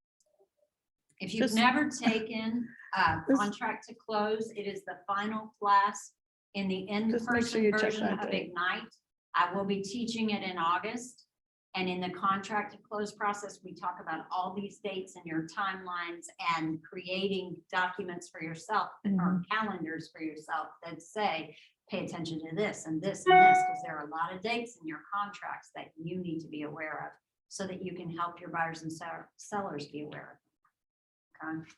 If you've just- never taken a This- contract to close, it is the final class in the Just make sure in-person you check version that of date. Ignite. I will be teaching it in August. And in the contract to close process, we talk about all these dates and your timelines and creating documents for yourself or calendars for yourself that say, pay attention to this and this and this, because there are a lot of dates in your contracts that you need to be aware of so that you can help your buyers and sellers be aware of. Okay?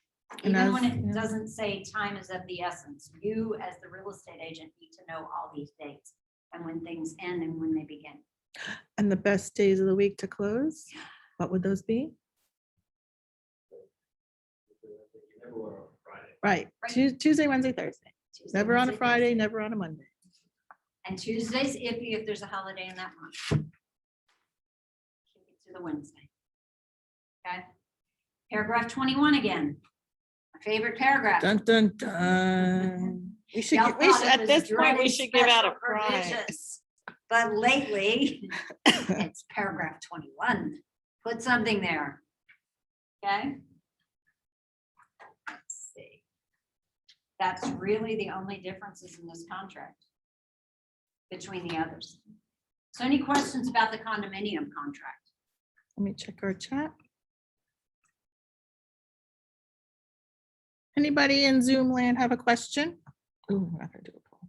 And Even when as- it yeah. doesn't say time is of the essence, you as the real estate agent need to know all these dates and when things end and when they begin. And the best days of the week to close, what would those be? You never want on Friday. Right, Right. Tuesday, Wednesday, Thursday. Tuesday, Never on a Wednesday, Friday, Thursday. never on a Monday. And Tuesdays, if there's a holiday in that month. Kick it to the Wednesday. Okay. Paragraph 21 again. My favorite paragraph. Dun, dun, dun. We should, Y'all we should, thought it at was this point, we dreaded should give out a special provisions. prize. But lately, it's paragraph 21. Put something there. Okay? Let's see. That's really the only differences in this contract between the others. So any questions about the condominium contract? Let me check our chat. Anybody in Zoom land have a question? Ooh, we're not gonna do a poll.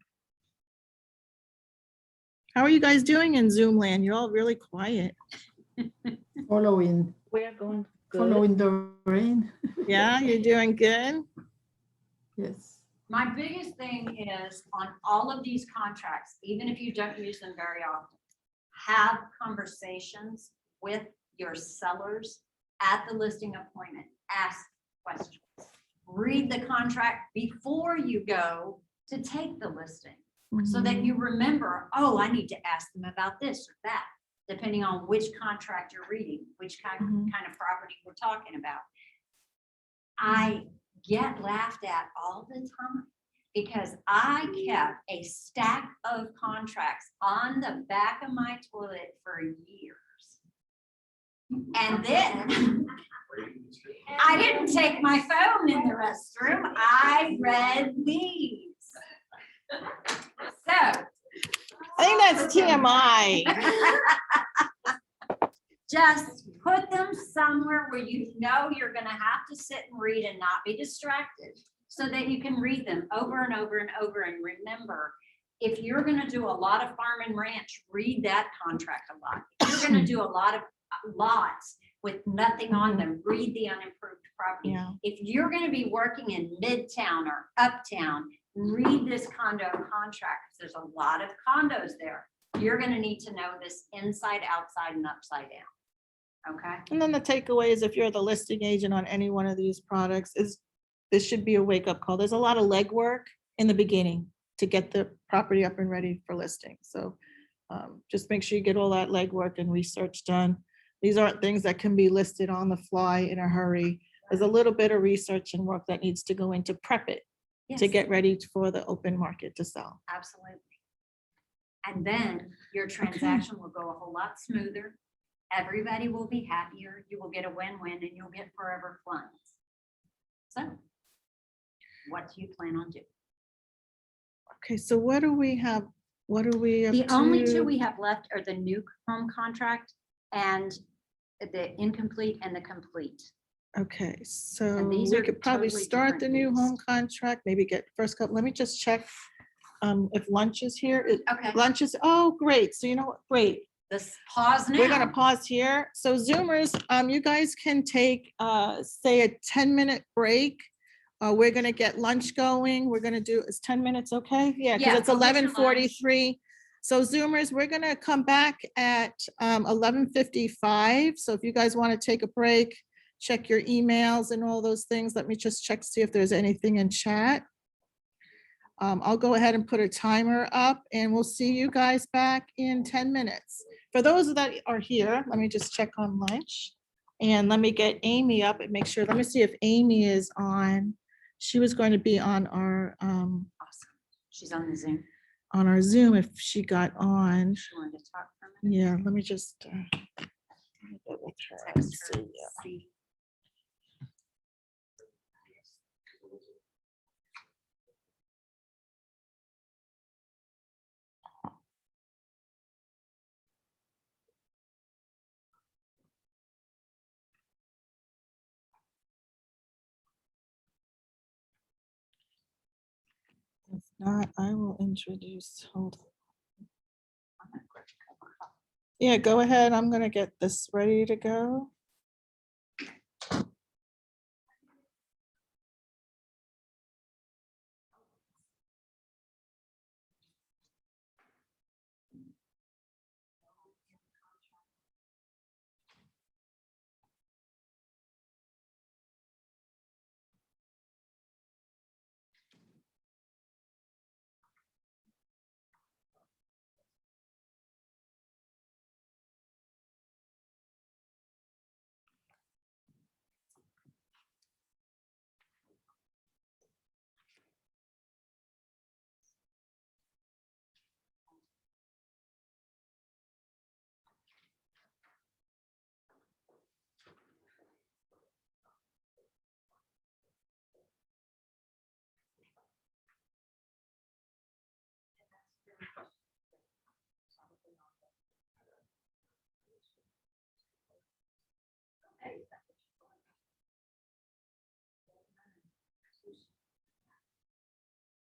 How are you guys doing in Zoom land? You're all really quiet. Following, We're going good. following the rain. Yeah, you're doing good. Yes. My biggest thing is on all of these contracts, even if you don't use them very often, have conversations with your sellers at the listing appointment. Ask questions. Read the contract before you go to take the listing so that you remember, oh, I need to ask them about this or that, depending on which contract you're reading, which kind of property we're talking about. I get laughed at all the time because I kept a stack of contracts on the back of my toilet for years. And then I didn't take my phone in the restroom. I read these. So. I think that's TMI. Just put them somewhere where you know you're gonna have to sit and read and not be distracted, so that you can read them over and over and over. And remember, if you're gonna do a lot of farm and ranch, read that contract a lot. If you're gonna do a lot of lots with nothing on them, read the unimproved property. Yeah. If you're gonna be working in Midtown or Uptown, read this condo contract. There's a lot of condos there. You're gonna need to know this inside, outside, and upside down. Okay? And then the takeaway is if you're the listing agent on any one of these products is, this should be a wake-up call. There's a lot of legwork in the beginning to get the property up and ready for listing. So just make sure you get all that legwork and research done. These aren't things that can be listed on the fly in a hurry. There's a little bit of research and work that needs to go into prep it to Yes, get ready for the open market to sell. absolutely. And then your transaction will go a whole lot smoother. Everybody will be happier. You will get a win-win and you'll get forever funds. So what do you plan on doing? Okay, so what do we have? What are we up The only to? two we have left are the new home contract and the incomplete and the complete. Okay, so these we are could probably totally start the different new things. home contract, maybe get first couple, let me just check if lunch is here. Okay, Lunch is, oh, great. So you know what? Great. this pause now. We're gonna pause here. So Zoomers, you guys can take, say a 10-minute break. We're gonna get lunch going. We're gonna do, is 10 minutes okay? Yeah, because Yeah, it's go get your lunch. 11:43. So Zoomers, we're gonna come back at 11:55. So if you guys want to take a break, check your emails and all those things. Let me just check, see if there's anything in chat. I'll go ahead and put a timer up and we'll see you guys back in 10 minutes. For those that are here, let me just check on lunch. And let me get Amy up and make sure, let me see if Amy is on. She was going to be on our Awesome. She's on the Zoom. Zoom if she got on. She wanted to talk for a minute. Yeah, let me just. let me get with her and Text her, see, yeah. see. If not, I will introduce, hold on. I'm gonna quick cover up. Yeah, go ahead. I'm gonna get this ready to go.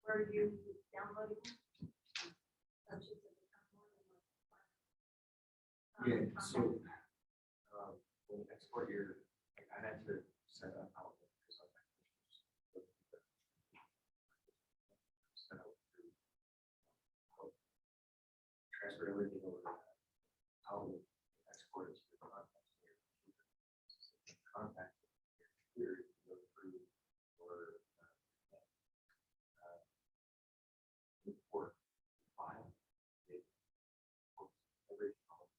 Where you downloading? Yeah, so, when you export your, like, I had to set up Outlook. Because I set up through Outlook, transfer everything over to Outlook, export it to the contacts here. Contact here, go through or import file. It imports every file.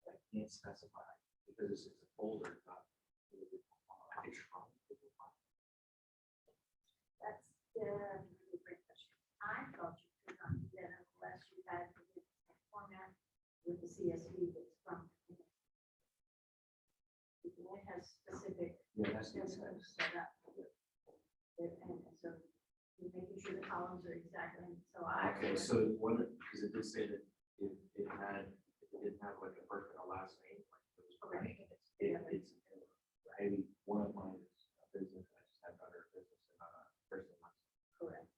I can't specify because this is a folder, not individual file. That's the great question. I thought you could not do that unless you had the format with the CSV that's from. It has specific. Yeah, that's the set sense. up. And so you're making sure the columns are exactly, so I. Okay, so one, because it did say that it didn't have like a first and a last name. Like it was Correct. it's maybe one of mine is a business, I just have under a business and not a person. Correct.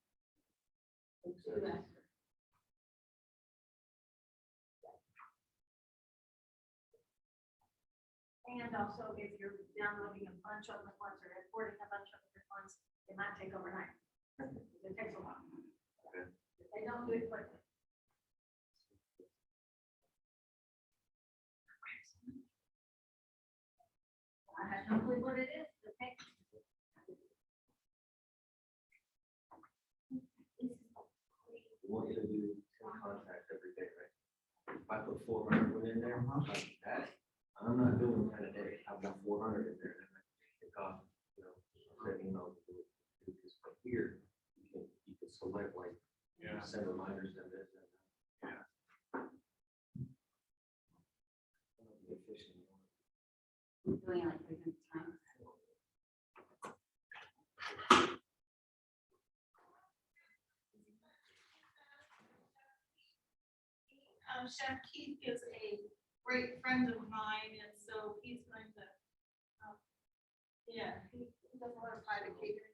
So it's- And also, if you're downloading a bunch of the ones or importing a bunch of the ones, it might take overnight. It takes a while. Okay. If they don't do it quickly. I have no clue what it is. Okay. We want you to do 10 contracts every day, right? If I put 400 in there, like that, I'm not doing that a day. I've got 400 in there. And I kick off, you know, sending emails to do this. But here, you can select like, send reminders and this and that. Be efficient. Doing like 300 times. Chef Keith is a great friend of mine, and so he's going to, yeah, he does a lot of private catering.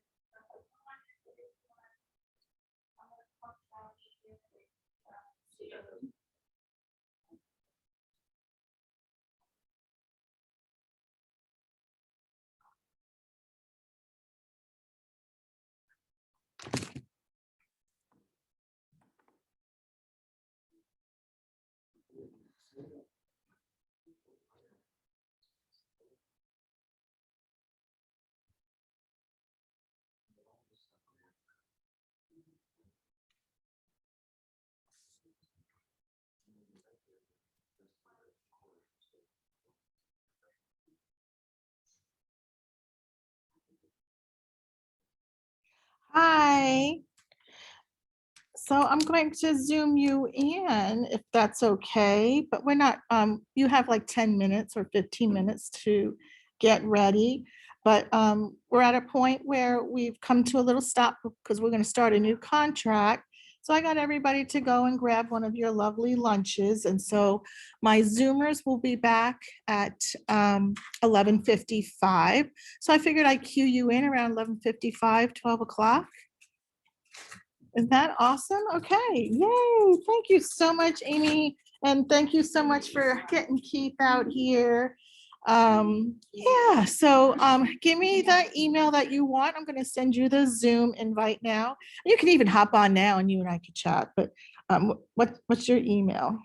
Hi. So I'm going to Zoom you in if that's okay, but we're not, you have like 10 minutes or 15 minutes to get ready. But we're at a point where we've come to a little stop because we're going to start a new contract. So I got everybody to go and grab one of your lovely lunches. And so my Zoomers will be back at 11:55. So I figured I'd cue you in around 11:55, 12 o'clock. Is that awesome? Okay, yay. Thank you so much, Amy. And thank you so much for getting Keith out here. Yeah, so give me that email that you want. I'm gonna send you the Zoom invite now. You can even hop on now and you and I could chat, but what's your email?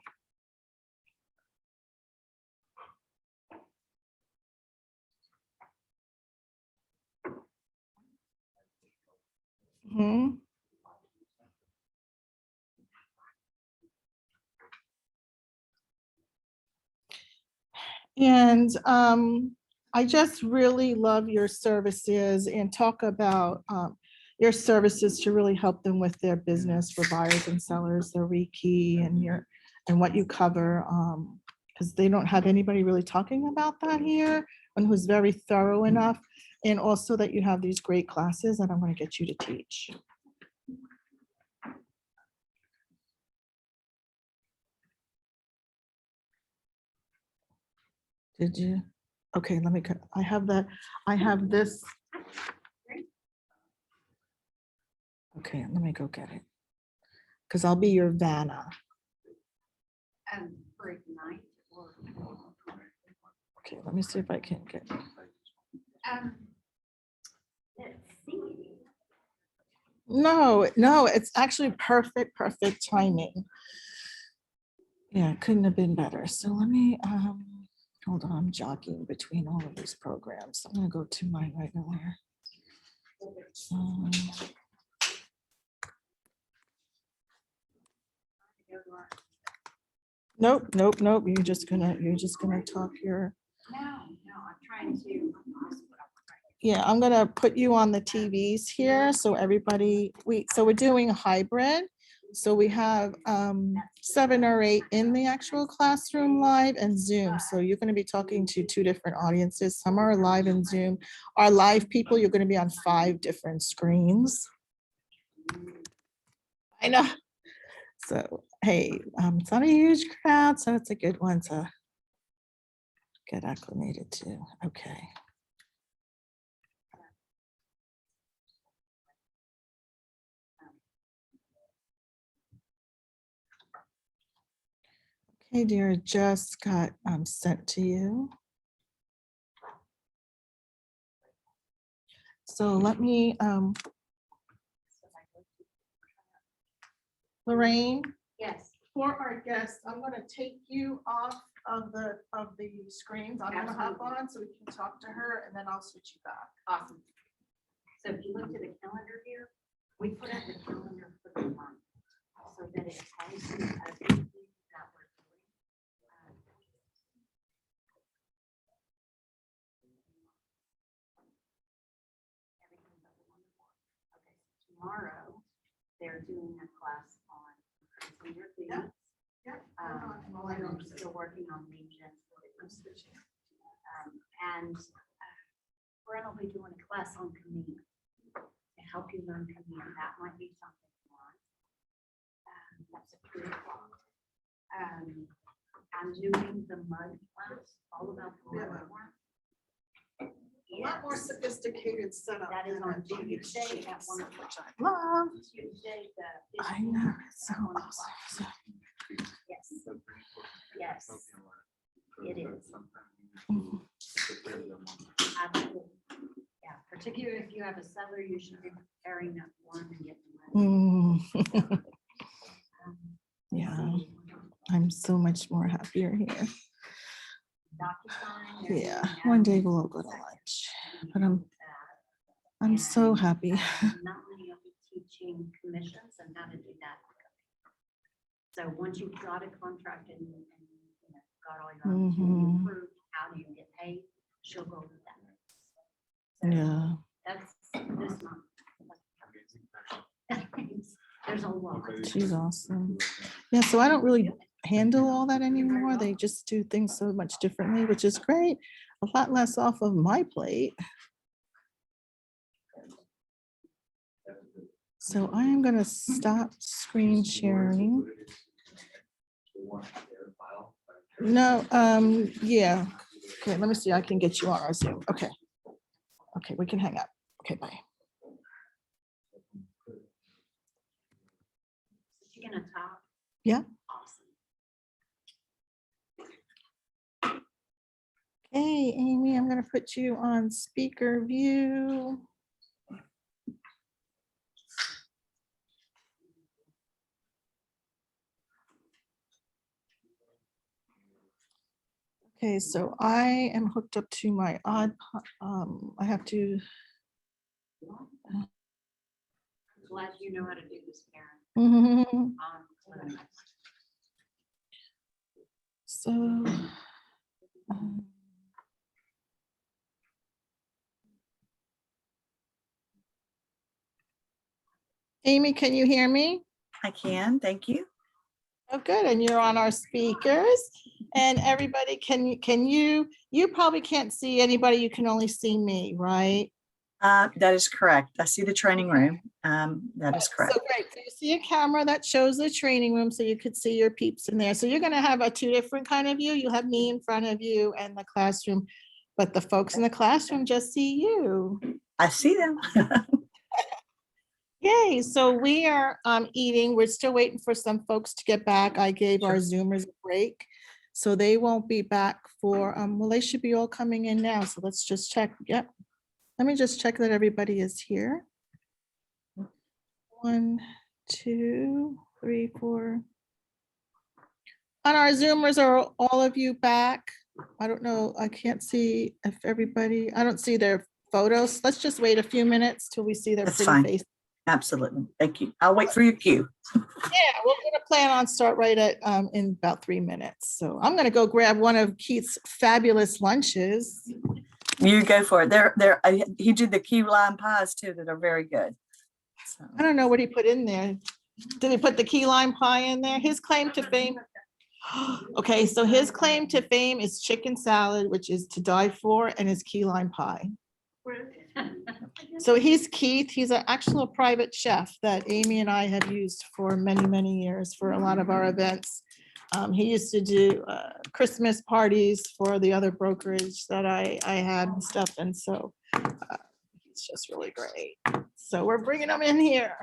Mhm. And I just really love your services and talk about your services to really help them with their business for buyers and sellers, their rekey and what you cover. Because they don't have anybody really talking about that here and who's very thorough enough. And also that you have these great classes that I'm going to get you to teach. Did you? Okay, let me, I have this. Okay, let me go get it. Because I'll be your Vanna. For ignite or. Okay, let me see if I can get. Let's see. No, it's actually perfect timing. Yeah, it couldn't have been better. So let me, hold on, I'm jogging between all of these programs. I'm gonna go to mine right now here. Nope. You're just gonna talk your. No, I'm trying to. Yeah, I'm gonna put you on the TVs here, so everybody, so we're doing a hybrid. So we have 7 or 8 in the actual classroom live and Zoom. So you're gonna be talking to 2 different audiences. Some are live in Zoom. Our live people, you're gonna be on 5 different screens. I know. So, hey, it's not a huge crowd, so it's a good one to get acclimated to. Okay. Okay, dear, it just got sent to you. So let me, Lorraine, Yes. for our guests, I'm gonna take you off of the screens. I'm gonna hop on so we can talk to her and then I'll switch you back. Awesome. So if you look at the calendar here, we put out the calendar for the month so that it tells you everything that we're doing. Everything that we want for. Okay, so tomorrow they're doing a class on senior leads. I'm still working on lead gen. And Brent will be doing a class on command to help you learn command. That might be something you want. That's at 2 o'clock. I'm doing the mud class, all about the mud work. A lot more sophisticated setup. That is than on a Tuesday at 1 o'clock. which I love. Tuesday, I know, it's so awesome. So, Yes. Yes, it is. mhm. Absolutely. Yeah, particularly if you have a seller, you should be preparing that form and getting ready. Mm. Um, Yeah, I'm so much more happier here. DocuSign, they're Yeah, doing one that. day we'll all go to lunch, but And I'm so happy. Not only are we teaching commissions and how to do that. So once you've got a contract and you know, got all your Mhm. approved, how do you get paid? She'll go with that. So Yeah. that's this month. There's a lot. She's awesome. Yeah, so I don't really handle all that anymore. They just do things so much differently, which is great. A lot less off of my plate. So I am gonna stop screen sharing. No, yeah. Okay, let me see. I can get you on our Zoom. Okay. Okay, we can hang up. Okay, bye. Is she gonna talk? Yeah. Awesome. Hey, Amy, I'm gonna put you on speaker view. Okay, so I am hooked up to my I have to. Glad you know how to do this, Karen. So. Amy, can you hear me? I can, thank you. Oh, good. And you're on our speakers. And everybody, you probably can't see anybody. You can only see me, right? That is correct. I see the training room. That is correct. So great. So you see a camera that shows the training room, so you could see your peeps in there. So you're going to have a two different kind of view. You have me in front of you and the classroom, but the folks in the classroom just see you. I see them. Yay. So we are eating. We're still waiting for some folks to get back. I gave our Zoomers a break, so they won't be back for, well, they should be all coming in now. So let's just check. Yep. Let me just check that everybody is here. 1, 2, 3, 4. On our Zoomers, are all of you back? I don't know. I can't see if everybody, I don't see their photos. Let's just wait a few minutes till we see their That's pretty fine. face. Absolutely. Thank you. I'll wait for your cue. Yeah, we're gonna plan on start right at in about 3 minutes. So I'm gonna go grab one of Keith's fabulous lunches. You go for it. He did the key lime pies too that are very good. So, I don't know what he put in there. Did he put the key lime pie in there? His claim to fame. Okay, so his claim to fame is chicken salad, which is to die for, and his key lime pie. So he's Keith. He's actually a private chef that Amy and I have used for many, many years for a lot of our events. He used to do Christmas parties for the other brokerage that I had and stuff. And so he's just really great. So we're bringing him in here.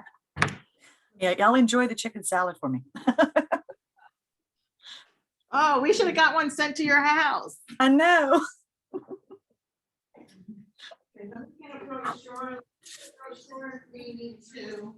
yeah, y'all enjoy the chicken salad for me. Oh, we should have got one sent to your house. I know. Okay, let me get a brochure we need to.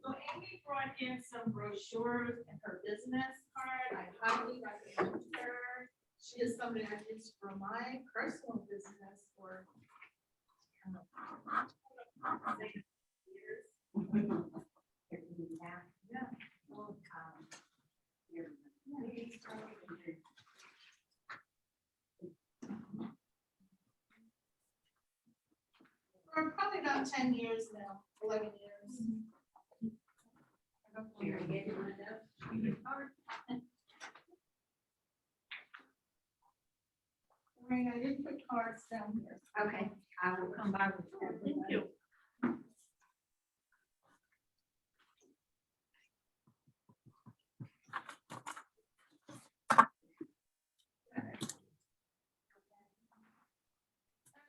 So Amy brought in some brochures and her business card. I highly recommend her. She is somebody I use for my personal business for for probably about 10 years now, 11 years. Maureen, I didn't put cards down here. Okay, I will come by with that. Thank you.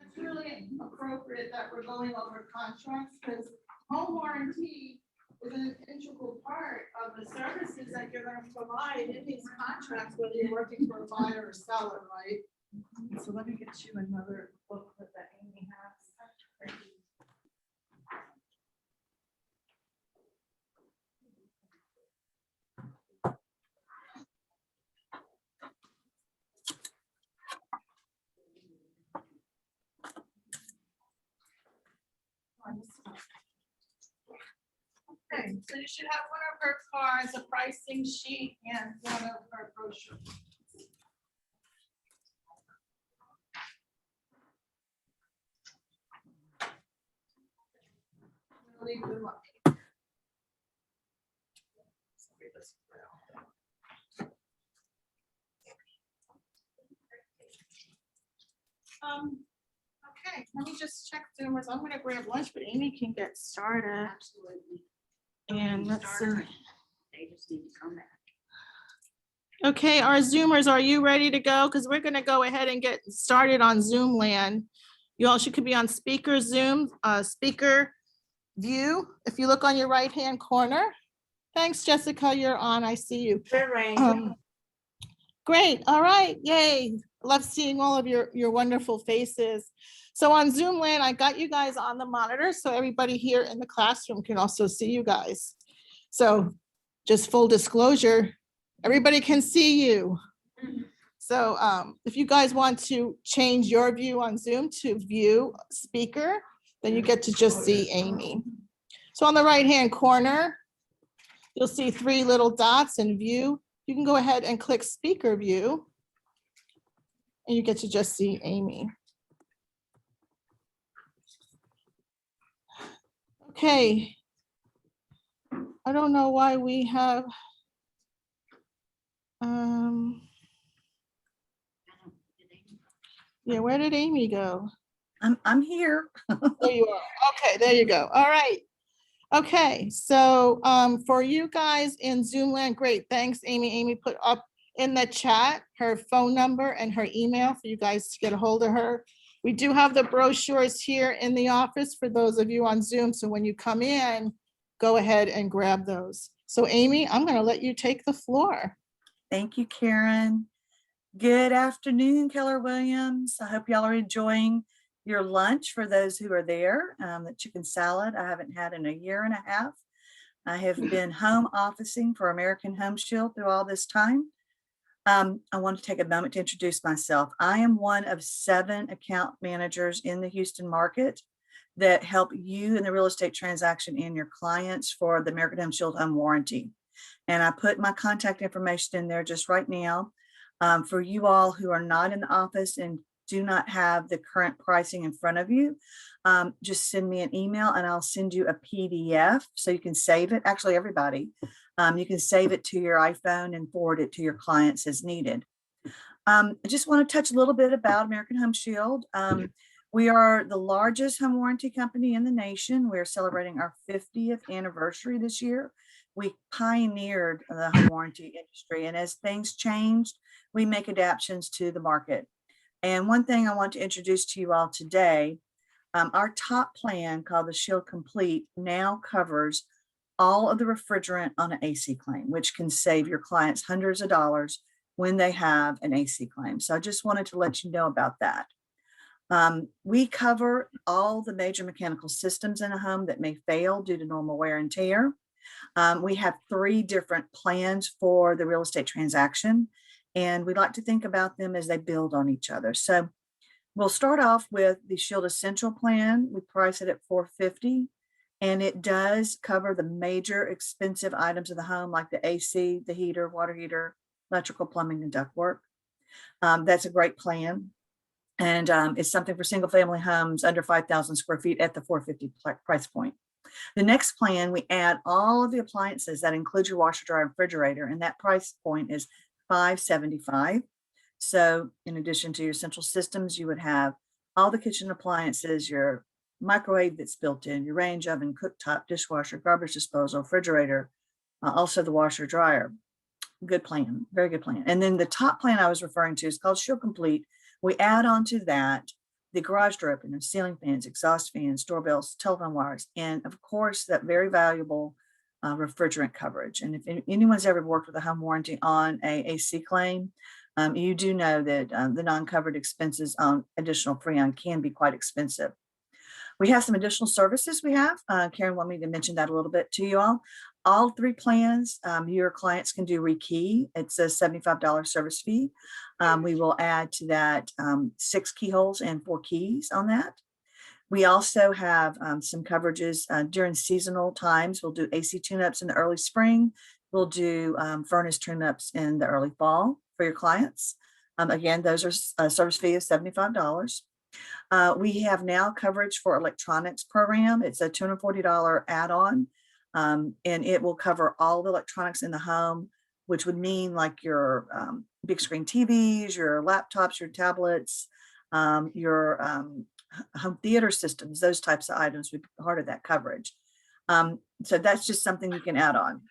It's really appropriate that we're going over contracts because home warranty is an integral part of the services that you're going to provide in these contracts, whether you're working for a buyer or seller, right? So let me get you another booklet that Amy has. Okay, so you should have one of her cards, a pricing sheet, and one of her brochures. Leave them up. Okay, let me just check Zoomers. I'm gonna grab lunch, but Amy can get started. Absolutely. And let's see. They just need to come back. Okay, our Zoomers, are you ready to go? Because we're gonna go ahead and get started on Zoom land. You all should be on speaker Zoom, speaker view. If you look on your right-hand corner. Thanks, Jessica, you're on. I see you. Great, all right, yay. Love seeing all of your wonderful faces. So on Zoom land, I got you guys on the monitor, so everybody here in the classroom can also see you guys. So just full disclosure, everybody can see you. So if you guys want to change your view on Zoom to view speaker, then you get to just see Amy. So on the right-hand corner, you'll see 3 little dots in view. You can go ahead and click speaker view. And you get to just see Amy. Okay. I don't know why we have. Yeah, where did Amy go? I'm here. There you are. Okay, there you go. All right. Okay, so for you guys in Zoom land, great. Thanks, Amy. Amy put up in the chat her phone number and her email for you guys to get a hold of her. We do have the brochures here in the office for those of you on Zoom. So when you come in, go ahead and grab those. So Amy, I'm going to let you take the floor. Thank you, Karen. Good afternoon, Keller Williams. I hope y'all are enjoying your lunch for those who are there. The chicken salad I haven't had in a year and a half. I have been home officing for American Home Shield through all this time. I want to take a moment to introduce myself. I am one of 7 account managers in the Houston market that help you in the real estate transaction and your clients for the American Home Shield home warranty. And I put my contact information in there just right now. For you all who are not in the office and do not have the current pricing in front of you, just send me an email and I'll send you a PDF so you can save it. Actually, everybody, you can save it to your iPhone and forward it to your clients as needed. I just want to touch a little bit about American Home Shield. We are the largest home warranty company in the nation. We're celebrating our 50th anniversary this year. We pioneered the home warranty industry, and as things changed, we make adaptations to the market. And one thing I want to introduce to you all today, our top plan called the Shield Complete now covers all of the refrigerant on an AC claim, which can save your clients hundreds of dollars when they have an AC claim. So I just wanted to let you know about that. We cover all the major mechanical systems in a home that may fail due to normal wear and tear. We have 3 different plans for the real estate transaction, and we like to think about them as they build on each other. So we'll start off with the Shield Essential plan. We price it at $450, and it does cover the major expensive items of the home, like the AC, the heater, water heater, electrical, plumbing, and ductwork. That's a great plan. And it's something for single family homes under 5,000 square feet at the $450 price point. The next plan, we add all of the appliances that include your washer, dryer, and refrigerator, and that price point is $575. So in addition to your central systems, you would have all the kitchen appliances, your microwave that's built in, your range oven, cooktop, dishwasher, garbage disposal, refrigerator, also the washer, dryer. Good plan, very good plan. And then the top plan I was referring to is called Shield Complete. We add on to that the garage door openers, ceiling fans, exhaust fans, doorbells, telephone wires, and of course that very valuable refrigerant coverage. And if anyone's ever worked with a home warranty on a AC claim, you do know that the non-covered expenses on additional Freon can be quite expensive. We have some additional services we have. Karen wanted me to mention that a little bit to you all. All 3 plans, your clients can do rekey. It's a $75 service fee. We will add to that 6 keyholes and 4 keys on that. We also have some coverages during seasonal times. We'll do AC tune-ups in the early spring. We'll do furnace tune-ups in the early fall for your clients. Again, those are a service fee of $75. We have now coverage for electronics program. It's a $240 add-on, and it will cover all the electronics in the home, which would mean like your big screen TVs, your laptops, your tablets, your home theater systems, those types of items would be part of that coverage. So that's just something you can add on.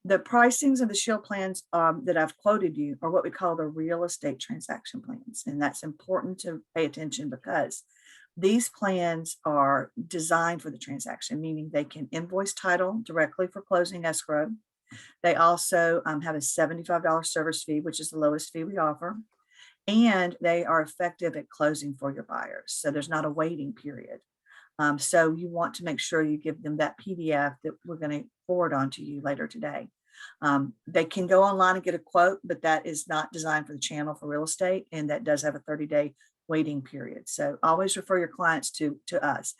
The pricings of the shield plans that I've quoted you are what we call the real estate transaction plans. And that's important to pay attention because these plans are designed for the transaction, meaning they can invoice title directly for closing escrow. They also have a $75 service fee, which is the lowest fee we offer. And they are effective at closing for your buyers. So there's not a waiting period. So you want to make sure you give them that PDF that we're going to forward on to you later today. They can go online and get a quote, but that is not designed for the channel for real estate. And that does have a 30-day waiting period. So always refer your clients to us.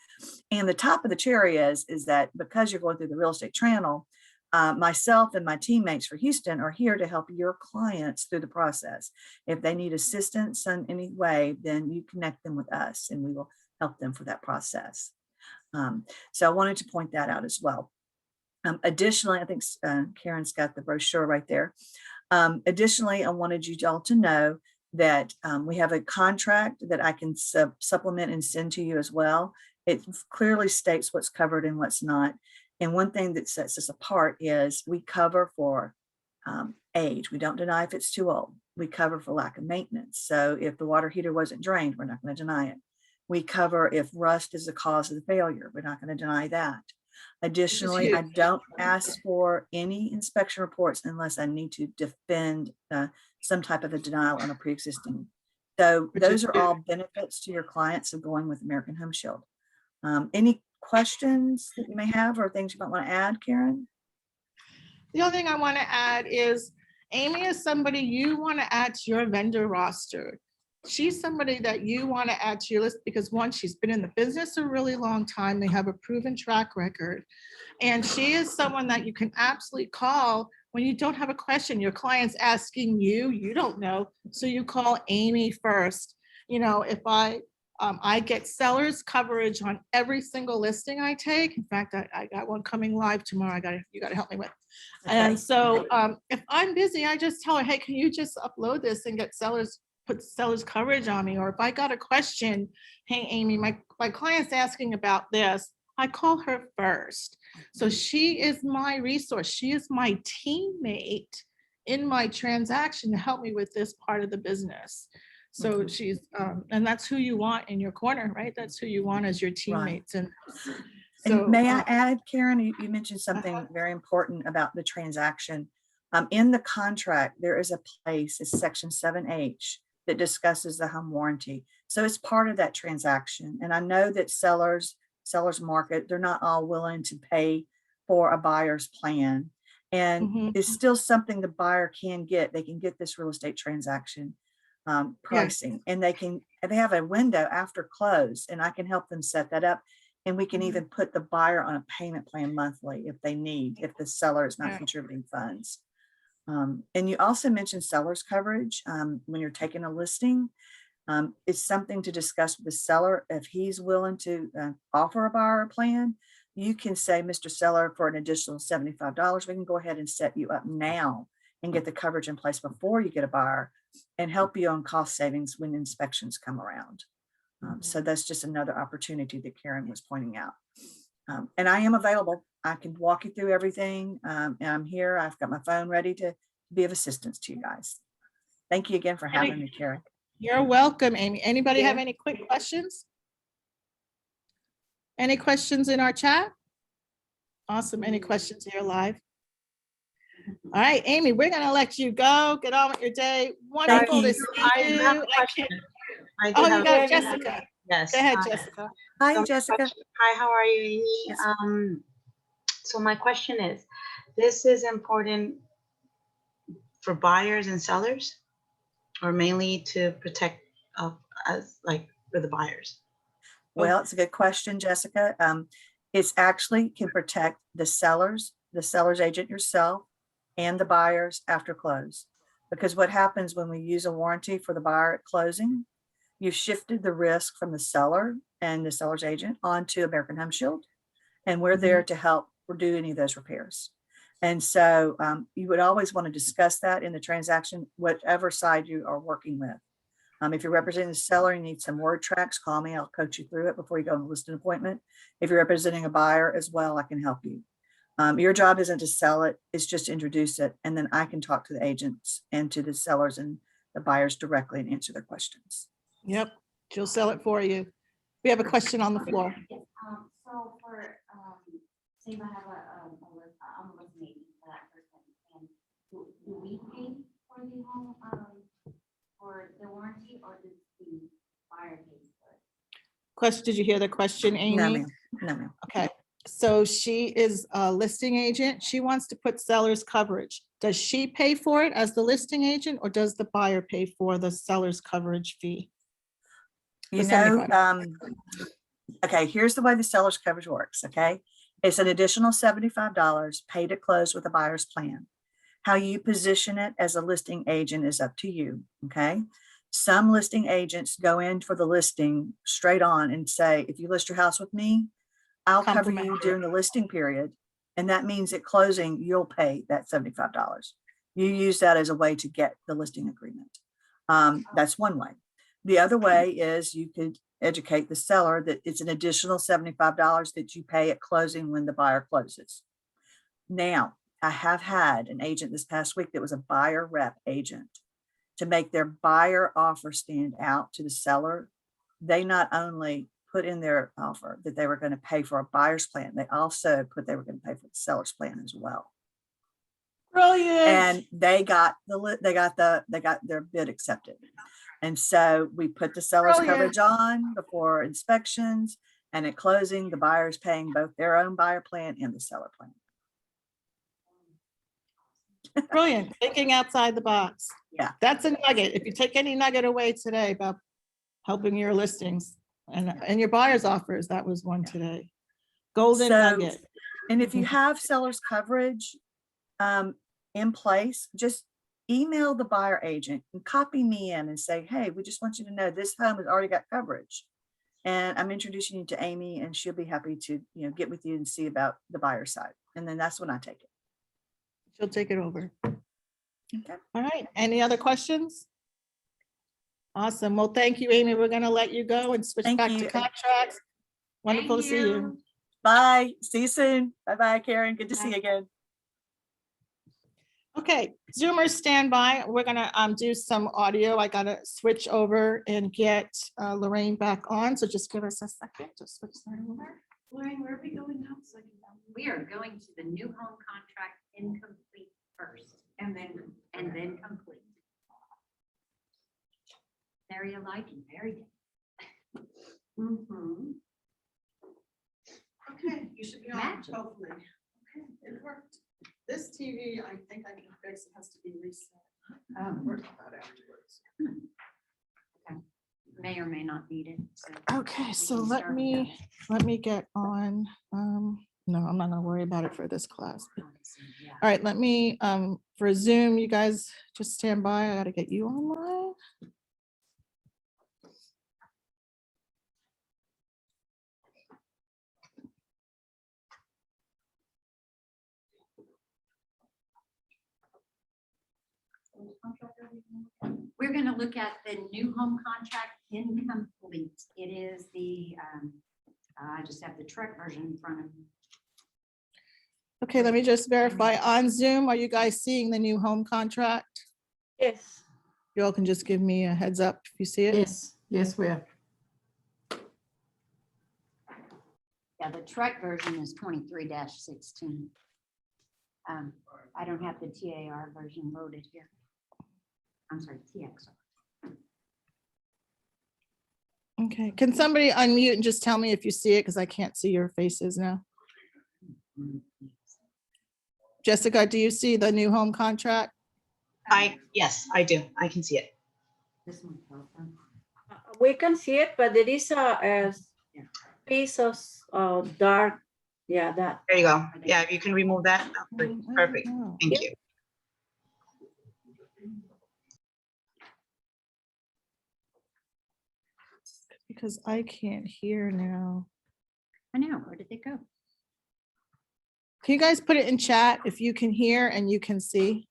And the top of the cherry is that because you're going through the real estate channel, myself and my teammates for Houston are here to help your clients through the process. If they need assistance in any way, then you connect them with us and we will help them for that process. So I wanted to point that out as well. Additionally, I think Karen's got the brochure right there. Additionally, I wanted you all to know that we have a contract that I can supplement and send to you as well. It clearly states what's covered and what's not. And one thing that sets us apart is we cover for age. We don't deny if it's too old. We cover for lack of maintenance. So if the water heater wasn't drained, we're not going to deny it. We cover if rust is the cause of the failure. We're not going to deny that. Additionally, I don't ask for any inspection reports unless I need to defend some type of a denial on a pre-existing. So those are all benefits to your clients of going with American Home Shield. Any questions that you may have or things you might want to add, Karen? The only thing I want to add is Amy is somebody you want to add to your vendor roster. She's somebody that you want to add to your list because one, she's been in the business a really long time. They have a proven track record. And she is someone that you can absolutely call when you don't have a question. Your client's asking you, you don't know. So you call Amy first. You know, if I get sellers coverage on every single listing I take. In fact, I got one coming live tomorrow. You got to help me with. And so if I'm busy, I just tell her, hey, can you just upload this and get put sellers coverage on me? Or if I got a question, hey, Amy, my client's asking about this, I call her first. So she is my resource. She is my teammate in my transaction to help me with this part of the business. So she's, and that's who you want in your corner, right? That's who you want as your teammates. Right. So, and may I add, Karen, you mentioned something very important about the transaction. In the contract, there is a place, it's section 7H, that discusses the home warranty. So it's part of that transaction. And I know that sellers market, they're not all willing to pay for a buyer's plan. And it's still something the buyer can get. They can get this real estate transaction pricing, and they have a window after close, and I can help them set that up. And we can even put the buyer on a payment plan monthly if they need, if the seller is not contributing funds. And you also mentioned seller's coverage when you're taking a listing. It's something to discuss with the seller. If he's willing to offer a buyer a plan, you can say, Mr. Seller, for an additional $75, we can go ahead and set you up now and get the coverage in place before you get a buyer and help you on cost savings when inspections come around. So that's just another opportunity that Karen was pointing out. And I am available. I can walk you through everything. And I'm here. I've got my phone ready to be of assistance to you guys. Thank you again for having me, Karen. You're welcome, Amy. Anybody have any quick questions? Any questions in our chat? Awesome. Any questions here live? All right, Amy, we're going to let you go. Get on with your day. Wonderful to see you. I Oh, do you got Jessica. Yes. Go ahead, Jessica. Hi, Jessica. Hi, how are you, Amy? Yes. So my question is, this is important for buyers and sellers, or mainly to protect us, like for the buyers? Well, it's a good question, Jessica. It's actually can protect the seller's agent yourself and the buyers after close. Because what happens when we use a warranty for the buyer at closing, you've shifted the risk from the seller and the seller's agent onto American Home Shield. And we're there to help do any of those repairs. And so you would always want to discuss that in the transaction, whatever side you are working with. If you're representing the seller and need some word tracks, call me. I'll coach you through it before you go on the listing appointment. If you're representing a buyer as well, I can help you. Your job isn't to sell it, it's just to introduce it. And then I can talk to the agents and to the sellers and the buyers directly and answer their questions. Yep, she'll sell it for you. We have a question on the floor. Yes, so for, say if I have I'm a listing agent for that person, and do we pay for the home, for the warranty, or does the buyer pay for it? Question, did you hear the question, No, Amy? ma'am. No, ma'am. Okay, so she is a listing agent. She wants to put seller's coverage. Does she pay for it as the listing agent, or does the buyer pay for the seller's coverage fee? You The know, 75. okay, here's the way the seller's coverage works, okay? It's an additional $75 paid at close with a buyer's plan. How you position it as a listing agent is up to you, okay? Some listing agents go in for the listing straight on and say, if you list your house with me, I'll cover you Complimentary. during the listing period. And that means at closing, you'll pay that $75. You use that as a way to get the listing agreement. That's one way. The other way is you could educate the seller that it's an additional $75 that you pay at closing when the buyer closes. Now, I have had an agent this past week that was a buyer rep agent to make their buyer offer stand out to the seller. They not only put in their offer that they were going to pay for a buyer's plan, they also put they were going to pay for the seller's plan as well. Brilliant. And they got their bid accepted. And so we put the seller's Brilliant. coverage on before inspections, and at closing, the buyer is paying both their own buyer plan and the seller plan. Brilliant, thinking outside the box. Yeah. That's a nugget. If you take any nugget away today about helping your listings and your buyer's offers, that was one today. Golden So, nugget. And if you have seller's coverage in place, just email the buyer agent and copy me in and say, hey, we just want you to know this home has already got coverage. And I'm introducing you to Amy, and she'll be happy to, get with you and see about the buyer side. And then that's when I take it. She'll take it over. Okay. All right, any other questions? Awesome, well, thank you, Amy. We're gonna let you go and switch Thank back to you. contracts. Wonderful to Thank see you. Bye. See you soon. Bye-bye, Karen. Good to see you again. Okay, Zoomers stand by. We're gonna do some audio. I gotta switch over and get Lorraine back on, so just give us a second to switch that over. Lorraine, where are we going now? So I can- We are going to the new home contract incomplete first, and then complete. Very alike and very different. Mhm. Okay, you should be on, Imagine. hopefully. Okay, it worked. This TV, I think I can fix, it has to be reset. Work on that afterwards. May or may not need it. So Okay, so can let start me get on, no, I'm not gonna worry about it for this class. yeah. All right, let me, for Zoom, you guys just stand by. I gotta get you online. We're going to look at the new home contract incomplete. It is the, I just have the Trek version in front of me. Okay, let me just verify on Zoom. Are you guys seeing the new home contract? Yes. You all can just give me a heads up if you see it. Yes, yes, we are. Yeah, the Trek version is 23-16. I don't have the TAR version loaded here. I'm sorry, TXR. Okay, can somebody unmute and just tell me if you see it, because I can't see your faces now. Jessica, do you see the new home contract? Yes, I do. I can see it. This one. We can see it, but there is piece of dark, yeah, that. There you go. Yeah, if you can remove that, perfect. Oh, Thank you. because I can't hear now. I know, where did they go? Can you guys put it in chat if you can hear and you can see?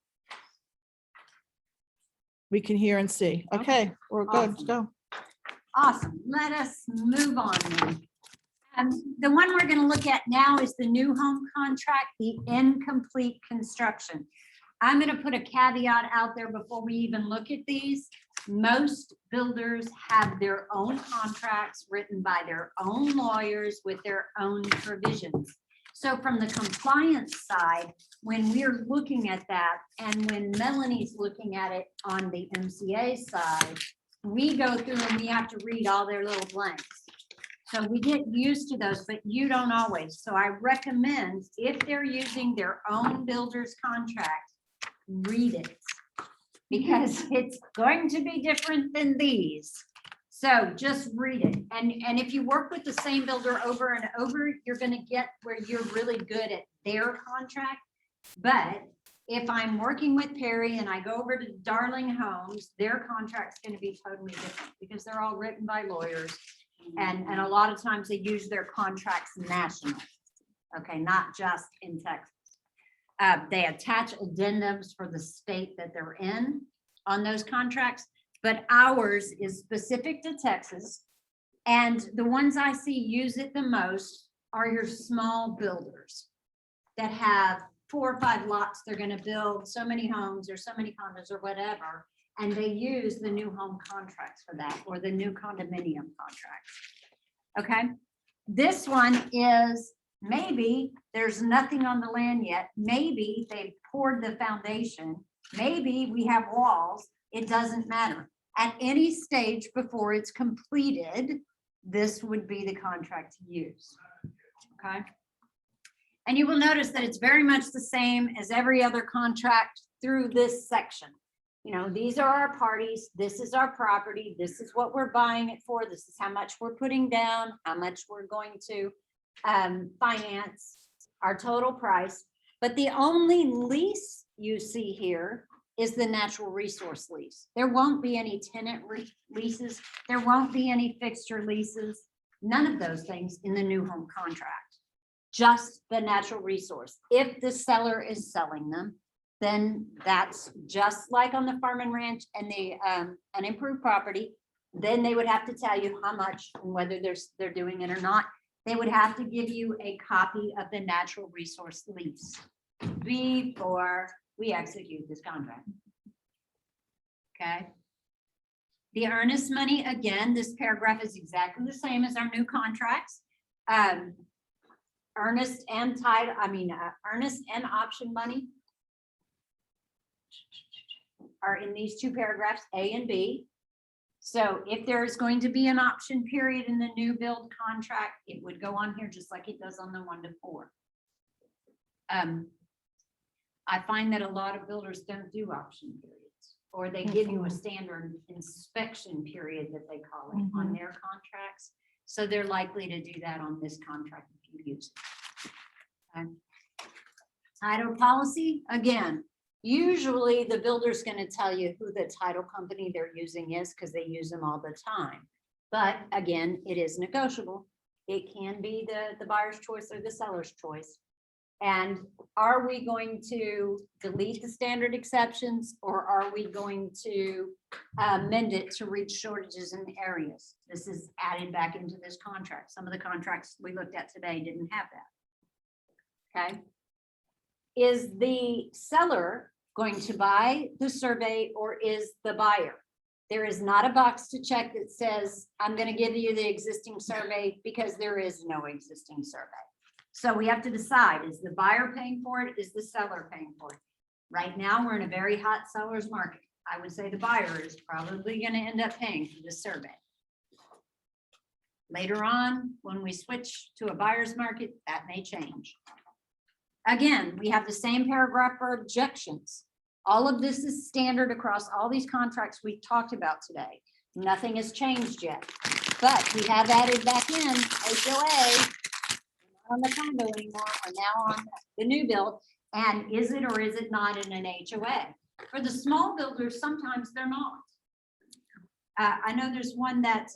We can hear and see. Okay, we're good. Let's go. Awesome. Let us move on then. The one we're going to look at now is the new home contract, the incomplete construction. I'm going to put a caveat out there before we even look at these. Most builders have their own contracts written by their own lawyers with their own provisions. So from the compliance side, when we're looking at that, and when Melanie's looking at it on the MCA side, we go through and we have to read all their little blanks. So we get used to those, but you don't always. So I recommend if they're using their own builder's contract, read it, because it's going to be different than these. So just read it. And if you work with the same builder over and over, you're going to get where you're really good at their contract. But if I'm working with Perry and I go over to Darling Homes, their contract's going to be totally different because they're all written by lawyers. And a lot of times they use their contracts national. Okay, not just in Texas. They attach addendums for the state that they're in on those contracts, but ours is specific to Texas. And the ones I see use it the most are your small builders that have 4 or 5 lots. They're going to build so many homes or so many condos or whatever. And they use the new home contracts for that, or the new condominium contracts. Okay. This one is maybe there's nothing on the land yet. Maybe they poured the foundation. Maybe we have walls. It doesn't matter. At any stage before it's completed, this would be the contract to use. Okay. And you will notice that it's very much the same as every other contract through this section. You know, these are our parties. This is our property. This is what we're buying it for. This is how much we're putting down, how much we're going to finance, our total price. But the only lease you see here is the natural resource lease. There won't be any tenant leases. There won't be any fixture leases. None of those things in the new home contract. Just the natural resource. If the seller is selling them, then that's just like on the farm and ranch and the unimproved property. Then they would have to tell you how much and whether they're doing it or not. They would have to give you a copy of the natural resource lease before we execute this contract. Okay. The earnest money, again, this paragraph is exactly the same as our new contracts. Earnest and earnest and option money are in these 2 paragraphs, A and B. So if there is going to be an option period in the new build contract, it would go on here just like it does on the 1 to 4. I find that a lot of builders don't do option periods, or they give you a standard inspection period that they call it on their contracts. So they're likely to do that on this contract if you use it. Okay. Title policy, again, usually the builder's going to tell you who the title company they're using is because they use them all the time. But again, it is negotiable. It can be the buyer's choice or the seller's choice. And are we going to delete the standard exceptions, or are we going to amend it to reach shortages in areas? This is added back into this contract. Some of the contracts we looked at today didn't have that. Okay. Is the seller going to buy the survey, or is the buyer? There is not a box to check that says, I'm going to give you the existing survey, because there is no existing survey. So we have to decide, is the buyer paying for it? Is the seller paying for it? Right now, we're in a very hot seller's market. I would say the buyer is probably going to end up paying for the survey. Later on, when we switch to a buyer's market, that may change. Again, we have the same paragraph for objections. All of this is standard across all these contracts we talked about today. Nothing has changed yet. But we have added back in HOA. Not on the condo anymore, we're now on the new build. And is it or is it not in an HOA? For the small builders, sometimes they're not. I know there's one that,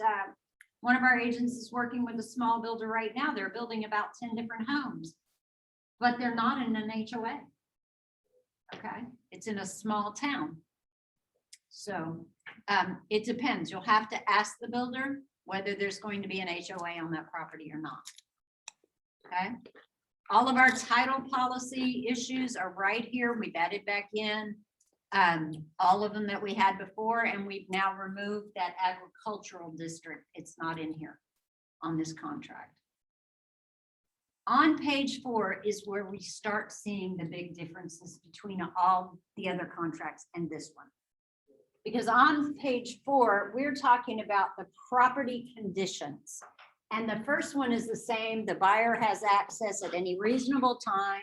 one of our agents is working with a small builder right now. They're building about 10 different homes, but they're not in an HOA. Okay, it's in a small town. So it depends. You'll have to ask the builder whether there's going to be an HOA on that property or not. Okay, all of our title policy issues are right here. We've added back in all of them that we had before, and we've now removed that agricultural district. It's not in here on this contract. On page 4 is where we start seeing the big differences between all the other contracts and this one. Because on page 4, we're talking about the property conditions. And the first one is the same. The buyer has access at any reasonable time.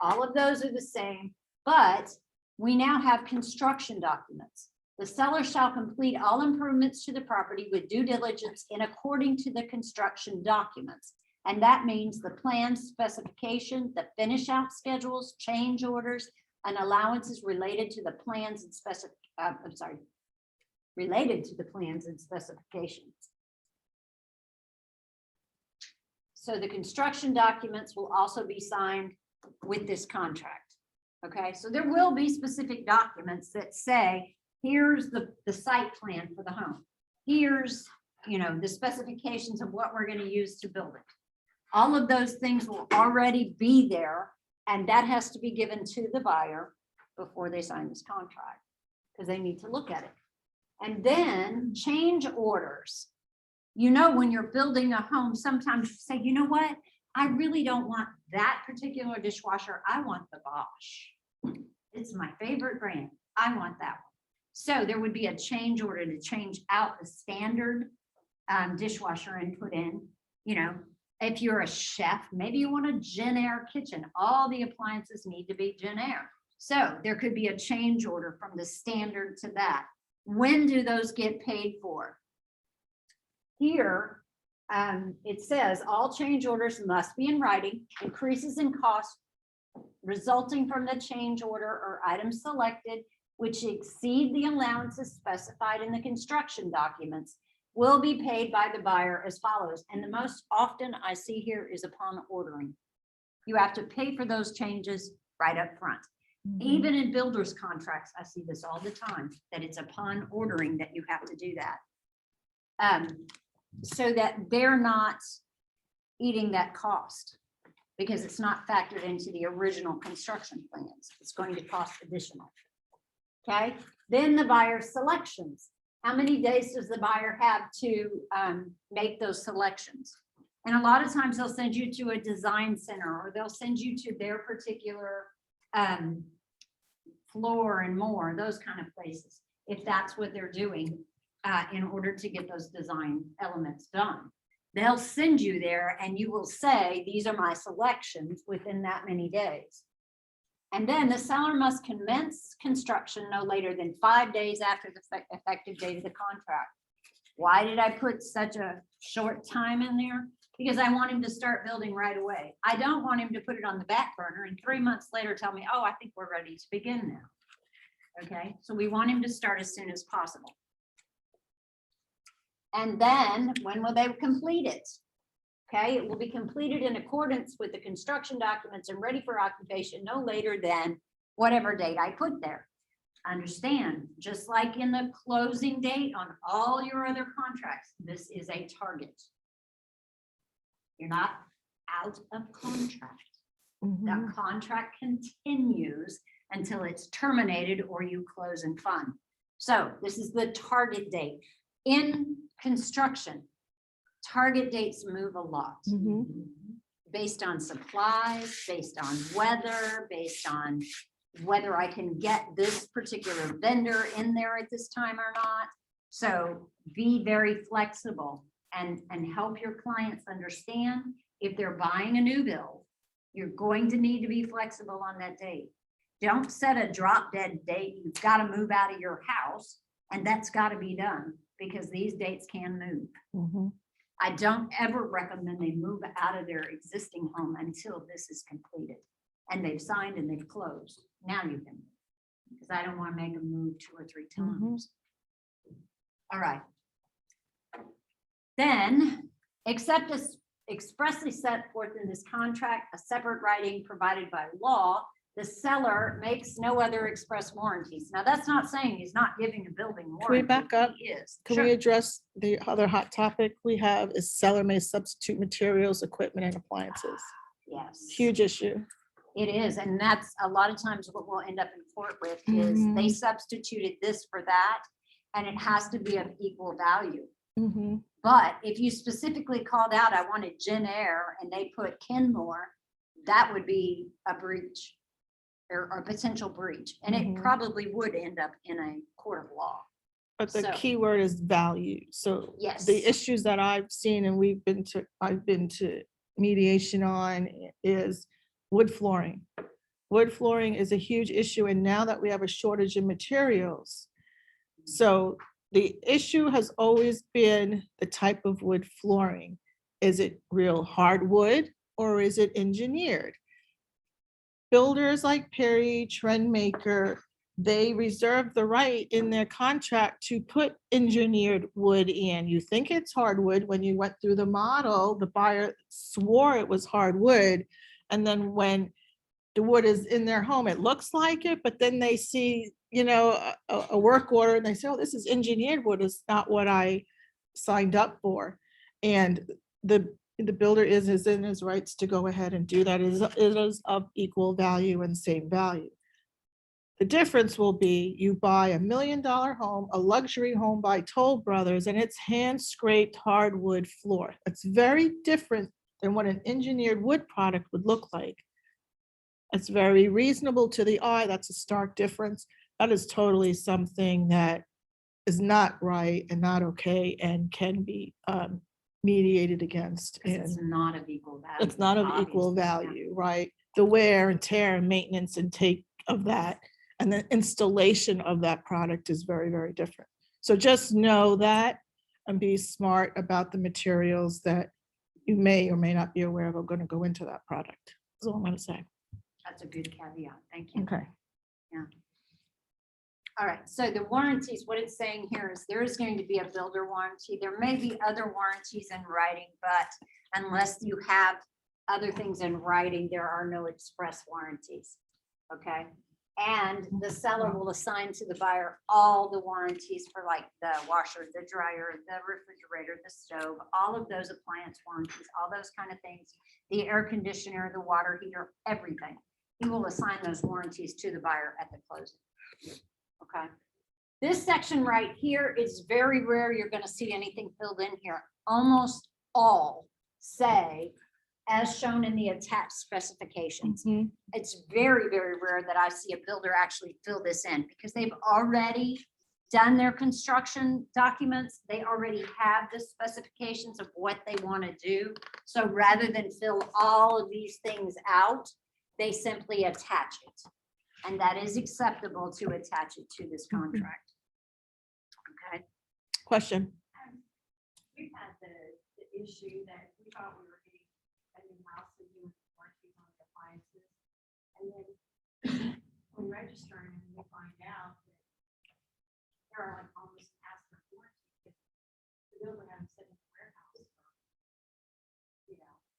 All of those are the same, but we now have construction documents. The seller shall complete all improvements to the property with due diligence in according to the construction documents. And that means the plan specification, the finish out schedules, change orders, and allowances related to the plans and related to the plans and specifications. So the construction documents will also be signed with this contract. Okay, so there will be specific documents that say, here's the site plan for the home. Here's, the specifications of what we're going to use to build it. All of those things will already be there, and that has to be given to the buyer before they sign this contract, because they need to look at it. And then change orders. When you're building a home, sometimes you say, you know what? I really don't want that particular dishwasher. I want the Bosch. It's my favorite brand. I want that one. So there would be a change order to change out the standard dishwasher and put in, if you're a chef, maybe you want a Genair kitchen. All the appliances need to be Genair. So there could be a change order from the standard to that. When do those get paid for? Here, it says all change orders must be in writing. Increases in cost resulting from the change order or items selected, which exceed the allowances specified in the construction documents, will be paid by the buyer as follows. And the most often I see here is upon ordering. You have to pay for those changes right up front. Even in builders contracts, I see this all the time, that it's upon ordering that you have to do that. So that they're not eating that cost, because it's not factored into the original construction plans. It's going to cost additional. Okay, then the buyer selections. How many days does the buyer have to make those selections? And a lot of times they'll send you to a design center, or they'll send you to their particular floor and more, those kind of places, if that's what they're doing in order to get those design elements done. They'll send you there and you will say, these are my selections within that many days. And then the seller must commence construction no later than 5 days after the effective date of the contract. Why did I put such a short time in there? Because I want him to start building right away. I don't want him to put it on the back burner and 3 months later tell me, oh, I think we're ready to begin now. Okay, so we want him to start as soon as possible. And then when will they complete it? Okay, it will be completed in accordance with the construction documents and ready for occupation no later than whatever date I put there. Understand, just like in the closing date on all your other contracts, this is a target. You're not out of contract. That contract continues until it's terminated or you close and fund. So this is the target date. In construction, target dates move a lot based on supplies, based on weather, based on whether I can get this particular vendor in there at this time or not. So be very flexible and help your clients understand if they're buying a new build, you're going to need to be flexible on that date. Don't set a drop dead date. You've got to move out of your house And that's got to be done because these dates can move. Mhm. I don't ever recommend they move out of their existing home until this is completed. And they've signed and they've closed. Now you can, because I don't want to make them move 2 or 3 times. All right. Then, except as expressly set forth in this contract, a separate writing provided by law, the seller makes no other express warranties. Now, that's not saying he's not giving a building warranty. Can we back up? He is. Can Sure. we address the other hot topic we have is seller may substitute materials, equipment and appliances. Yes. Huge issue. It is, and that's a lot of times what we'll end up in court with is they Mhm. substituted this for that, and it has to be of equal value. Mhm. But if you specifically called out, I wanted Jen Air, and they put Kenmore, that would be a breach or a potential breach, and it Mhm. probably would end up in a court of law. But the So- key word is value. So Yes. the issues that I've seen and I've been to mediation on is wood flooring. Wood flooring is a huge issue. And now that we have a shortage in materials. So the issue has always been the type of wood flooring. Is it real hardwood or is it engineered? Builders like Perry, Trendmaker, they reserve the right in their contract to put engineered wood in. You think it's hardwood. When you went through the model, the buyer swore it was hardwood. And then when the wood is in their home, it looks like it, but then they see, a work order and they say, oh, this is engineered wood. It's not what I signed up for. And the builder is in his rights to go ahead and do that. It is of equal value and same value. The difference will be you buy $1 million home, a luxury home by Toll Brothers, and it's hand scraped hardwood floor. It's very different than what an engineered wood product would look like. It's very reasonable to the eye. That's a stark difference. That is totally something that is not right and not okay and can be mediated against. 'Cause it's And not of equal value. it's not of equal obviously, yeah. value, right? The wear and tear and maintenance and take of that and the installation of that product is very, very different. So just know that and be smart about the materials that you may or may not be aware of are going to go into that product. That's all I'm going to say. That's a good caveat. Thank you. Okay. All right, so the warranties, what it's saying here is there is going to be a builder warranty. There may be other warranties in writing, but unless you have other things in writing, there are no express warranties. Okay? And the seller will assign to the buyer all the warranties for like the washer, the dryer, the refrigerator, the stove, all of those appliance warranties, all those kind of things, the air conditioner, the water heater, everything. He will assign those warranties to the buyer at the closing. Okay. This section right here is very rare. You're going to see anything filled in here. Almost all say, as shown in the attached specifications. Mhm. It's very, very rare that I see a builder actually fill this in because they've already done their construction documents. They already have the specifications of what they want to do. So rather than fill all of these things out, they simply attach it. And that is acceptable to attach it to this contract. Okay. Question. We've had the issue that we thought we were getting a new house and doing warranties on the appliances. And then when registering, we find out that there are like almost past the warranty. The builder had them sit in the warehouse.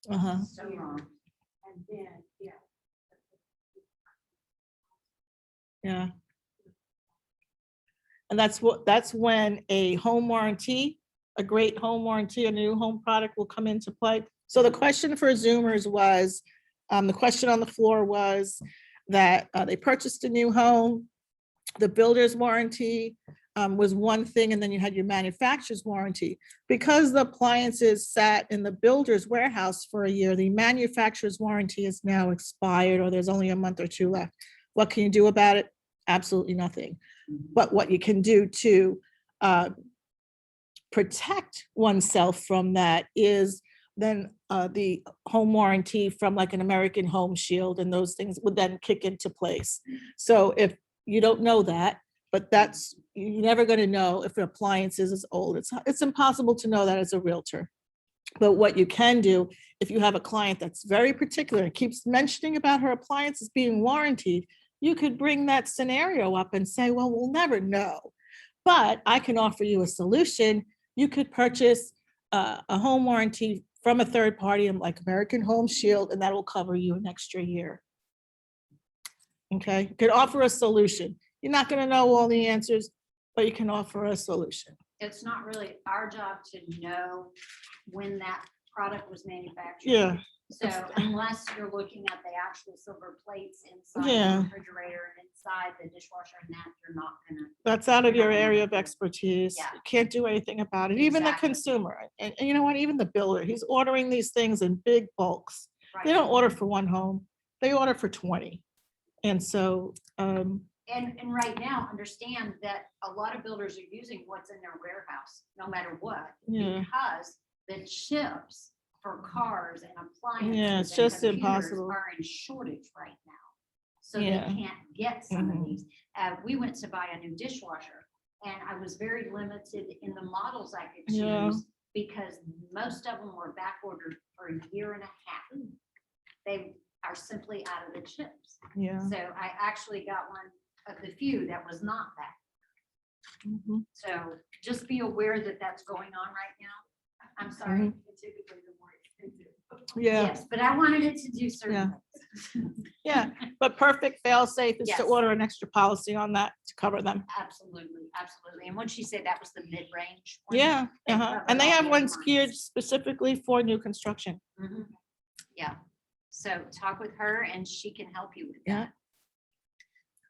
Uh-huh. So long. And then, Yeah. And that's when a home warranty, a great home warranty, a new home product will come into play. So the question for Zoomers was, the question on the floor was that they purchased a new home. The builder's warranty was one thing, and then you had your manufacturer's warranty. Because the appliances sat in the builder's warehouse for a year, the manufacturer's warranty is now expired, or there's only a month or two left. What can you do about it? Absolutely nothing. But what you can do to protect oneself from that is then the home warranty from like an American Home Shield and those things would then kick into place. So if you don't know that, But that's, you're never gonna know if an appliance is old. It's impossible to know that as a realtor. But what you can do, if you have a client that's very particular and keeps mentioning about her appliances being warranted, you could bring that scenario up and say, well, we'll never know. But I can offer you a solution. You could purchase a home warranty from a third party like American Home Shield, and that will cover you an extra year. Okay, you could offer a solution. You're not gonna know all the answers, but you can offer a solution. It's not really our job to know when that product was manufactured. Yeah, So unless you're looking at the actual silver plates inside Yeah. the refrigerator and inside the dishwasher and that, you're not gonna. that's out of your area of expertise. Yeah. You can't do anything about it. Even the Exactly. consumer. And you know what? Even the builder, he's ordering these things in big bulks. Right. They don't order for one home. They order for 20. And so, And right now, understand that a lot of builders are using what's in their warehouse, no matter what. Yeah. Because the chips for cars and appliances. Yeah, it's and just computers impossible. Are in shortage right now. So they Yeah. can't get some of Mhm. these. We went to buy a new dishwasher and I was very limited in the models I could Yeah. choose because most of them were back ordered for a year and a half. They are simply out of the chips. yeah. So I actually got one of the few that was not that. Mhm. So just be aware that that's going on right now. I'm sorry. Typically the more expensive. Yeah, Yes, but I wanted it to do Yeah. certain things. yeah. But perfect fail safe is Yes. to order an extra policy on that to cover them. Absolutely, absolutely. And what she said, that was the mid-range. one. Yeah, They uh-huh. covered And they all have the one other geared lines. specifically for new construction. Mhm. Yeah, so talk with her and she can help you with Yeah. that.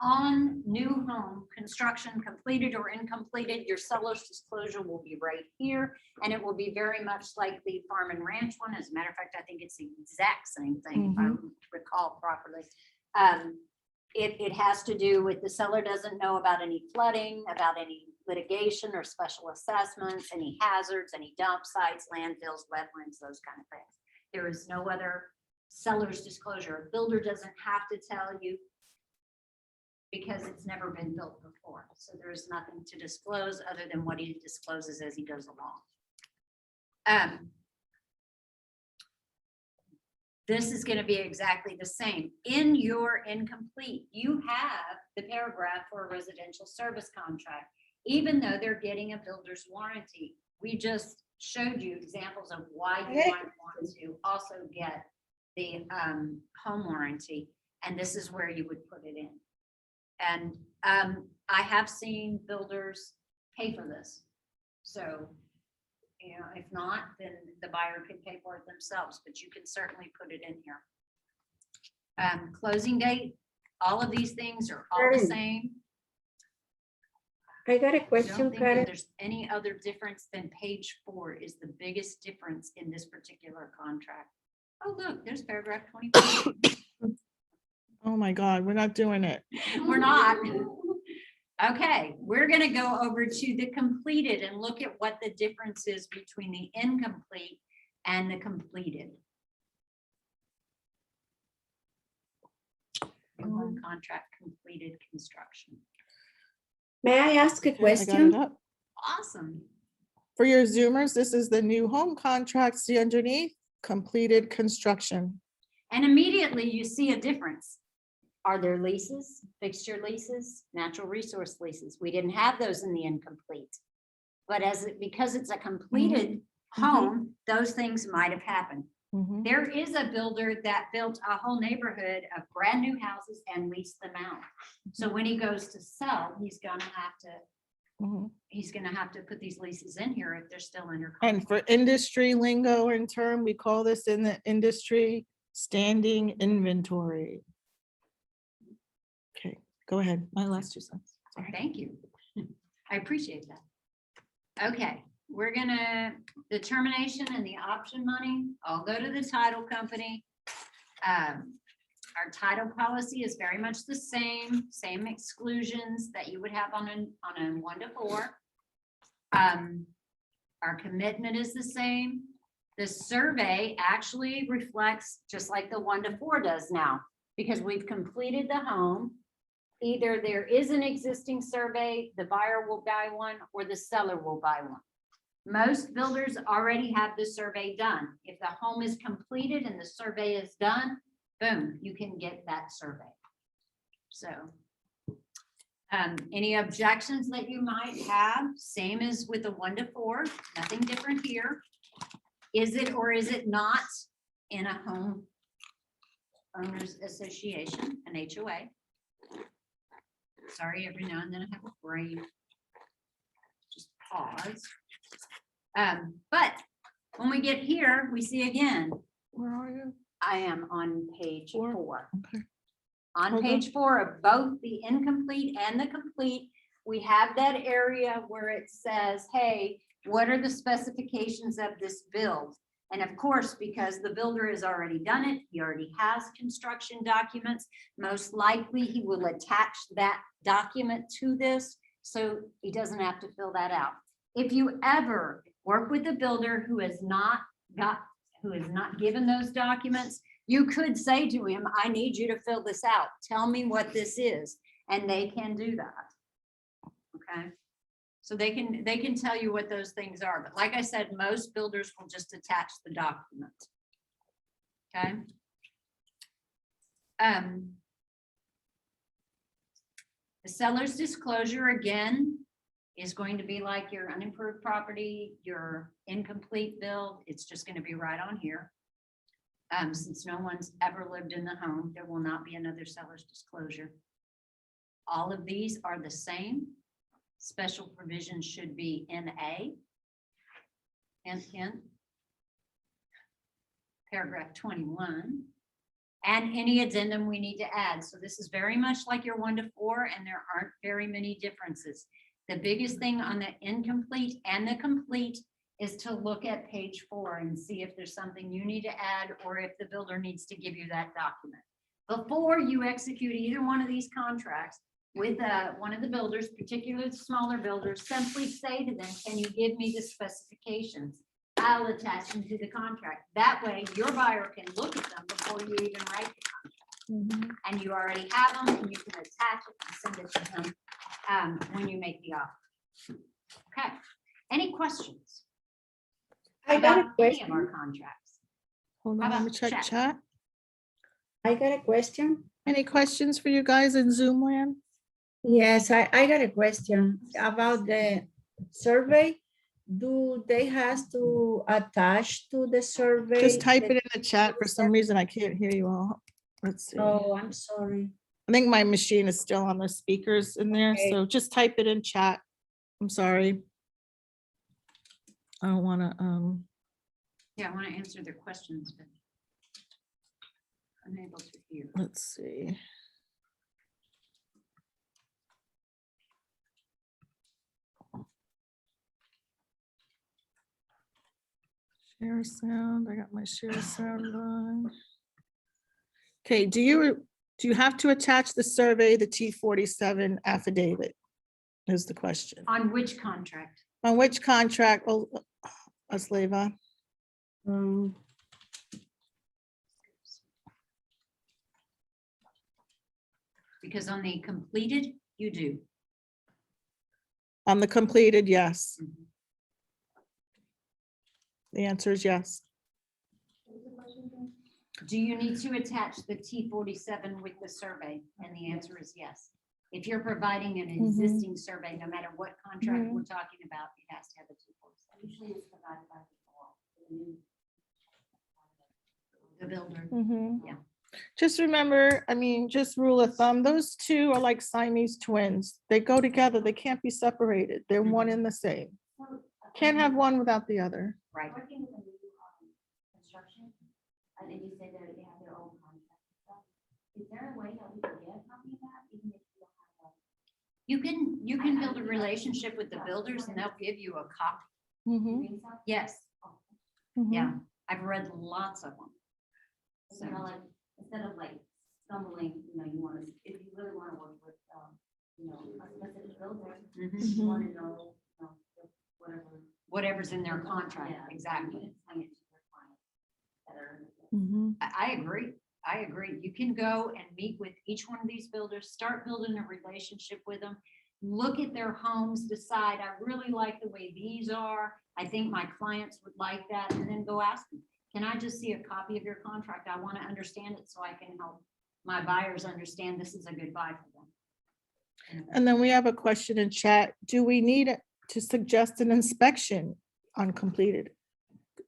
On new home construction, completed or incompleted, your seller's disclosure will be right here. And it will be very much like the farm and ranch one. As a matter of fact, I think it's the exact same thing, if I recall properly. It has to do with the seller doesn't know about any flooding, about any litigation or special assessments, any hazards, any dump sites, landfills, wetlands, those kind of things. There is no other seller's disclosure. A builder doesn't have to tell you because it's never been built before. So there is nothing to disclose other than what he discloses as he goes along. This is going to be exactly the same. In your incomplete, you have the paragraph for a residential service contract, even though they're getting a builder's warranty. We just showed you examples of why you might want to also get the home warranty, and this is where you would put it in. And I have seen builders pay for this. So, you know, if not, then the buyer could pay for it themselves, but you can certainly put it in here. Closing date, all of these things are all the Karen. same. I got a I question, don't think that Karen. there's any other difference than page 4 is the biggest difference in this particular contract. Oh, look, there's paragraph 24. Oh my God, we're not doing it. We're not. Okay, we're gonna go over to the completed and look at what the difference is between the incomplete and the completed. The home contract completed construction. May I ask a Okay, I got it question? up. Awesome. For your Zoomers, this is the new home contract. See underneath, completed construction. And immediately you see a difference. Are there leases, fixture leases, natural resource leases? We didn't have those in the incomplete. But because it's a completed home, those things might have happened. Mhm. There is a builder that built a whole neighborhood of brand new houses and leased them out. So when he goes to sell, he's gonna have to put these leases in here if they're still under And contract. for industry lingo and term, we call this in the industry standing inventory. Okay, go ahead. My last 2 cents. Sorry. Thank you. I appreciate that. Okay, we're gonna, the termination and the option money, I'll go to the title company. Our title policy is very much the same exclusions that you would have on a 1 to 4. Our commitment is the same. The survey actually reflects just like the 1 to 4 does now, because we've completed the home. Either there is an existing survey, the buyer will buy one, or the seller will buy one. Most builders already have the survey done. If the home is completed and the survey is done, boom, you can get that survey. So, any objections that you might have, same as with the 1 to 4, nothing different here. Is it or is it not in a home owners association, an HOA? Sorry, every now and then I have a brain. Just pause. But when we get here, we see again, Where are you? I am on page 4. Okay. On Hold on. page 4 of both the incomplete and the complete, we have that area where it says, hey, what are the specifications of this build? And of course, because the builder has already done it, he already has construction documents, most likely he will attach that document to this, so he doesn't have to fill that out. If you ever work with a builder who has not given those documents, you could say to him, I need you to fill this out. Tell me what this is. And they can do that. Okay. So they can tell you what those things are. But like I said, most builders will just attach the document. Okay. The seller's disclosure again is going to be like your unimproved property, your incomplete build. It's just going to be right on here. Since no one's ever lived in the home, there will not be another seller's disclosure. All of these are the same. Special provisions should be NA. Hint, hint. Paragraph 21. And any addendum we need to add. So this is very much like your 1 to 4, and there aren't very many differences. The biggest thing on the incomplete and the complete is to look at page 4 and see if there's something you need to add or if the builder needs to give you that document. Before you execute either one of these contracts with one of the builders, particularly the smaller builders, simply say to them, can you give me the specifications? I'll attach them to the contract. That way your buyer can look at them before you even write the contract. And you already have them and you can attach it and send it to them when you make the offer. Okay. Any questions? I got a about any of question. our contracts? Hold How on, let me about check chat? chat. I got a question. Any questions for you guys in Zoom land? Yes, I got a question about the survey. Do they have to attach to the survey? Just type the- it in the chat. For some reason, I can't hear you all. Let's see. Oh, I'm sorry. I think my machine is still on the speakers in there, Okay. so just type it in chat. I'm sorry. I don't want to, Yeah, I want to answer their questions, but unable to hear. let's see. Share sound, I got my share sound on. Okay, do you have to attach the survey, the T47 affidavit? Is the question. On which contract? On which contract? Oh, Asleva. Because on the completed, you do. On the completed, yes. The answer is yes. Do you need to attach the T47 with the survey? And the answer is yes. If you're providing an existing survey, no matter what contract we're talking about, it has to have a T47. Usually it's provided by the builder. Yeah. Just remember, I mean, just rule of thumb, those two are like Siamese twins. They go together. They can't be separated. They're one and the same. Can't have one without the other. Right. Working with a new construction, and then you say that they have their own contract and stuff. Is there a way that we can get a copy of that, even if you don't have a? You can build a relationship with the builders and they'll give you a copy. Mhm, Yes, mhm. yeah, I've read lots of them. You know, like, instead of like stumbling, you know, you want to, if you really want to work with, you know, a specific builder, Mhm. you want to know, whatever. Whatever's in their contract, Yeah, exactly. you can explain it to your client better. Mhm. I agree. I agree. You can go and meet with each one of these builders, start building a relationship with them. Look at their homes, decide, I really like the way these are. I think my clients would like that, and then go ask them, can I just see a copy of your contract? I want to understand it so I can help my buyers understand this is a good buy for them. And then we have a question in chat. Do we need to suggest an inspection on completed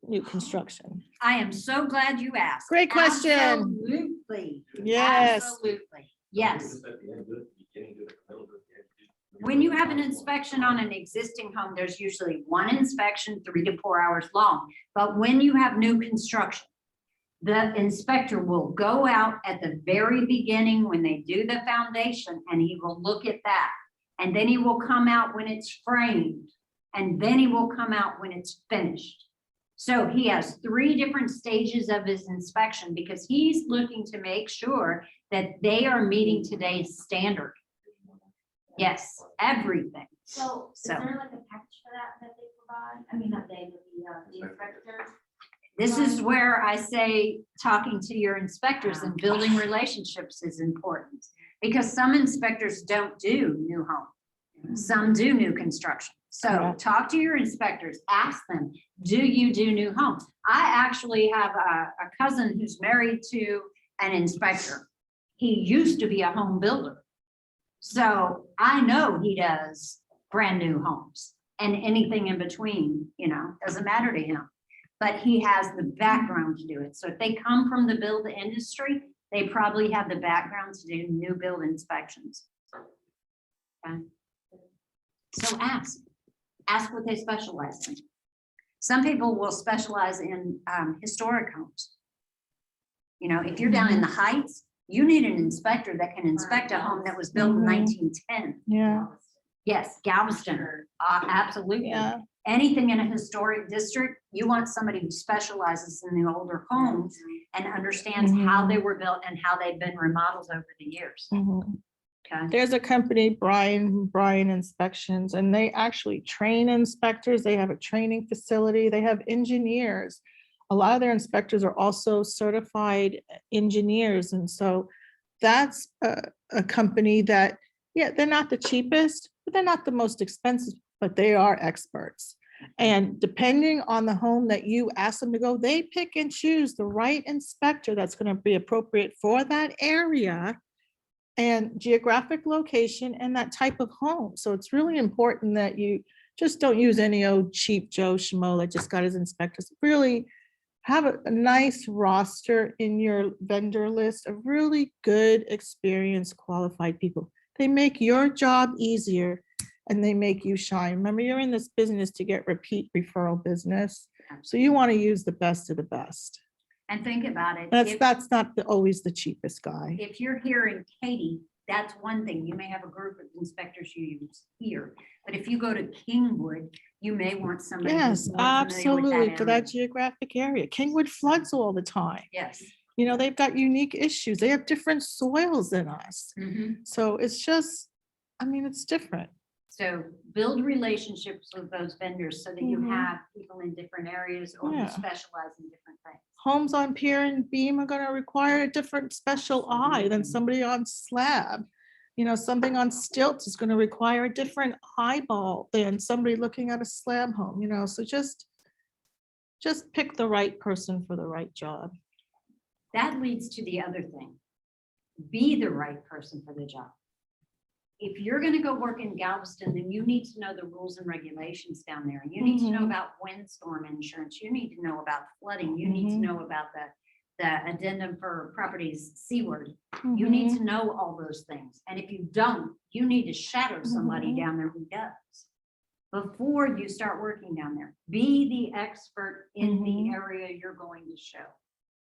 new construction? I am so glad you asked. Great question. Absolutely. Yes. Absolutely. Yes. Just at the end, do it at the beginning, do it at the middle, do it at the end, do it- When you have an inspection on an existing home, there's usually one inspection, 3 to 4 hours long. But when you have new construction, the inspector will go out at the very beginning when they do the foundation, and he will look at that. And then he will come out when it's framed, and then he will come out when it's finished. So he has 3 different stages of his inspection because he's looking to make sure that they are meeting today's standard. Yes, everything. So is So- there like a package for that they provide? I mean, not they, but the inspector. This is where I say, talking to your inspectors and building relationships is important. Because some inspectors don't do new home. Some do new construction. So Correct. talk to your inspectors, ask them, do you do new homes? I actually have a cousin who's married to an inspector. He used to be a home builder. So I know he does brand new homes, and anything in between, doesn't matter to him. But he has the background to do it. So if they come from the build industry, they probably have the background to do new build inspections. Okay. So ask what they specialize in. Some people will specialize in historic homes. If you're down in the Heights, you need an inspector that can inspect a home that was built in Mhm. 1910. Yeah, Yes, Galveston, absolutely. yeah. Anything in a historic district, you want somebody who specializes in the older homes and understands how they were built and how they've been remodeled over the years. Mhm. Okay. There's a company, Bryan Inspections, and they actually train inspectors. They have a training facility. They have engineers. A lot of their inspectors are also certified engineers. And so that's a company that, yeah, they're not the cheapest, but they're not the most expensive, but they are experts. And depending on the home that you ask them to go, they pick and choose the right inspector that's going to be appropriate for that area and geographic location and that type of home. So it's really important that you just don't use any old cheap Joe Schmo that just got his inspectors. Really have a nice roster in your vendor list of really good, experienced, qualified people. They make your job easier and they make you shine. Remember, you're in this business to get repeat referral business. So you want to use the best of the best. And think about it. That's not always the cheapest guy. If you're here in Katy, that's one thing. You may have a group of inspectors you use here. But if you go to Kingwood, you may want somebody. Yes, who's more familiar with absolutely, for that area. geographic area. Kingwood floods all the time. Yes. They've got unique issues. They have different soils than us. Mhm. So it's just, it's different. So build relationships with those vendors so that you Mhm. have people in different areas or who Yeah. specialize in different things. Homes on pier and beam are gonna require a different special eye than somebody on slab. Something on stilts is gonna require a different eyeball than somebody looking at a slab home, so just pick the right person for the right job. That leads to the other thing. Be the right person for the job. If you're gonna go work in Galveston, then you need to know the rules and regulations down there. You need to know Mhm. about windstorm insurance. You need to know about flooding. You need to Mhm. know about the addendum for properties seaward. You need Mhm. to know all those things. And if you don't, you need to shadow somebody Mhm. down there who does. Before you start working down there, be the expert in the Mhm. area you're going to show.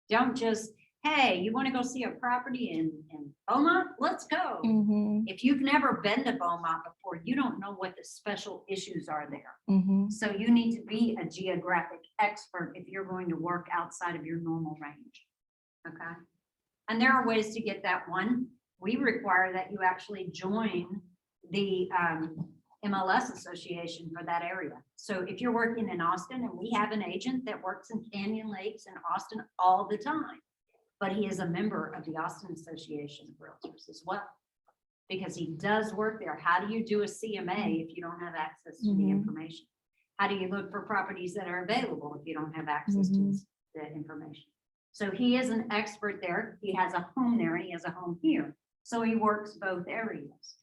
Don't just, hey, you want to go see a property in Beaumont? Let's go. Mhm. If you've never been to Beaumont before, you don't know what the special issues are there. Mhm. So you need to be a geographic expert if you're going to work outside of your normal range. Okay. And there are ways to get that. One, we require that you actually join the MLS association for that area. So if you're working in Austin, and we have an agent that works in Canyon Lakes and Austin all the time, but he is a member of the Austin Association of Realtors as well. Because he does work there. How do you do a CMA if you don't have access to the Mhm. information? How do you look for properties that are available if you don't have access to Mhm. the information? So he is an expert there. He has a home there and he has a home here. So he works both areas.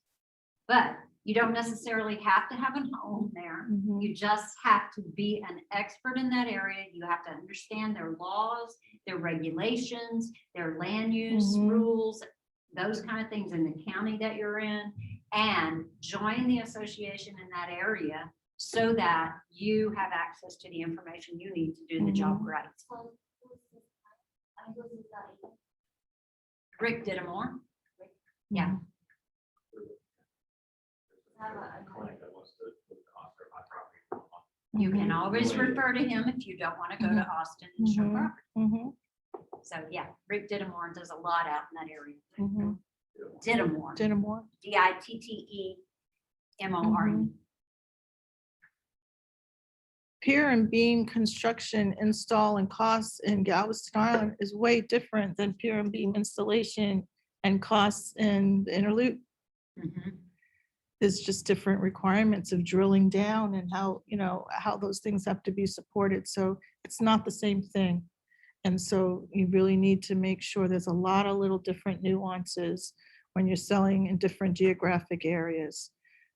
But you don't necessarily have to have a home there. Mhm. You just have to be an expert in that area. You have to understand their laws, their regulations, their land use Mhm. rules, those kind of things in the county that you're in, and join the association in that area so that you have access to the information you need to do the job right. So, who's this? Who's this guy? Rick Dittamore. Yeah. Have a- Client that wants to put the cost of my property. You can always refer to him if you don't want to go to Austin and show Mhm. property. Mhm. So yeah, Rick Dittamore does a lot out in that area. Mhm. Dittamore, Dittamore. Dittemore. Pier and beam construction, install, and costs in Galveston Island is way different than pier and beam installation and costs in the inner loop. Mhm. There's just different requirements of drilling down and how, how those things have to be supported. So it's not the same thing. And so you really need to make sure there's a lot of little different nuances when you're selling in different geographic areas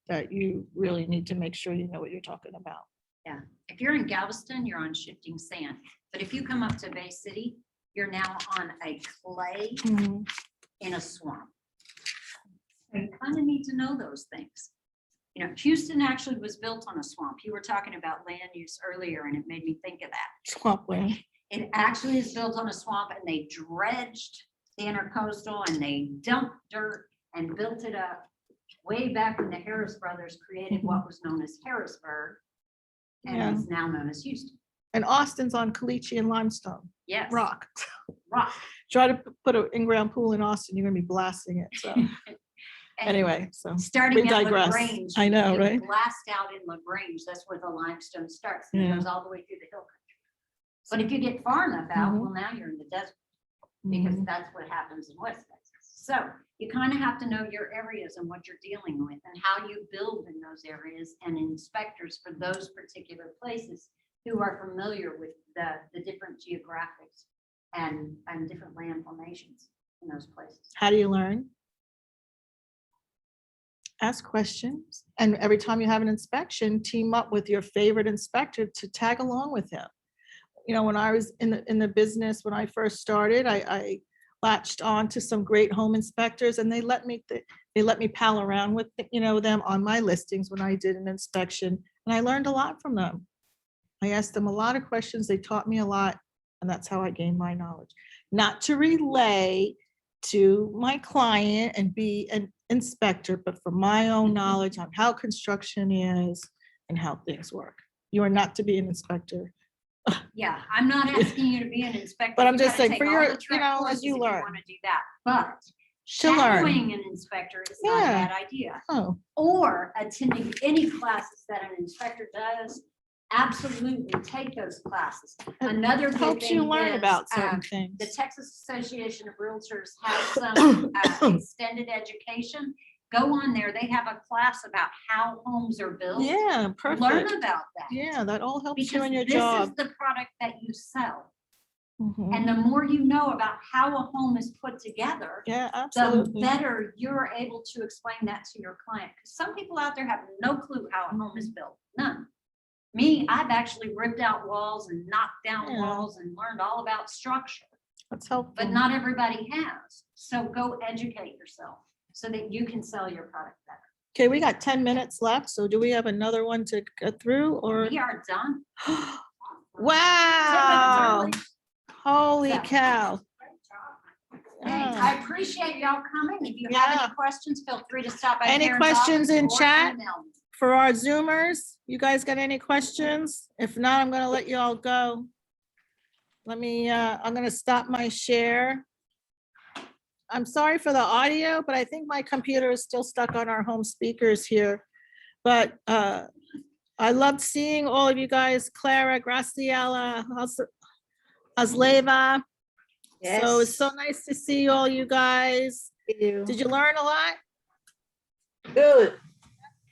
that you really need to make sure you know what you're talking about. Yeah, if you're in Galveston, you're on shifting sand. But if you come up to Bay City, you're now on a clay in a swamp. So you kind of need to know those things. You know, Houston actually was built on a swamp. You were talking about land use earlier and it made me think of that. Swampland. It actually is built on a swamp and they dredged the intercoastal and they dumped dirt and built it up way back when the Harris brothers created what was known as Harrisburg and is now known as Houston. And Austin's on caliche and limestone, Yes. rock. Rock. Try to put an in-ground pool in Austin, you're gonna be blasting it, so. And Anyway, so starting we at digress. LaGrange. I know, you right? Blast out in LaGrange, that's where the limestone starts, and it Yeah. goes all the way through the hill country. But if you get far enough out, Mhm. well, now you're in the desert, because that's what happens in West Texas. So you kind of have to know your areas and what you're dealing with and how you build in those areas, and inspectors for those particular places who are familiar with the different geographics and different land formations in those places. How do you learn? Ask questions, and every time you have an inspection, team up with your favorite inspector to tag along with him. You know, when I was in the business, when I first started, I latched on to some great home inspectors, and they let me pal around with, them on my listings when I did an inspection, and I learned a lot from them. I asked them a lot of questions, they taught me a lot, and that's how I gained my knowledge. Not to relay to my client and be an inspector, but for my own knowledge on how construction is and how things work. You are not to be an inspector. Yeah, I'm not asking you to be an inspector. But I'm You just gotta saying, take for all your, the trek as courses you if learn, Want to do that, but to learn. shadowing an inspector is not a Yeah. bad idea. Oh, Or attending any classes that an inspector does, absolutely take those classes. Another good helps you thing learn is, about certain the things. Texas Association of Realtors has some extended education. Go on there. They have a class about how homes are built. Yeah, Learn perfect. about that. Yeah, that all helps Because you in your this job. is the product that you sell. Mhm. And the more you know about how a home is put together, Yeah, the absolutely. better you're able to explain that to your client. Because some people out there have no clue how a home is built, none. Me, I've actually ripped out walls and knocked down Yeah. walls and learned all about structure, That's helpful. but not everybody has. So go educate yourself so that you can sell your product better. Okay, we got 10 minutes left, so do we have another one to get through or? We are done. Wow, Early. holy So- cow. Thanks. Ah. I appreciate y'all coming. If you have Yeah. any questions, feel free to stop by. Any Karen's questions office in or chat? email me. For our Zoomers, you guys got any questions? If not, I'm gonna let you all go. Let me, I'm gonna stop my share. I'm sorry for the audio, but I think my computer is still stuck on our home speakers here. But I loved seeing all of you guys, Clara, Graciela, Asleva, So it's so Yes. nice to see all you guys. Did you learn a lot? Good.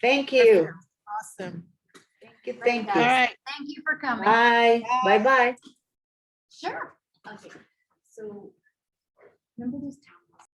Thank you. Awesome. Thank you. Great, Thank All you. guys. right. Thank you for coming. Bye. Bye-bye. Sure. Okay, so remember this town